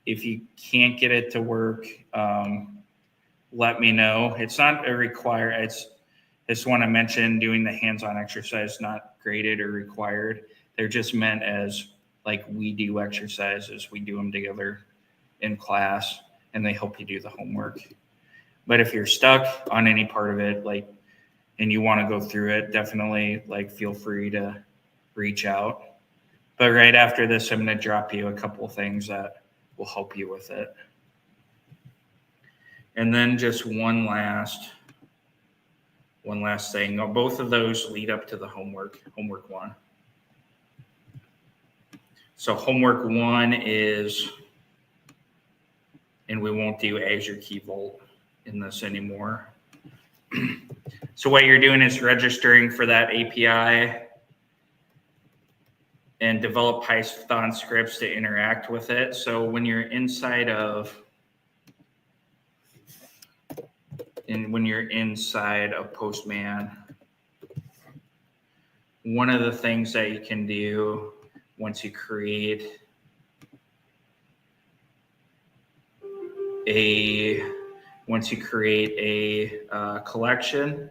If you can't get it to work, let me know. It's not a required, this one I mentioned, doing the hands-on exercise, not graded or required. They're just meant as like we do exercises. We do them together in class and they help you do the homework. But if you're stuck on any part of it, and you want to go through it, definitely feel free to reach out. But right after this, I'm going to drop you a couple of things that will help you with it. And then just one last thing. Both of those lead up to the homework 1. So homework 1 is, and we won't do Azure Key Vault in this anymore. So what you're doing is registering for that API and develop Python scripts to interact with it. So when you're inside of Postman, one of the things that you can do once you create a collection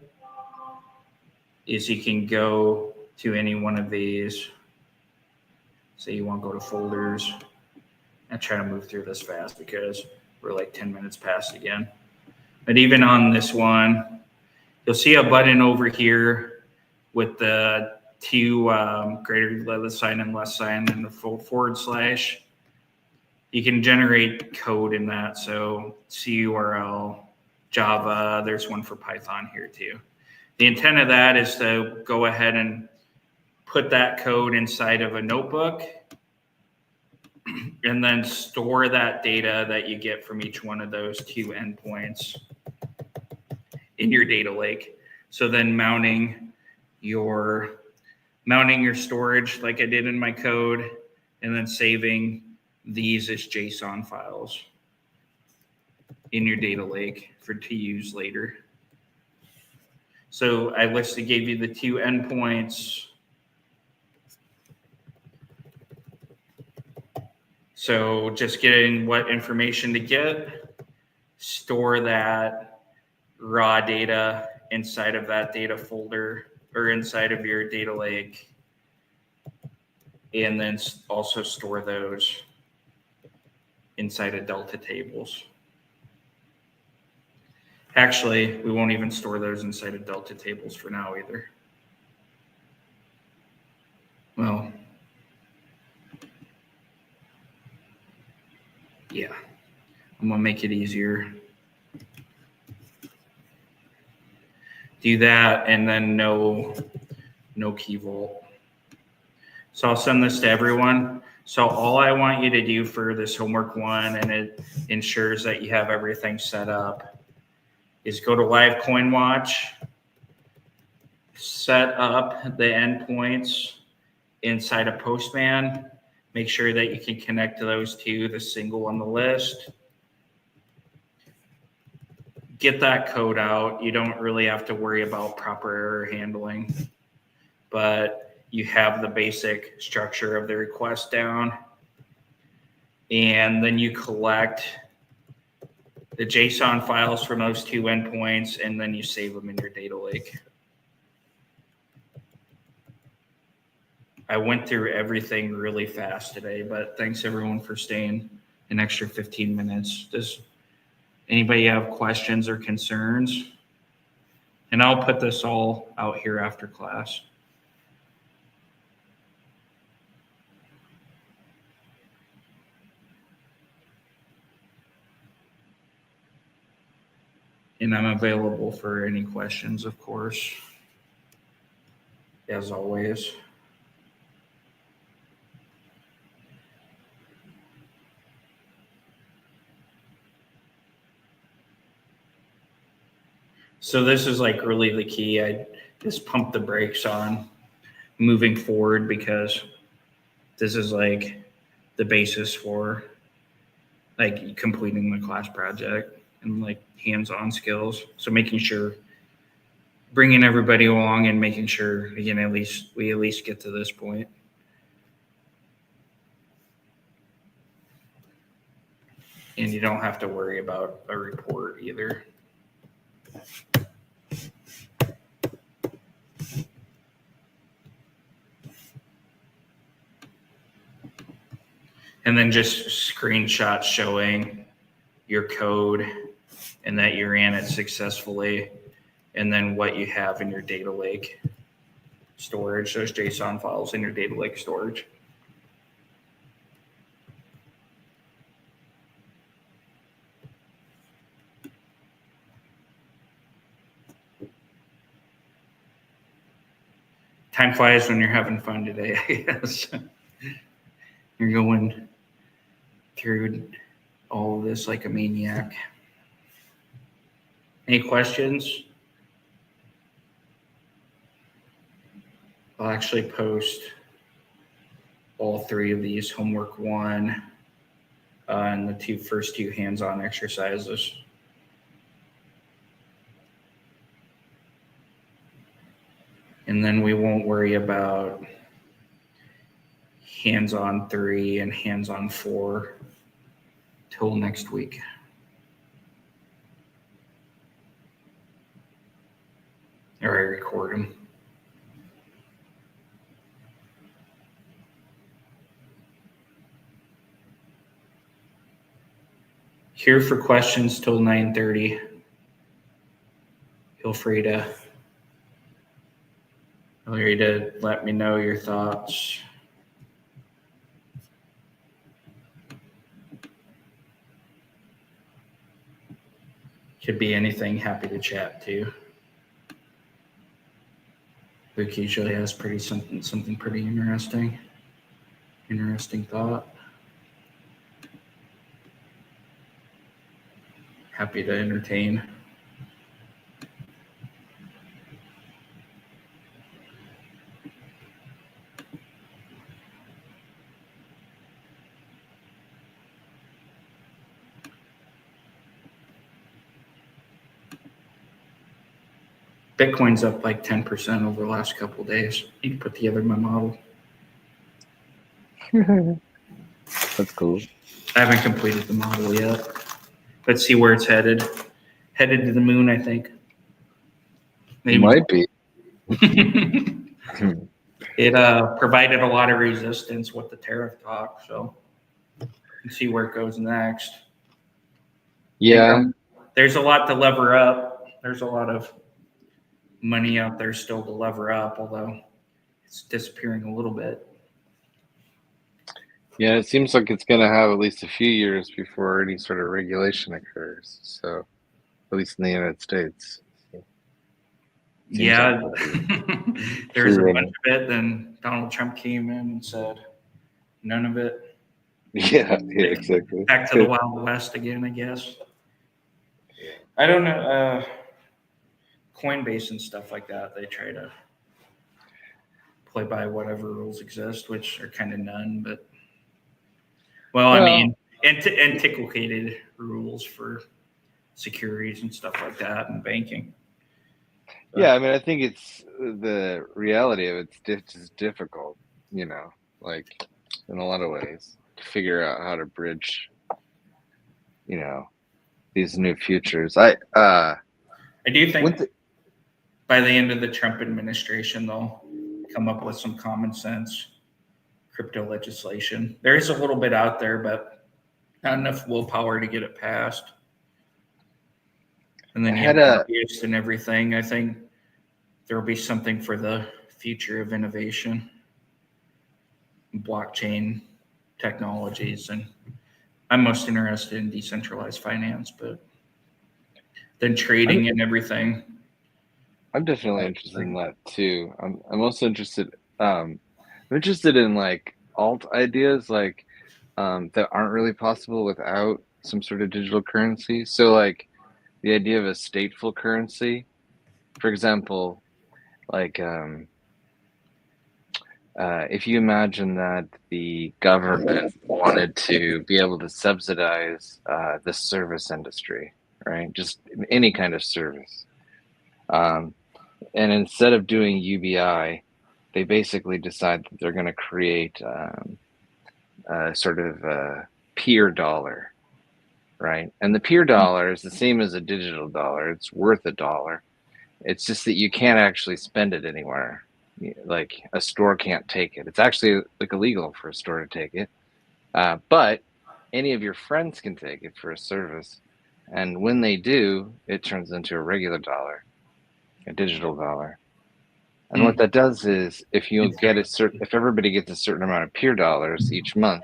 is you can go to any one of these. Say you want to go to folders. I'm trying to move through this fast because we're like 10 minutes past again. But even on this one, you'll see a button over here with the two greater sign and less sign and the forward slash. You can generate code in that. So CURL, Java, there's one for Python here too. The intent of that is to go ahead and put that code inside of a notebook and then store that data that you get from each one of those two endpoints in your data lake. So then mounting your storage like I did in my code, and then saving these as JSON files in your data lake to use later. So I gave you the two endpoints. So just getting what information to get, store that raw data inside of that data folder or inside of your data lake, and then also store those inside of Delta tables. Actually, we won't even store those inside of Delta tables for now either. Well, yeah, I'm gonna make it easier. Do that and then no key vault. So I'll send this to everyone. So all I want you to do for this homework one, and it ensures that you have everything set up, is go to Live Coin Watch, set up the endpoints inside of Postman, make sure that you can connect to those two, the single on the list. Get that code out. You don't really have to worry about proper error handling, but you have the basic structure of the request down. And then you collect the JSON files from those two endpoints, and then you save them in your data lake. I went through everything really fast today, but thanks everyone for staying an extra 15 minutes. Does anybody have questions or concerns? And I'll put this all out here after class. And I'm available for any questions, of course, as always. So this is like really the key. I just pump the brakes on moving forward because this is like the basis for like completing the class project and like hands-on skills. So making sure, bringing everybody along and making sure, again, we at least get to this point. And you don't have to worry about a report either. And then just screenshots showing your code and that you ran it successfully, and then what you have in your data lake storage, those JSON files in your data lake storage. Time flies when you're having fun today, I guess. You're going through all of this like a maniac. Any questions? I'll actually post all 3 of these, homework 1 and the first two hands-on exercises. And then we won't worry about hands-on 3 and hands-on 4 till next week. Or I record them. Here for questions till 9:30. Feel free to let me know your thoughts. Could be anything. Happy to chat too. Luke usually has something pretty interesting. Interesting thought. Happy to entertain. Bitcoin's up like 10% over the last couple of days. You can put together my model. That's cool. I haven't completed the model yet. Let's see where it's headed. Headed to the moon, I think. It might be. It provided a lot of resistance with the tariff talk, so you can see where it goes next. Yeah. There's a lot to lever up. There's a lot of money out there still to lever up, although it's disappearing a little bit. Yeah, it seems like it's going to have at least a few years before any sort of regulation occurs. So, at least in the United States. Yeah, like there's a bunch of it. Then Donald Trump came in and said, none of it. Yeah, exactly. Back to the Wild West again, I guess. I don't know. Coinbase and stuff like that, they try to play by whatever rules exist, which are kind of none. But, I mean, antiquated rules for securities and stuff like that and banking. So, yeah, I mean, I think it's the reality of it's just difficult, like in a lot of ways to figure out how to bridge, these new futures. I do think by the end of the Trump administration, they'll come up with some common sense crypto legislation. There is a little bit out there, but not enough willpower to get it passed. And then you have lobbyists and everything. I think there will be something for the future of innovation, blockchain technologies, and I'm most interested in decentralized finance, but then trading and everything. I'm definitely interested in that too. I'm also interested. I'm interested in like alt ideas, like that aren't really possible without some sort of digital currency. So like the idea of a stateful currency, for example, like if you imagine that the government wanted to be able to subsidize the service industry, right? Just any kind of service. And instead of doing UBI, they basically decide that they're going to create a sort of peer dollar, right? And the peer dollar is the same as a digital dollar. It's worth $1. It's just that you can't actually spend it anywhere. Like a store can't take it. It's actually like illegal for a store to take it. But any of your friends can take it for a service. And when they do, it turns into a regular dollar, a digital dollar. And what that does is if everybody gets a certain amount of peer dollars each month,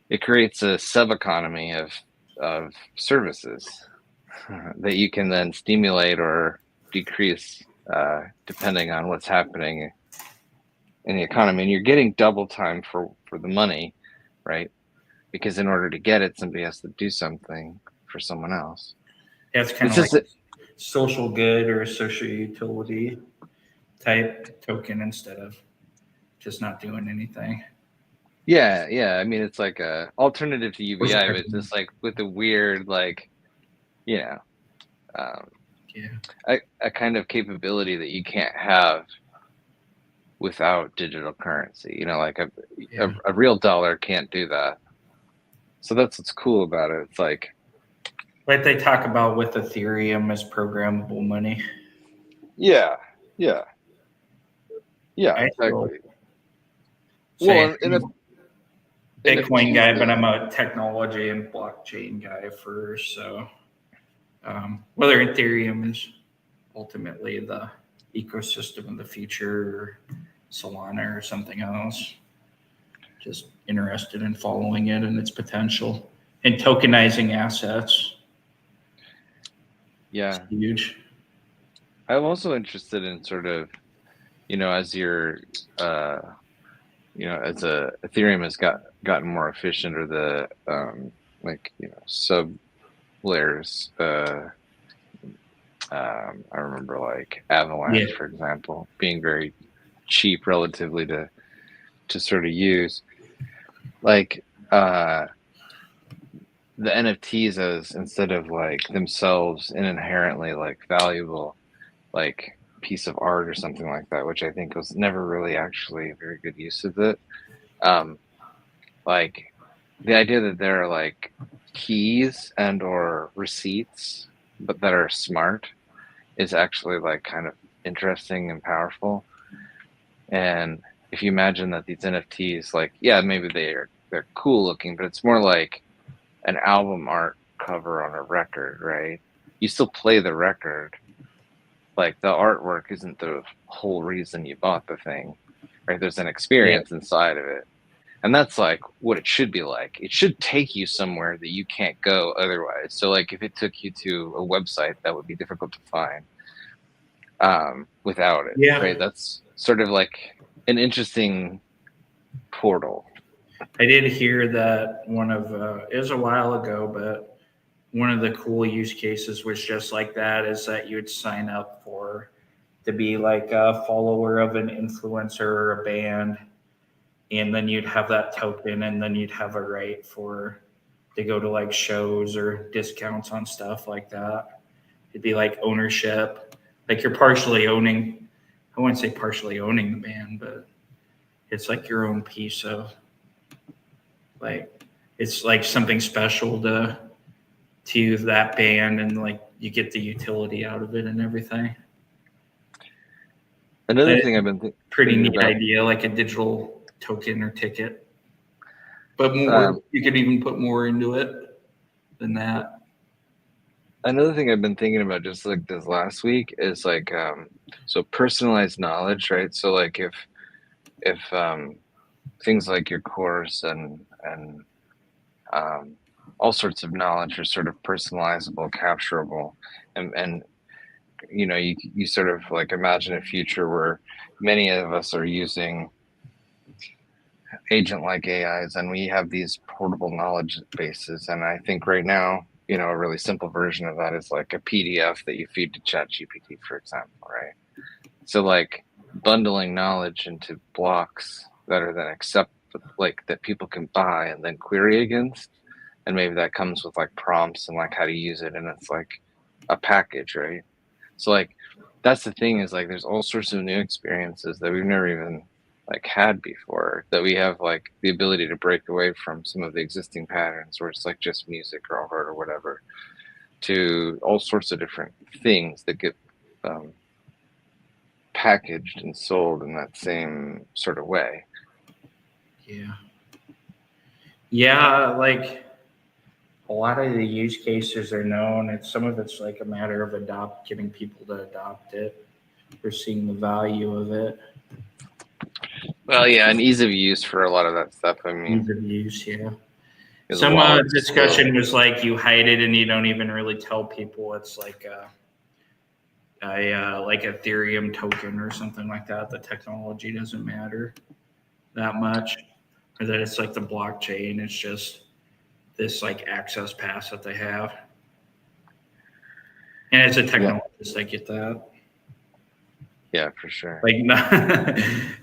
it creates a sub-economy of services that you can then stimulate or decrease depending on what's happening in the economy. And you're getting double time for the money, right? Because in order to get it, somebody has to do something for someone else. Yeah, it's kind of like social good or social utility. type token instead of just not doing anything. Yeah. I mean, it's like a alternative to UBI, but it's just like with the weird, like, um, a kind of capability that you can't have without digital currency. Like a real dollar can't do that. So that's what's cool about it. It's like they talk about with Ethereum as programmable money. Yeah, exactly. Well, I'm a Bitcoin guy, but I'm a technology and blockchain guy first. So whether Ethereum is ultimately the ecosystem of the future, or Solana or something else, just interested in following it and its potential and tokenizing assets. Yeah, it's huge. I'm also interested in sort of, as your, as Ethereum has gotten more efficient, or the sub layers. I remember like Avalanche, for example, being very cheap relatively to sort of use. Like the NFTs as instead of like themselves an inherently like valuable like piece of art or something like that, which I think was never really actually a very good use of it. Like the idea that there are like keys and or receipts, but that are smart, is actually like kind of interesting and powerful. And if you imagine that these NFTs, like, yeah, maybe they're cool looking, but it's more like an album art cover on a record, right? You still play the record. Like the artwork isn't the whole reason you bought the thing, right? There's an experience inside of it. And that's like what it should be like. It should take you somewhere that you can't go otherwise. So like if it took you to a website that would be difficult to find without it, right? That's sort of like an interesting portal. I did hear that one of it was a while ago, but one of the cool use cases was just like that, is that you would sign up to be like a follower of an influencer or a band, and then you'd have that token, and then you'd have a right to go to like shows or discounts on stuff like that. It'd be like ownership, like you're partially owning. I wouldn't say partially owning the band, but it's like your own piece of, like, it's like something special to that band, and like you get the utility out of it and everything. Another thing I've been pretty neat about, idea, like a digital token or ticket, but more, you could even put more into it than that. Another thing I've been thinking about just like this last week is like so personalized knowledge, right? So like if things like your course and all sorts of knowledge are sort of personalizable, capturable, and you sort of like imagine a future where many of us are using agent-like AIs, and we have these portable knowledge bases. And I think right now, a really simple version of that is like a PDF that you feed to ChatGPT, for example, right? So like bundling knowledge into blocks that are then like that people can buy and then query against. And maybe that comes with like prompts and like how to use it. And it's like a package, right? So like, that's the thing, is like, there's all sorts of new experiences that we've never even like had before, that we have like the ability to break away from some of the existing patterns where it's like just music or art or whatever, to all sorts of different things that get packaged and sold in that same sort of way. Yeah, like a lot of the use cases are known, and some of it's like a matter of getting people to adopt it. We're seeing the value of it. Well, yeah, and ease of use for a lot of that stuff. I mean, ease of use, yeah. Some discussion was like you hide it and you don't even really tell people it's like like Ethereum token or something like that. The technology doesn't matter that much, or that it's like the blockchain. It's just this like access pass that they have. And as a technologist, I get that. Yeah, for sure. Like not,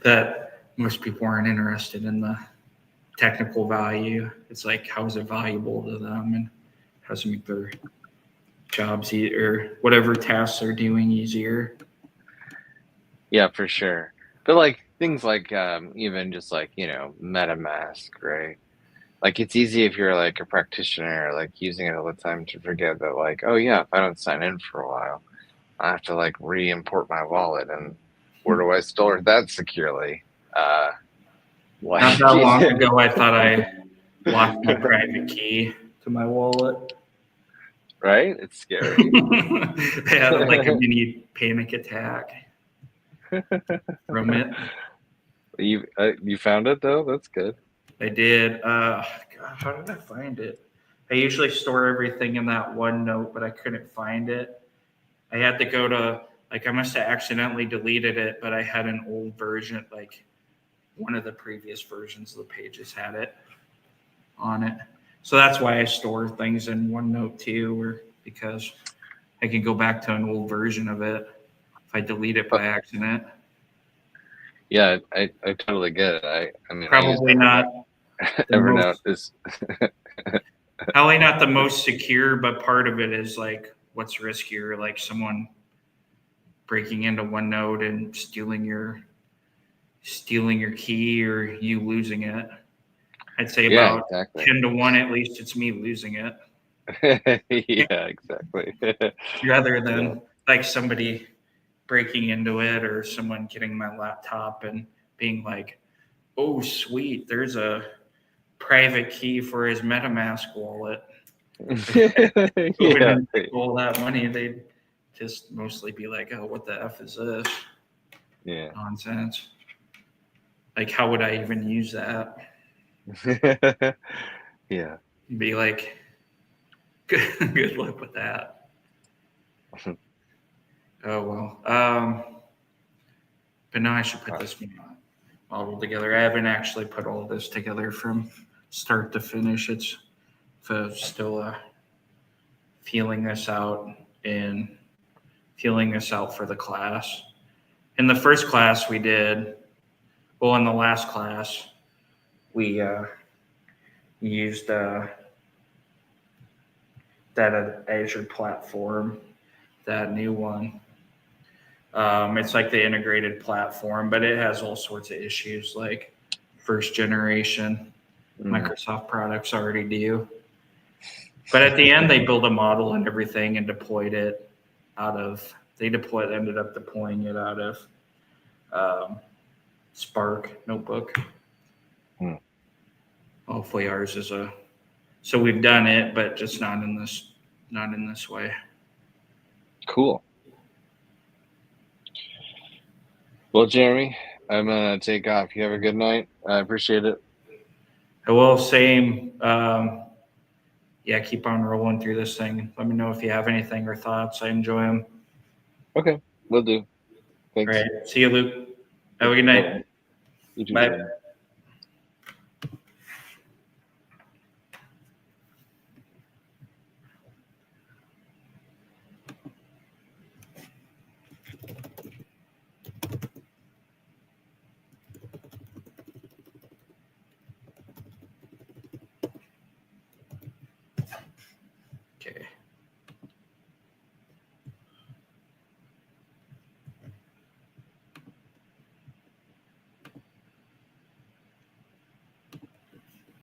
that most people aren't interested in the technical value. It's like, how is it valuable to them and how does it make their jobs or whatever tasks they're doing easier. Yeah, for sure. But like things like even just like, MetaMask, right? Like it's easy if you're like a practitioner, like using it all the time to forget that like, oh yeah, if I don't sign in for a while, I have to like re-import my wallet, and where do I store that securely? Not Like, that long ago, I thought I lost my private key to my wallet. right? It's scary. I had like a mini panic attack from it. You found it though? That's good. I did. God, how did I find it? I usually store everything in that OneNote, but I couldn't find it. I had to go to, like, I must have accidentally deleted it, but I had an old version, like one of the previous versions of the pages had it on it. So that's why I store things in OneNote too, or because I can go back to an old version of it if I delete it by accident. Yeah, I totally get it. I mean, Probably not the Evernote most, is probably not the most secure, but part of it is like what's riskier, like someone breaking into OneNote and stealing your key or you losing it. I'd say yeah, about exactly. 10-1 at least it's me losing it. Yeah, exactly. Rather than like somebody breaking into it or someone getting my laptop and being like, oh sweet, there's a private key for his MetaMask wallet. Yeah, All that money, they'd just mostly be like, oh, what the F is this? yeah. Nonsense. Like, how would I even use that? Yeah. Be like, good luck with that. Oh well. But now I should put this model together. I haven't actually put all this together from start to finish. It's still feeling this out and feeling this out for the class. In the first class we did, well, in the last class, we used that Azure platform, that new one. It's like the integrated platform, but it has all sorts of issues like first generation Microsoft products already do. But at the end, they built a model and everything and deployed it ended up deploying it out of Spark notebook. Hopefully ours is so we've done it, but just not in this way. Cool. Well, Jeremy, I'm gonna take off. You have a good night. I appreciate it. Well, same. Yeah, keep on rolling through this thing. Let me know if you have anything or thoughts. I enjoy them. Okay, will do. Thanks. All right. See you, Luke. Have a good night. You too, Bye. Jeremy.